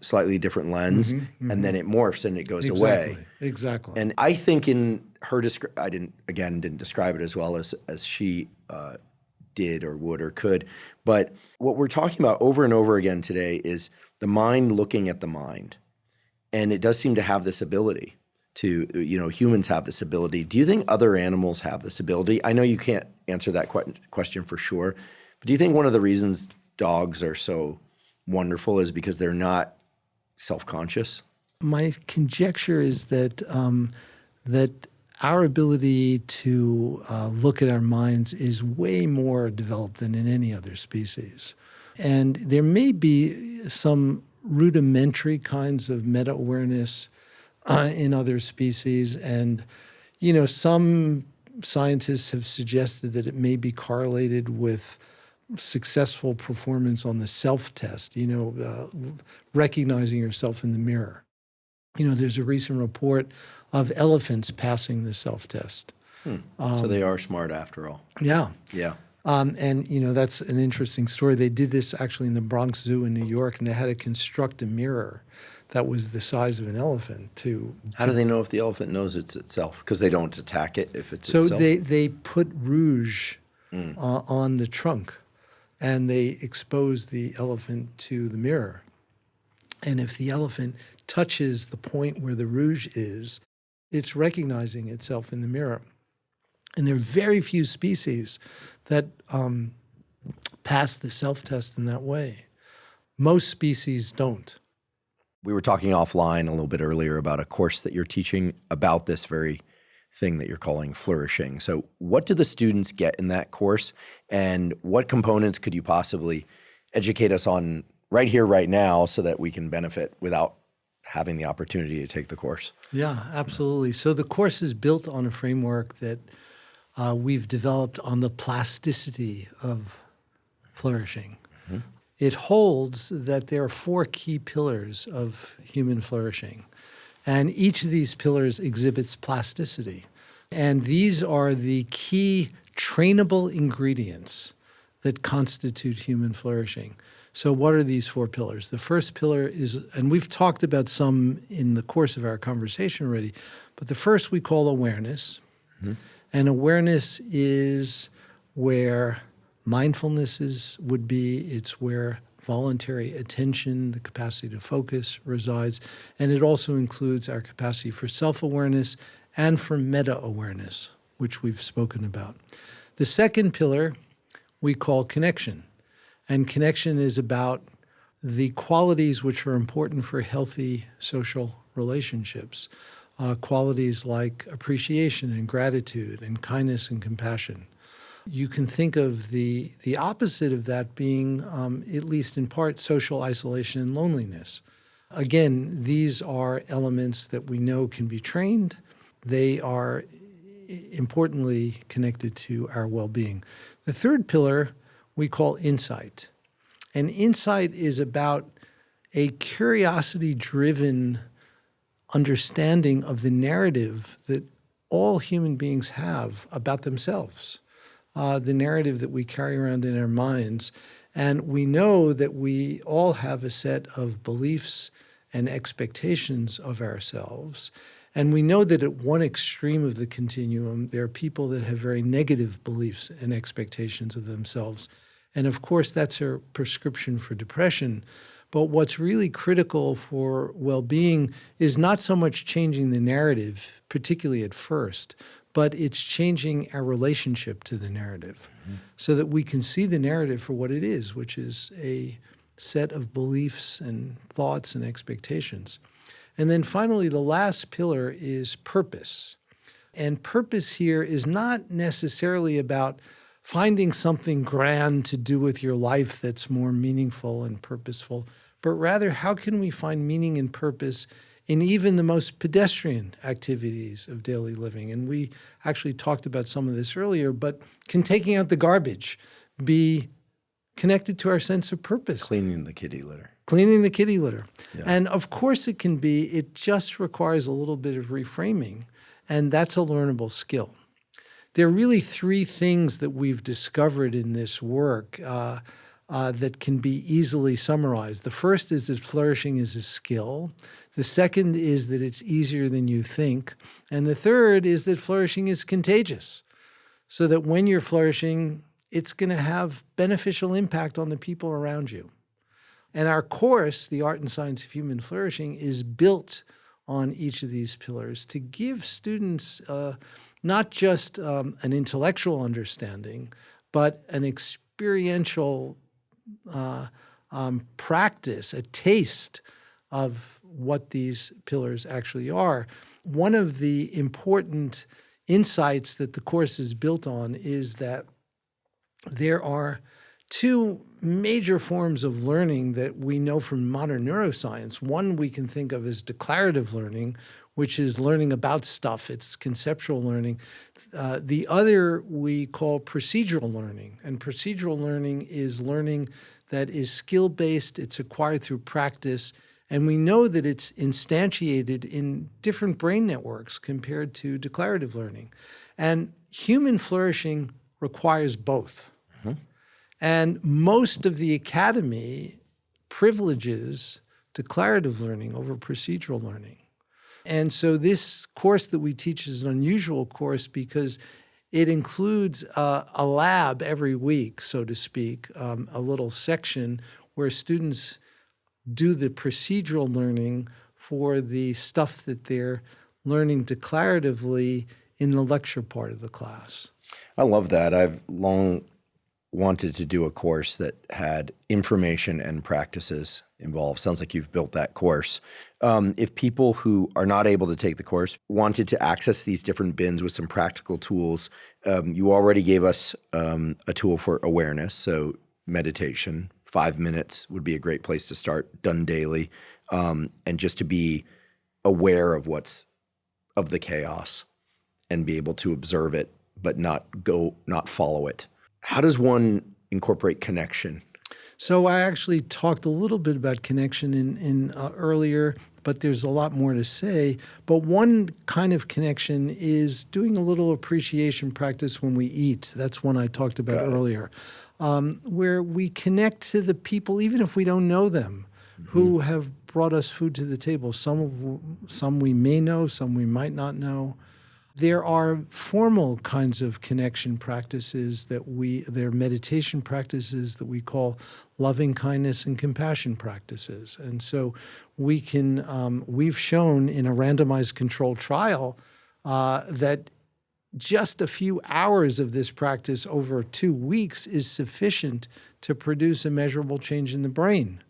B: slightly different lens, and then it morphs and it goes away.
A: Exactly.
B: And I think in her I didn't describe it as well as she did or would or could. But what we're talking about over and over again today is the mind looking at the mind. And it does seem to have this ability to, humans have this ability. Do you think other animals have this ability? I know you can't answer that question for sure, but do you think one of the reasons dogs are so wonderful is because they're not self-conscious?
A: My conjecture is that our ability to look at our minds is way more developed than in any other species. And there may be some rudimentary kinds of meta-awareness in other species. And, some scientists have suggested that it may be correlated with successful performance on the self-test, recognizing yourself in the mirror. There's a recent report of elephants passing the self-test.
B: So they are smart after all.
A: Yeah.
B: Yeah.
A: And, that's an interesting story. They did this actually in the Bronx Zoo in New York, and they had to construct a mirror that was the size of an elephant
B: How do they know if the elephant knows it's itself? Because they don't attack it if it's
A: so
B: itself?
A: they put rouge on the trunk, and they expose the elephant to the mirror. And if the elephant touches the point where the rouge is, it's recognizing itself in the mirror. And there are very few species that pass the self-test in that way. Most species don't.
B: We were talking offline a little bit earlier about a course that you're teaching about this very thing that you're calling Flourishing. So what do the students get in that course, and what components could you possibly educate us on right here, right now, so that we can benefit without having the opportunity to take the course?
A: Yeah, absolutely. So the course is built on a framework that we've developed on the plasticity of flourishing. It holds that there are 4 key pillars of human flourishing, and each of these pillars exhibits plasticity. And these are the key trainable ingredients that constitute human flourishing. So what are these 4 pillars? The first pillar is, and we've talked about some in the course of our conversation already, but the first we call awareness. And awareness is where mindfulness would be. It's where voluntary attention, the capacity to focus, resides. And it also includes our capacity for self-awareness and for meta-awareness, which we've spoken about. The second pillar we call connection. And connection is about the qualities which are important for healthy social relationships, qualities like appreciation and gratitude and kindness and compassion. You can think of the opposite of that being, at least in part, social isolation and loneliness. Again, these are elements that we know can be trained. They are importantly connected to our well-being. The third pillar we call insight. And insight is about a curiosity-driven understanding of the narrative that all human beings have about themselves, the narrative that we carry around in our minds. And we know that we all have a set of beliefs and expectations of ourselves. And we know that at one extreme of the continuum, there are people that have very negative beliefs and expectations of themselves. And of course, that's a prescription for depression. But what's really critical for well-being is not so much changing the narrative, particularly at first, but it's changing our relationship to the narrative so that we can see the narrative for what it is, which is a set of beliefs and thoughts and expectations. And then finally, the last pillar is purpose. And purpose here is not necessarily about finding something grand to do with your life that's more meaningful and purposeful, but rather how can we find meaning and purpose in even the most pedestrian activities of daily living? And we actually talked about some of this earlier, but can taking out the garbage be connected to our sense of purpose?
B: Cleaning the kitty litter.
A: Cleaning the kitty litter.
B: Yeah.
A: And of course it can be. It just requires a little bit of reframing, and that's a learnable skill. There are really three things that we've discovered in this work that can be easily summarized. The first is that flourishing is a skill. The second is that it's easier than you think. And the third is that flourishing is contagious, so that when you're flourishing, it's going to have beneficial impact on the people around you. And our course, The Art and Science of Human Flourishing, is built on each of these pillars to give students not just an intellectual understanding, but an experiential practice, a taste of what these pillars actually are. One of the important insights that the course is built on is that there are two major forms of learning that we know from modern neuroscience. One we can think of as declarative learning, which is learning about stuff. It's conceptual learning. The other we call procedural learning. And procedural learning is learning that is skill-based. It's acquired through practice. And we know that it's instantiated in different brain networks compared to declarative learning. And human flourishing requires both. And most of the academy privileges declarative learning over procedural learning. And so this course that we teach is an unusual course because it includes a lab every week, so to speak, a little section where students do the procedural learning for the stuff that they're learning declaratively in the lecture part of the class.
B: I love that. I've long wanted to do a course that had information and practices involved. Sounds like you've built that course. If people who are not able to take the course wanted to access these different bins with some practical tools, you already gave us a tool for awareness. So meditation, 5 minutes would be a great place to start, done daily, and just to be aware of of the chaos and be able to observe it, but not follow it. How does one incorporate connection?
A: So I actually talked a little bit about connection in earlier, but there's a lot more to say. But one kind of connection is doing a little appreciation practice when we eat. That's one I talked about earlier, where we connect to the people, even if we don't know them, who have brought us food to the table. Some we may know, some we might not know. There are formal kinds of connection practices they're meditation practices that we call loving kindness and compassion practices. And so we've shown in a randomized controlled trial that just a few hours of this practice over 2 weeks is sufficient to produce a measurable change in the brain.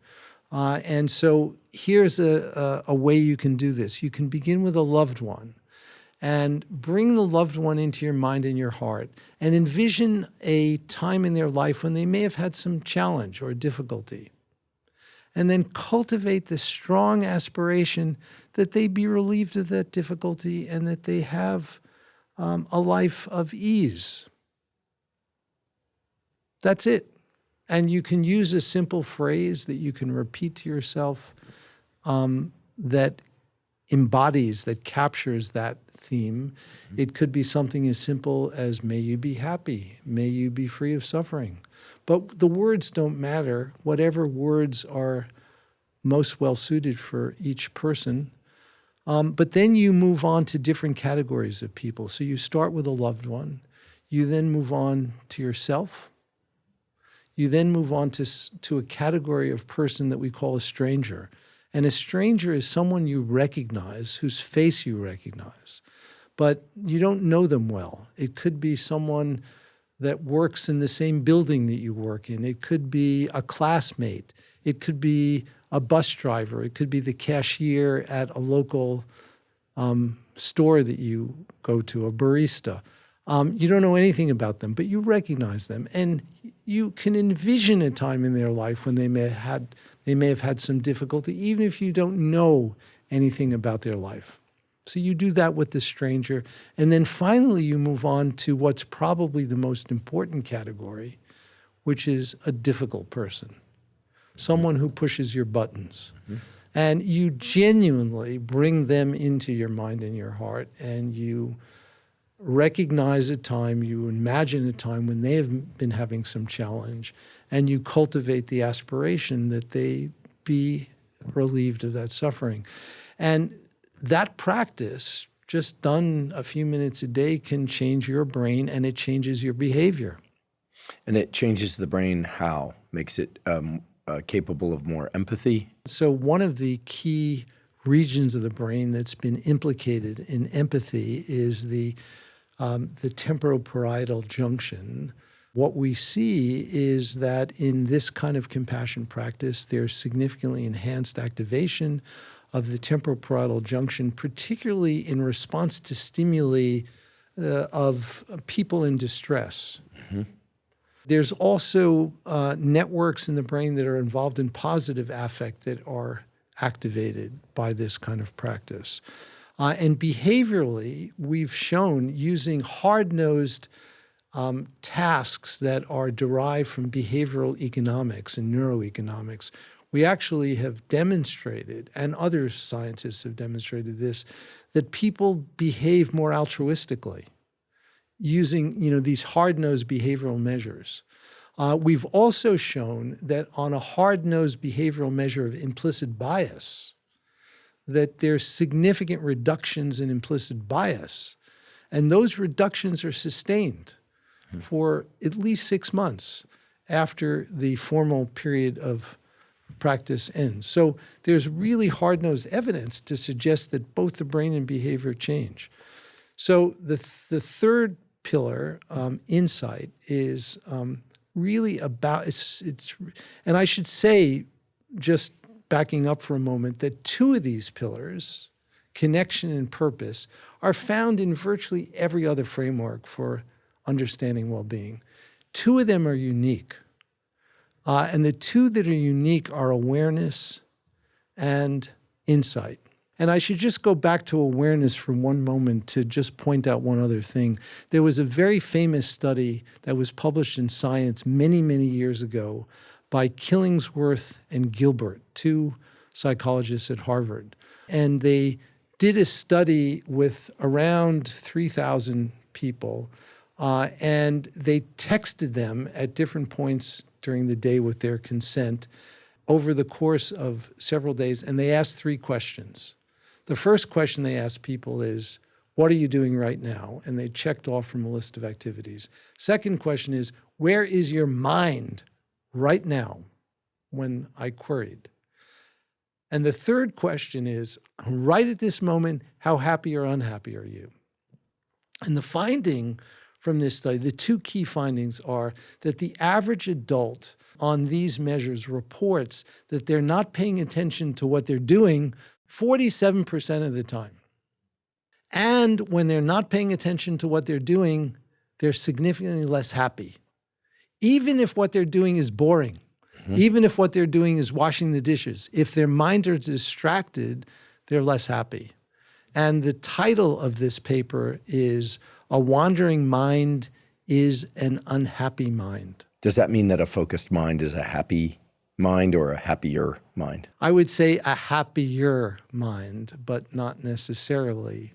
A: And so here's a way you can do this. You can begin with a loved one and bring the loved one into your mind and your heart and envision a time in their life when they may have had some challenge or difficulty. And then cultivate the strong aspiration that they be relieved of that difficulty and that they have a life of ease. That's it. And you can use a simple phrase that you can repeat to yourself that embodies, that captures that theme. It could be something as simple as, may you be happy, may you be free of suffering. But the words don't matter. Whatever words are most well suited for each person. But then you move on to different categories of people. So you start with a loved one. You then move on to yourself. You then move on to a category of person that we call a stranger. And a stranger is someone you recognize, whose face you recognize, but you don't know them well. It could be someone that works in the same building that you work in. It could be a classmate. It could be a bus driver. It could be the cashier at a local store that you go to, a barista. You don't know anything about them, but you recognize them. And you can envision a time in their life when they may have had some difficulty, even if you don't know anything about their life. So you do that with the stranger. And then finally, you move on to what's probably the most important category, which is a difficult person, someone who pushes your buttons. Mm-hmm. And you genuinely bring them into your mind and your heart, and you recognize a time, you imagine a time when they have been having some challenge, and you cultivate the aspiration that they be relieved of that suffering. And that practice, just done a few minutes a day, can change your brain, and it changes your behavior.
B: And it changes the brain how? Makes it capable of more empathy?
A: So one of the key regions of the brain that's been implicated in empathy is the temporoparietal junction. What we see is that in this kind of compassion practice, there's significantly enhanced activation of the temporoparietal junction, particularly in response to stimuli of people in distress. Mm-hmm. There's also networks in the brain that are involved in positive affect that are activated by this kind of practice. And behaviorally, we've shown using hard-nosed tasks that are derived from behavioral economics and neuroeconomics, we actually have demonstrated, and other scientists have demonstrated this, that people behave more altruistically using these hard-nosed behavioral measures. We've also shown that on a hard-nosed behavioral measure of implicit bias, that there's significant reductions in implicit bias, and those reductions are sustained for at least 6 months after the formal period of practice ends. So there's really hard-nosed evidence to suggest that both the brain and behavior change. So the third pillar, insight, is really about, and I should say, just backing up for a moment, that two of these pillars, connection and purpose, are found in virtually every other framework for understanding well-being. Two of them are unique. And the two that are unique are awareness and insight. And I should just go back to awareness for one moment to just point out one other thing. There was a very famous study that was published in Science many, many years ago by Killingsworth and Gilbert, two psychologists at Harvard. And they did a study with around 3,000 people, and they texted them at different points during the day with their consent over the course of several days, and they asked 3 questions. The first question they asked people is, what are you doing right now? And they checked off from a list of activities. Second question is, where is your mind right now when I queried? And the third question is, right at this moment, how happy or unhappy are you? And the finding from this study, the 2 key findings are that the average adult on these measures reports that they're not paying attention to what they're doing 47% of the time. And when they're not paying attention to what they're doing, they're significantly less happy. Even if what they're doing is boring, even if what they're doing is washing the dishes, if their mind are distracted, they're less happy. And the title of this paper is A Wandering Mind is an Unhappy Mind.
B: Does that mean that a focused mind is a happy mind or a happier mind?
A: I would say a happier mind, but not necessarily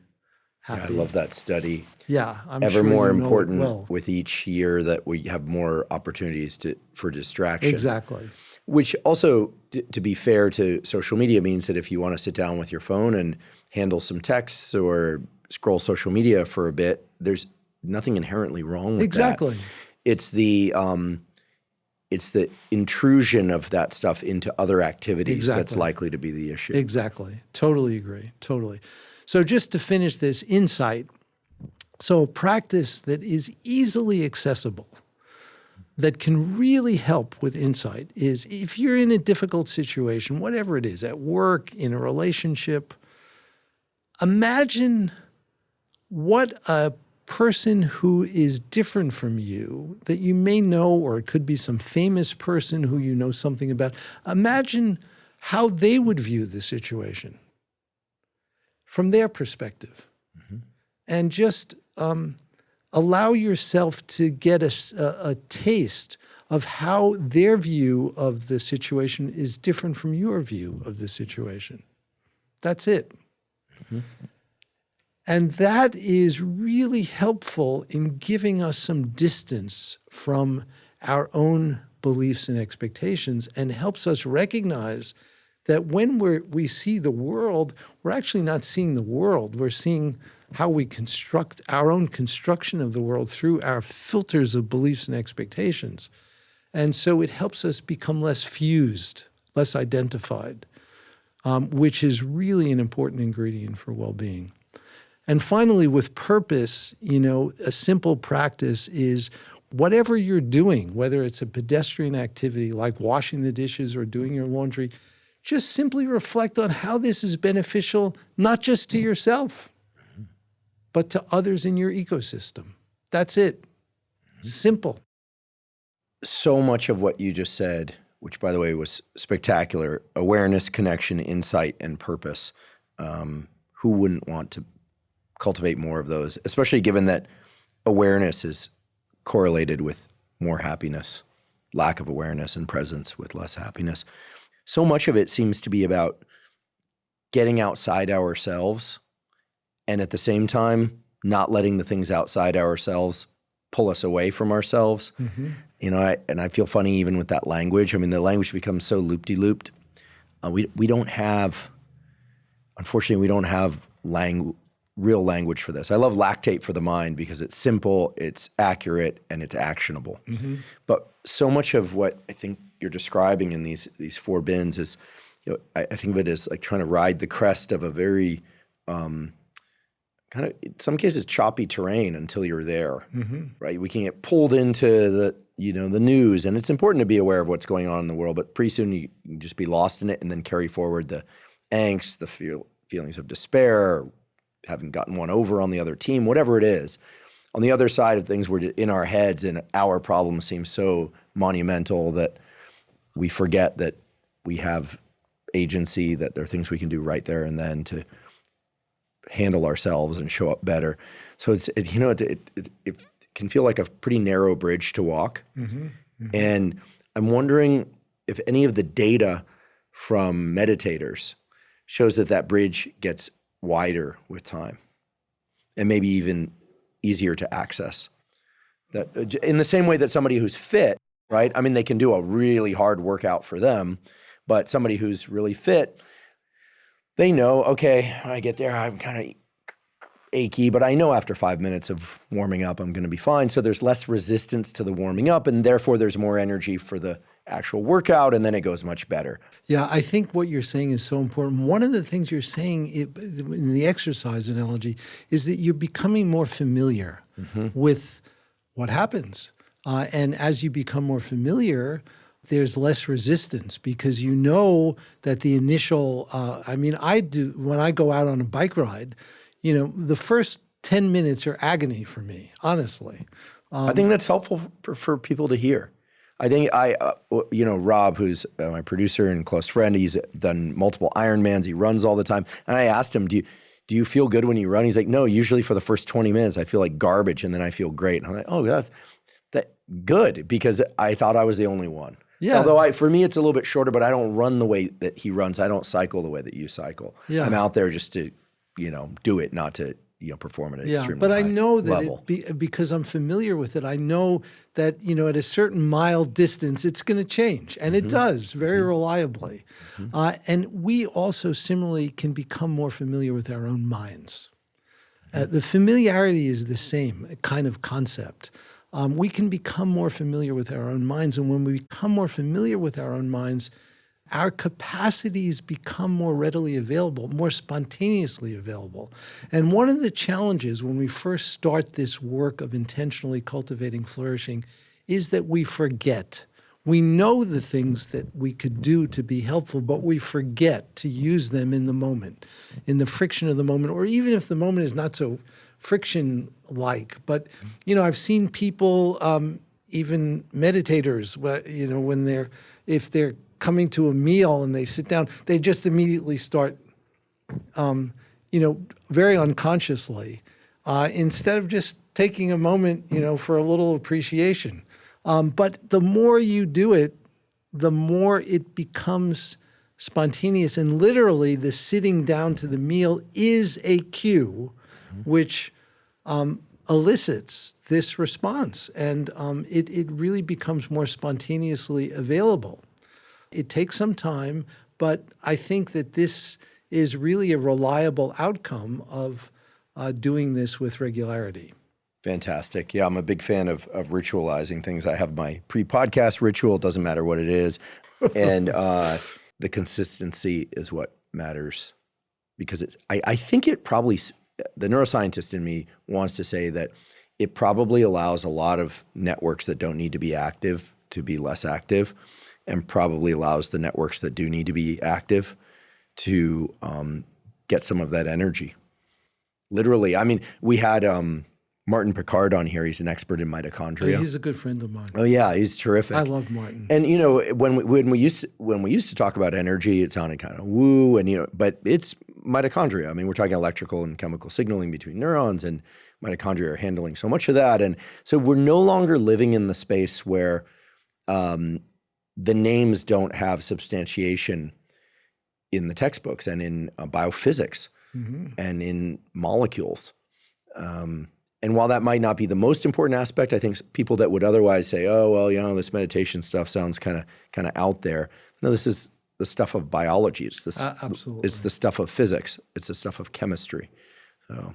A: happy.
B: Yeah, I love that study.
A: Yeah, I'm
B: Ever
A: sure
B: more
A: you know
B: important
A: it well.
B: with each year that we have more opportunities for distraction.
A: Exactly.
B: Which also, to be fair to social media, means that if you want to sit down with your phone and handle some texts or scroll social media for a bit, there's nothing inherently wrong with that.
A: Exactly.
B: It's the it's the intrusion of that stuff into other activities that's
A: Exactly.
B: likely to be the issue.
A: Exactly. Totally agree. Totally. So just to finish this insight, so a practice that is easily accessible, that can really help with insight is if you're in a difficult situation, whatever it is, at work, in a relationship, imagine what a person who is different from you that you may know, or it could be some famous person who you know something about, imagine how they would view the situation from their perspective. And just allow yourself to get a taste of how their view of the situation is different from your view of the situation. That's it. And that is really helpful in giving us some distance from our own beliefs and expectations, and helps us recognize that when we see the world, we're actually not seeing the world. We're seeing how we construct our own construction of the world through our filters of beliefs and expectations. And so it helps us become less fused, less identified, which is really an important ingredient for well-being. And finally, with purpose, a simple practice is whatever you're doing, whether it's a pedestrian activity like washing the dishes or doing your laundry, just simply reflect on how this is beneficial, not just to yourself, but to others in your ecosystem. That's it. Simple.
B: So much of what you just said, which by the way was spectacular, awareness, connection, insight, and purpose. Who wouldn't want to cultivate more of those, especially given that awareness is correlated with more happiness, lack of awareness and presence with less happiness. So much of it seems to be about getting outside ourselves, and at the same time, not letting the things outside ourselves pull us away from ourselves. I feel funny even with that language. I mean, the language becomes so loop-de-looped. Unfortunately, we don't have real language for this. I love Lactate for the mind because it's simple, it's accurate, and it's actionable. But so much of what I think you're describing in these four bins is, I think of it as like trying to ride the crest of a very kind of, in some cases, choppy terrain until you're there, right? We can get pulled into the news, and it's important to be aware of what's going on in the world, but pretty soon you can just be lost in it and then carry forward the angst, the feelings of despair, having gotten one over on the other team, whatever it is. On the other side of things, we're in our heads, and our problems seem so monumental that we forget that we have agency, that there are things we can do right there and then to handle ourselves and show up better. So it can feel like a pretty narrow bridge to walk. And I'm wondering if any of the data from meditators shows that bridge gets wider with time and maybe even easier to access. That in the same way that somebody who's fit, right? I mean, they can do a really hard workout for them, but somebody who's really fit, they know, okay, when I get there, I'm kind of achy, but I know after 5 minutes of warming up, I'm going to be fine. So there's less resistance to the warming up, and therefore there's more energy for the actual workout, and then it goes much better.
A: Yeah, I think what you're saying is so important. One of the things you're saying in the exercise analogy is that you're becoming more familiar with what happens. And as you become more familiar, there's less resistance because you know that the initial, when I go out on a bike ride, the first 10 minutes are agony for me, honestly.
B: I think that's helpful for people to hear. I think Rob, who's my producer and close friend, he's done multiple Ironmans. He runs all the time. And I asked him, do you feel good when you run? He's like, no, usually for the first 20 minutes, I feel like garbage and then I feel great. And I'm like, oh, that's good, because I thought I was the only one. Yeah. Although for me, it's a little bit shorter, but I don't run the way that he runs. I don't cycle the way that you cycle. Yeah. I'm out there just to, do it, not to, perform at an extremely high level. But I know that
A: because I'm familiar with it, I know that, at a certain mile distance, it's going to change. And it does very reliably. And we also similarly can become more familiar with our own minds. The familiarity is the same kind of concept. we can become more familiar with our own minds. And when we become more familiar with our own minds, our capacities become more readily available, more spontaneously available. And one of the challenges when we first start this work of intentionally cultivating flourishing is that we forget. We know the things that we could do to be helpful, but we forget to use them in the moment, in the friction of the moment, or even if the moment is not so friction-like. But, I've seen people, even meditators, if they're coming to a meal and they sit down, they just immediately start, very unconsciously, instead of just taking a moment, for a little appreciation. But the more you do it, the more it becomes spontaneous. And literally, the sitting down to the meal is a cue which elicits this response. And it really becomes more spontaneously available. It takes some time, but I think that this is really a reliable outcome of doing this with regularity.
B: Fantastic. Yeah, I'm a big fan of ritualizing things. I have my pre-podcast ritual. It doesn't matter what it is. And the consistency is what matters, because I think it probably, the neuroscientist in me wants to say that it probably allows a lot of networks that don't need to be active to be less active, and probably allows the networks that do need to be active to get some of that energy. Literally, I mean, we had Martin Picard on here. He's an expert in mitochondria.
A: He's a good friend of mine.
B: Oh yeah, he's terrific.
A: I love Martin.
B: And when we used to talk about energy, it sounded kind of woo, and but it's mitochondria. I mean, we're talking electrical and chemical signaling between neurons, and mitochondria are handling so much of that. And so we're no longer living in the space where the names don't have substantiation in the textbooks and in biophysics and in molecules. And while that might not be the most important aspect, I think people that would otherwise say, oh, well, this meditation stuff sounds kind of out there. No, this is the stuff of biology. It's this,
A: absolutely.
B: It's the stuff of physics. It's the stuff of chemistry. So,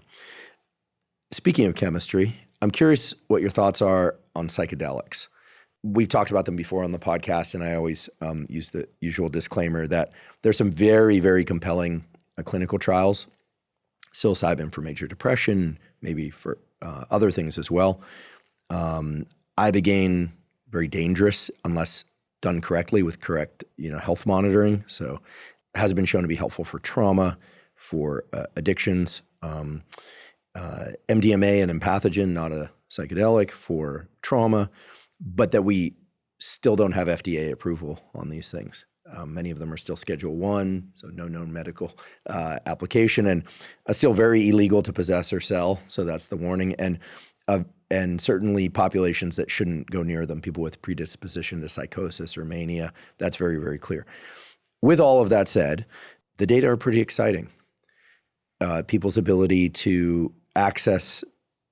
B: speaking of chemistry, I'm curious what your thoughts are on psychedelics. We've talked about them before on the podcast, and I always use the usual disclaimer that there's some very, very compelling clinical trials, psilocybin for major depression, maybe for other things as well. Ibogaine, very dangerous unless done correctly with correct, health monitoring. So it has been shown to be helpful for trauma, for addictions. MDMA, an empathogen, not a psychedelic, for trauma, but that we still don't have FDA approval on these things. Many of them are still Schedule 1, so no known medical application, and still very illegal to possess or sell. So that's the warning. And certainly populations that shouldn't go near them, people with predisposition to psychosis or mania, that's very, very clear. With all of that said, the data are pretty exciting. People's ability to access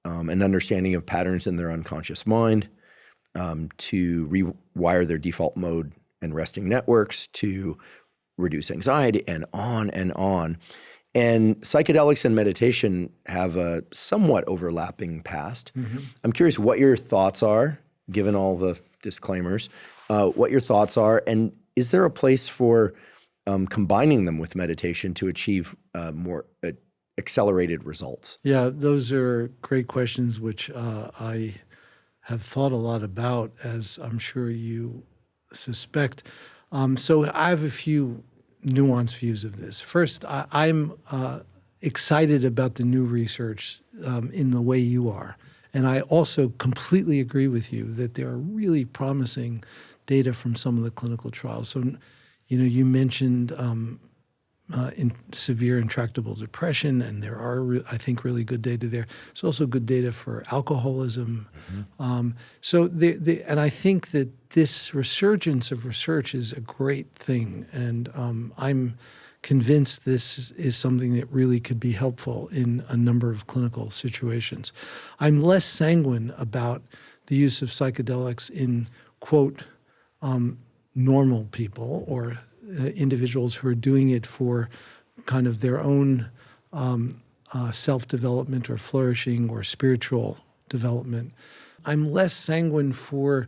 B: an understanding of patterns in their unconscious mind, to rewire their default mode and resting networks, to reduce anxiety, and on and on. And psychedelics and meditation have a somewhat overlapping past. I'm curious what your thoughts are, given all the disclaimers, what your thoughts are, and is there a place for combining them with meditation to achieve more accelerated results?
A: Yeah, those are great questions, which I have thought a lot about, as I'm sure you suspect. So I have a few nuanced views of this. First, I'm excited about the new research in the way you are. And I also completely agree with you that there are really promising data from some of the clinical trials. So, you mentioned in severe intractable depression, and there are, I think, really good data there. There's also good data for alcoholism. And I think that this resurgence of research is a great thing, and I'm convinced this is something that really could be helpful in a number of clinical situations. I'm less sanguine about the use of psychedelics in, quote, normal people or individuals who are doing it for kind of their own self-development or flourishing or spiritual development. I'm less sanguine for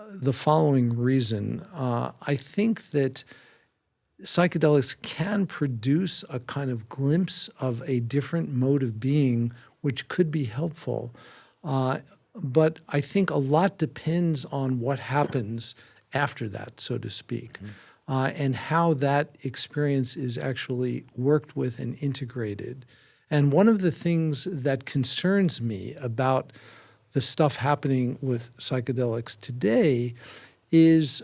A: the following reason. I think that psychedelics can produce a kind of glimpse of a different mode of being, which could be helpful. But I think a lot depends on what happens after that, so to speak, and how that experience is actually worked with and integrated. And one of the things that concerns me about the stuff happening with psychedelics today is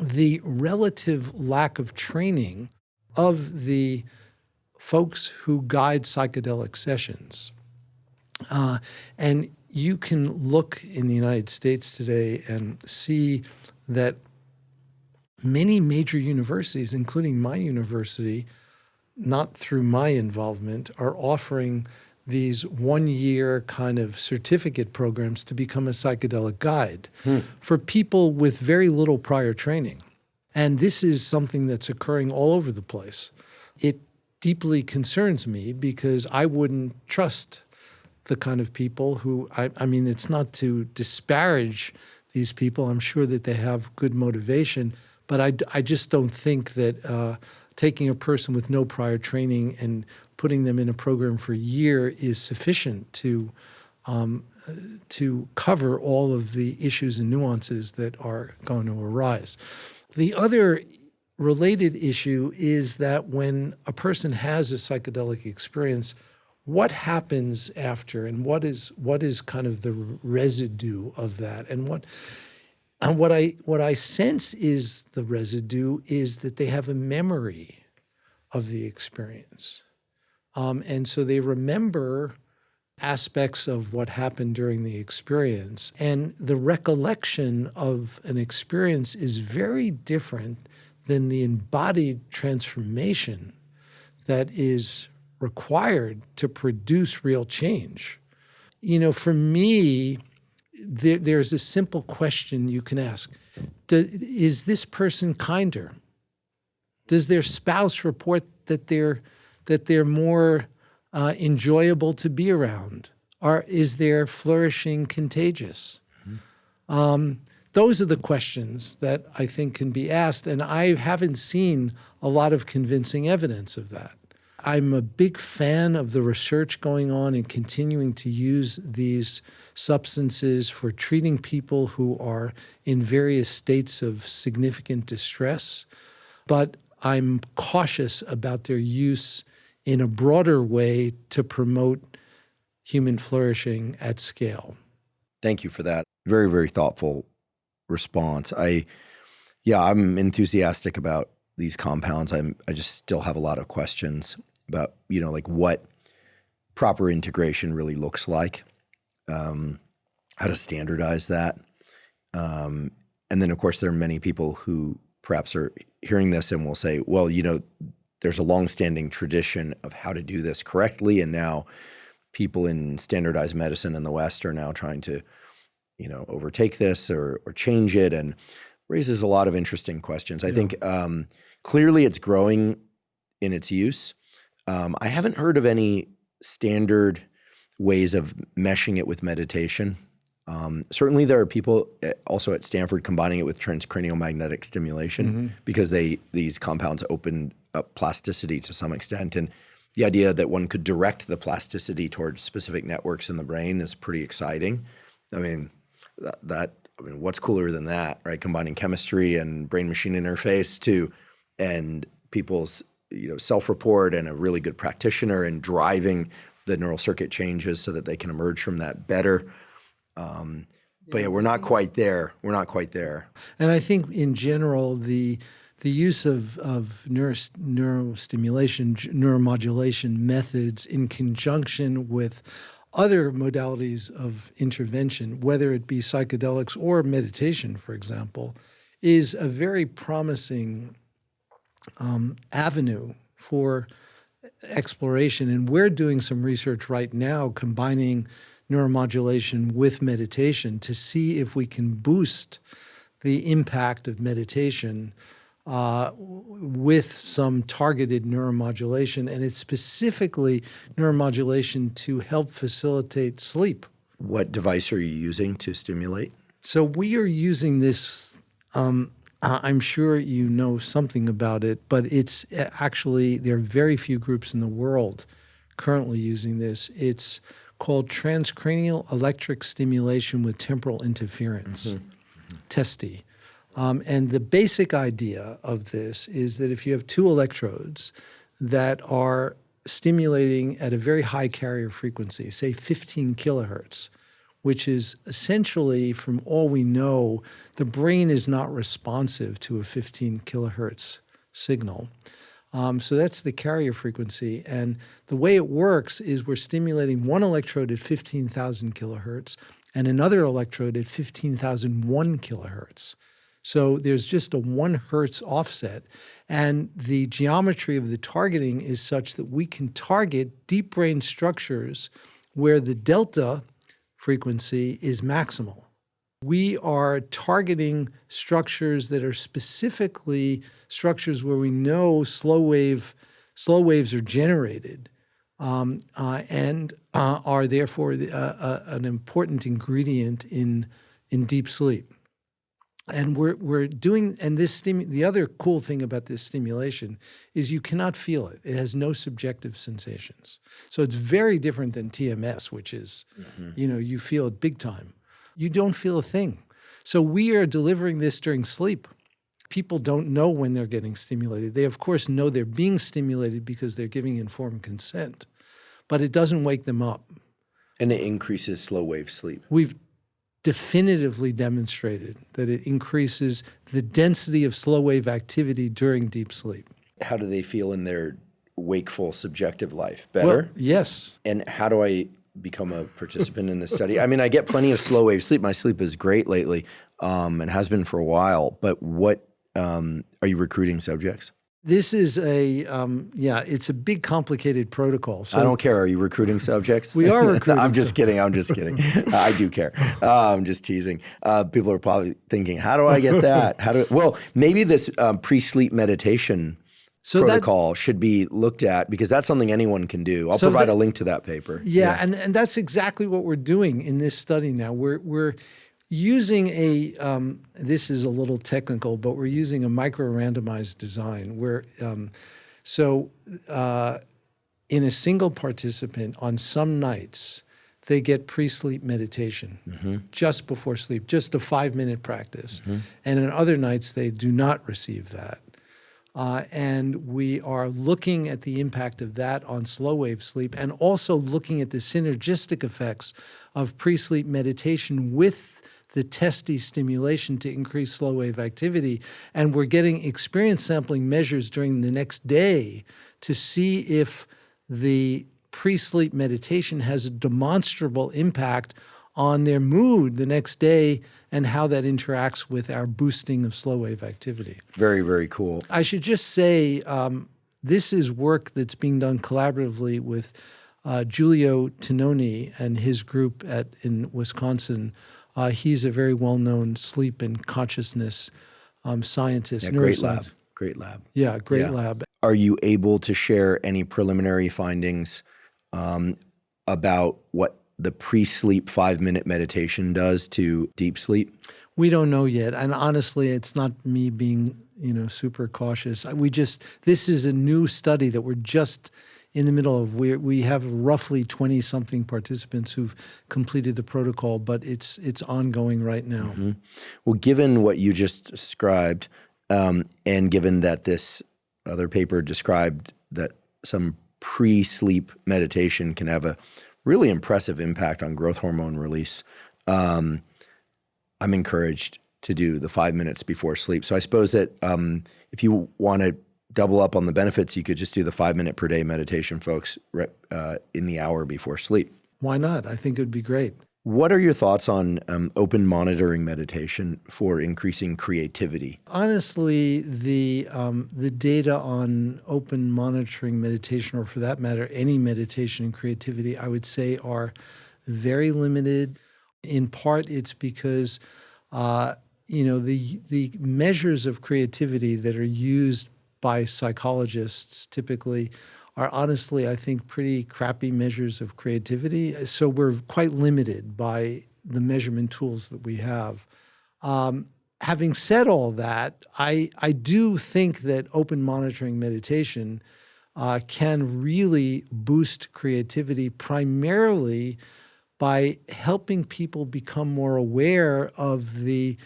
A: the relative lack of training of the folks who guide psychedelic sessions. And you can look in the United States today and see that many major universities, including my university, not through my involvement, are offering these 1-year kind of certificate programs to become a psychedelic guide for people with very little prior training. And this is something that's occurring all over the place. It deeply concerns me because I wouldn't trust the kind of people who, I mean, it's not to disparage these people. I'm sure that they have good motivation, but I just don't think that taking a person with no prior training and putting them in a program for a year is sufficient to cover all of the issues and nuances that are going to arise. The other related issue is that when a person has a psychedelic experience, what happens after, and what is kind of the residue of that, and what I sense is the residue is that they have a memory of the experience. And so they remember aspects of what happened during the experience. And the recollection of an experience is very different than the embodied transformation that is required to produce real change. You know, for me, there's a simple question you can ask. Is this person kinder? Does their spouse report that they're more enjoyable to be around? Or is their flourishing contagious? Those are the questions that I think can be asked, and I haven't seen a lot of convincing evidence of that. I'm a big fan of the research going on and continuing to use these substances for treating people who are in various states of significant distress, but I'm cautious about their use in a broader way to promote human flourishing at scale.
B: Thank you for that. Very, very thoughtful response. I'm enthusiastic about these compounds. I just still have a lot of questions about, like what proper integration really looks like, how to standardize that. And then, of course, there are many people who perhaps are hearing this and will say, well, there's a longstanding tradition of how to do this correctly, and now people in standardized medicine in the West are now trying to, overtake this or change it, and raises a lot of interesting questions. I think clearly it's growing in its use. I haven't heard of any standard ways of meshing it with meditation. Certainly there are people also at Stanford combining it with transcranial magnetic stimulation because these compounds open up plasticity to some extent. And the idea that one could direct the plasticity towards specific networks in the brain is pretty exciting. I mean, what's cooler than that, right? Combining chemistry and brain-machine interface and people's self-report and a really good practitioner and driving the neural circuit changes so that they can emerge from that better. But we're not quite there. We're not quite there.
A: And I think in general, the use of neurostimulation, neuromodulation methods in conjunction with other modalities of intervention, whether it be psychedelics or meditation, for example, is a very promising avenue for exploration. And we're doing some research right now combining neuromodulation with meditation to see if we can boost the impact of meditation with some targeted neuromodulation, and it's specifically neuromodulation to help facilitate sleep.
B: What device are you using to stimulate?
A: So we are using this, I'm sure you know something about it, but it's actually, there are very few groups in the world currently using this. It's called transcranial electric stimulation with temporal interference, TESTI. And the basic idea of this is that if you have two electrodes that are stimulating at a very high carrier frequency, say 15 kilohertz, which is essentially, from all we know, the brain is not responsive to a 15 kilohertz signal. So that's the carrier frequency. And the way it works is we're stimulating one electrode at 15,000 kilohertz and another electrode at 15,001 kilohertz. So there's just a 1 hertz offset. And the geometry of the targeting is such that we can target deep brain structures where the delta frequency is maximal. We are targeting structures that are specifically structures where we know slow waves are generated and are therefore an important ingredient in deep sleep. And we're doing, and the other cool thing about this stimulation is you cannot feel it. It has no subjective sensations. So it's very different than TMS, which is, you feel it big time. You don't feel a thing. So we are delivering this during sleep. People don't know when they're getting stimulated. They, of course, know they're being stimulated because they're giving informed consent, but it doesn't wake them up.
B: And it increases slow wave sleep.
A: We've definitively demonstrated that it increases the density of slow wave activity during deep sleep.
B: How do they feel in their wakeful subjective life? Better?
A: Well, yes.
B: And how do I become a participant in this study? I mean, I get plenty of slow wave sleep. My sleep is great lately and has been for a while. But what are you recruiting subjects?
A: This is it's a big, complicated protocol. So
B: I don't care. Are you recruiting subjects?
A: We are recruiting.
B: I'm just kidding. I do care. I'm just teasing. People are probably thinking, how do I get that? Well, maybe this pre-sleep meditation protocol should be looked at, because that's something anyone can do. I'll provide a link to that paper.
A: Yeah. And that's exactly what we're doing in this study now. We're using this is a little technical, but we're using a micro-randomized design where, in a single participant, on some nights, they get pre-sleep meditation just before sleep, just a 5-minute practice. And on other nights, they do not receive that. And we are looking at the impact of that on slow wave sleep, and also looking at the synergistic effects of pre-sleep meditation with the TESTI stimulation to increase slow wave activity. And we're getting experience sampling measures during the next day to see if the pre-sleep meditation has a demonstrable impact on their mood the next day and how that interacts with our boosting of slow wave activity.
B: Very, very cool.
A: I should just say this is work that's being done collaboratively with Giulio Tononi and his group in Wisconsin. He's a very well-known sleep and consciousness scientist.
B: Yeah, great lab. Great lab.
A: Yeah, great lab.
B: Are you able to share any preliminary findings about what the pre-sleep 5-minute meditation does to deep sleep?
A: We don't know yet. And honestly, it's not me being, super cautious. This is a new study that we're just in the middle of. We have roughly 20-something participants who've completed the protocol, but it's ongoing right now.
B: Well, given what you just described, and given that this other paper described that some pre-sleep meditation can have a really impressive impact on growth hormone release, I'm encouraged to do the 5 minutes before sleep. So I suppose that if you want to double up on the benefits, you could just do the 5-minute per day meditation, folks, in the hour before sleep.
A: Why not? I think it would be great.
B: What are your thoughts on open monitoring meditation for increasing creativity?
A: Honestly, the data on open monitoring meditation, or for that matter, any meditation and creativity, I would say are very limited. In part, it's because the measures of creativity that are used by psychologists typically are honestly, I think, pretty crappy measures of creativity. So we're quite limited by the measurement tools that we have. Having said all that, I do think that open monitoring meditation can really boost creativity, primarily by helping people become more aware of the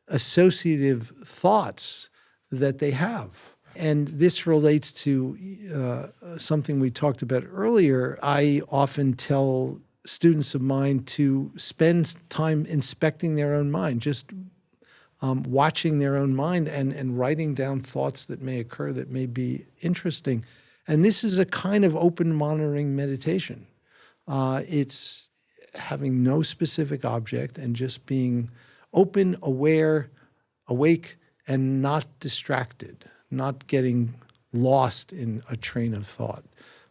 A: associative thoughts that they have. And this relates to something we talked about earlier. I often tell students of mine to spend time inspecting their own mind, just watching their own mind and writing down thoughts that may occur that may be interesting. And this is a kind of open monitoring meditation. It's having no specific object and just being open, aware, awake, and not distracted, not getting lost in a train of thought,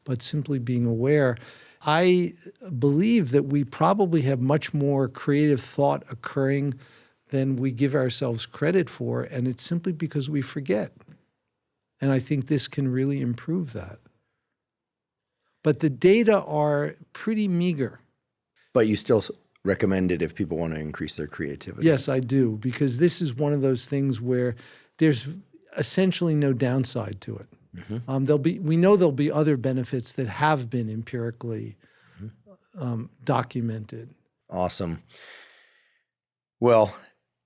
A: but simply being aware. I believe that we probably have much more creative thought occurring than we give ourselves credit for, and it's simply because we forget. And I think this can really improve that. But the data are pretty meager.
B: But you still recommend it if people want to increase their creativity?
A: Yes, I do, because this is one of those things where there's essentially no downside to it. Mm-hmm. We know there'll be other benefits that have been empirically documented.
B: Awesome. Well,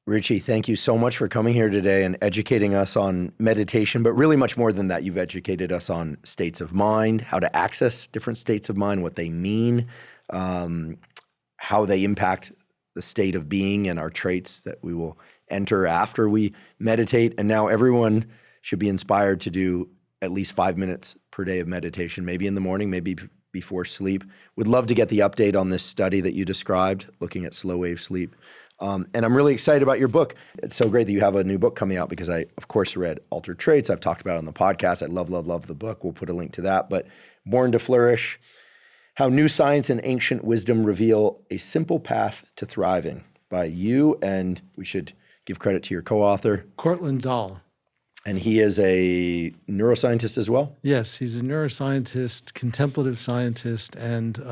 B: Richie, thank you so much for coming here today and educating us on meditation, but really much more than that. You've educated us on states of mind, how to access different states of mind, what they mean, how they impact the state of being and our traits that we will enter after we meditate. And now everyone should be inspired to do at least 5 minutes per day of meditation, maybe in the morning, maybe before sleep. Would love to get the update on this study that you described, looking at slow wave sleep. And I'm really excited about your book. It's so great that you have a new book coming out because I, of course, read Altered Traits. I've talked about it on the podcast. I love the book. We'll put a link to that. But Born to Flourish, How New Science and Ancient Wisdom Reveal a Simple Path to Thriving by you. And we should give credit to your co-author,
A: Cortland Dahl.
B: And he is a neuroscientist as well?
A: Yes, he's a neuroscientist, contemplative scientist, and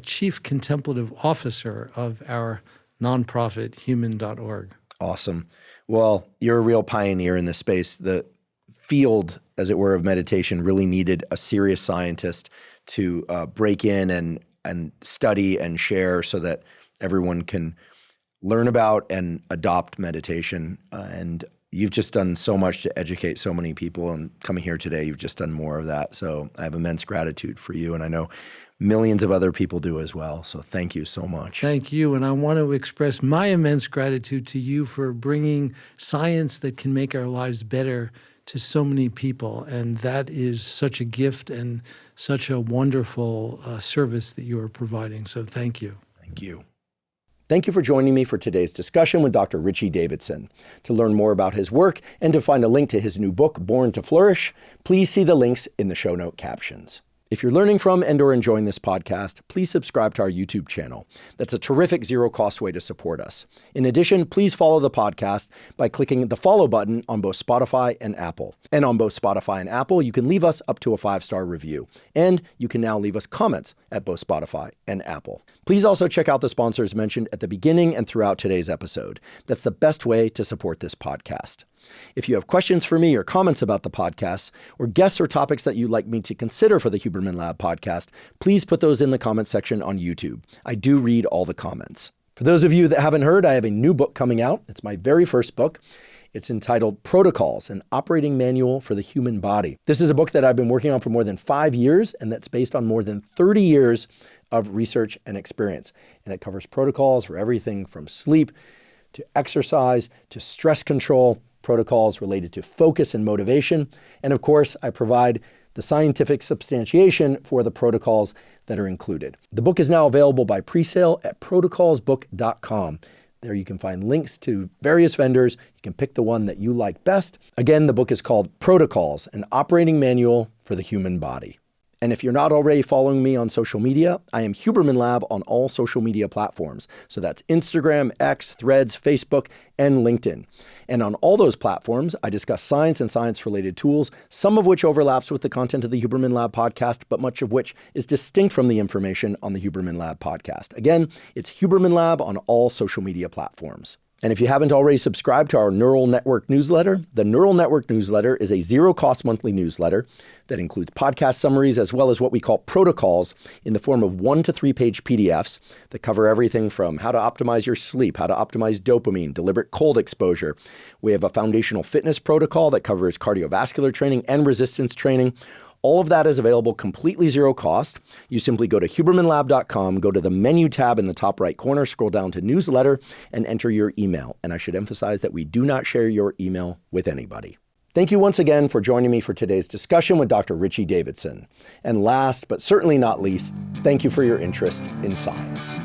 A: chief contemplative officer of our nonprofit, human.org.
B: Awesome. Well, you're a real pioneer in this space. The field, as it were, of meditation really needed a serious scientist to break in and study and share so that everyone can learn about and adopt meditation. And you've just done so much to educate so many people, and coming here today, you've just done more of that. So I have immense gratitude for you, and I know millions of other people do as well. So thank you so much.
A: Thank you. And I want to express my immense gratitude to you for bringing science that can make our lives better to so many people. And that is such a gift and such a wonderful service that you are providing. So thank you.
B: Thank you. Thank you for joining me for today's discussion with Dr. Richie Davidson. To learn more about his work and to find a link to his new book, Born to Flourish, please see the links in the show note captions. If you're learning from and or enjoying this podcast, please subscribe to our YouTube channel. That's a terrific zero-cost way to support us. In addition, please follow the podcast by clicking the follow button on both Spotify and Apple. And on both Spotify and Apple, you can leave us up to a 5-star review. And you can now leave us comments at both Spotify and Apple. Please also check out the sponsors mentioned at the beginning and throughout today's episode. That's the best way to support this podcast. If you have questions for me or comments about the podcast, or guests or topics that you'd like me to consider for the Huberman Lab podcast, please put those in the comment section on YouTube. I do read all the comments. For those of you that haven't heard, I have a new book coming out. It's my very first book. It's entitled Protocols, an Operating Manual for the Human Body. This is a book that I've been working on for more than 5 years, and that's based on more than 30 years of research and experience. And it covers protocols for everything from sleep to exercise to stress control, protocols related to focus and motivation. And of course, I provide the scientific substantiation for the protocols that are included. The book is now available by pre-sale at protocolsbook.com. There you can find links to various vendors. You can pick the one that you like best. Again, the book is called Protocols, an Operating Manual for the Human Body. And if you're not already following me on social media, I am Huberman Lab on all social media platforms. So that's Instagram, X, Threads, Facebook, and LinkedIn. And on all those platforms, I discuss science and science-related tools, some of which overlaps with the content of the Huberman Lab podcast, but much of which is distinct from the information on the Huberman Lab podcast. Again, it's Huberman Lab on all social media platforms. And if you haven't already subscribed to our Neural Network newsletter, the Neural Network newsletter is a zero-cost monthly newsletter that includes podcast summaries as well as what we call protocols in the form of 1 to 3 page PDFs that cover everything from how to optimize your sleep, how to optimize dopamine, deliberate cold exposure. We have a foundational fitness protocol that covers cardiovascular training and resistance training. All of that is available completely zero cost. You simply go to hubermanlab.com, go to the menu tab in the top right corner, scroll down to newsletter, and enter your email. And I should emphasize that we do not share your email with anybody. Thank you once again for joining me for today's discussion with Dr. Richie Davidson. And last, but certainly not least, thank you for your interest in science.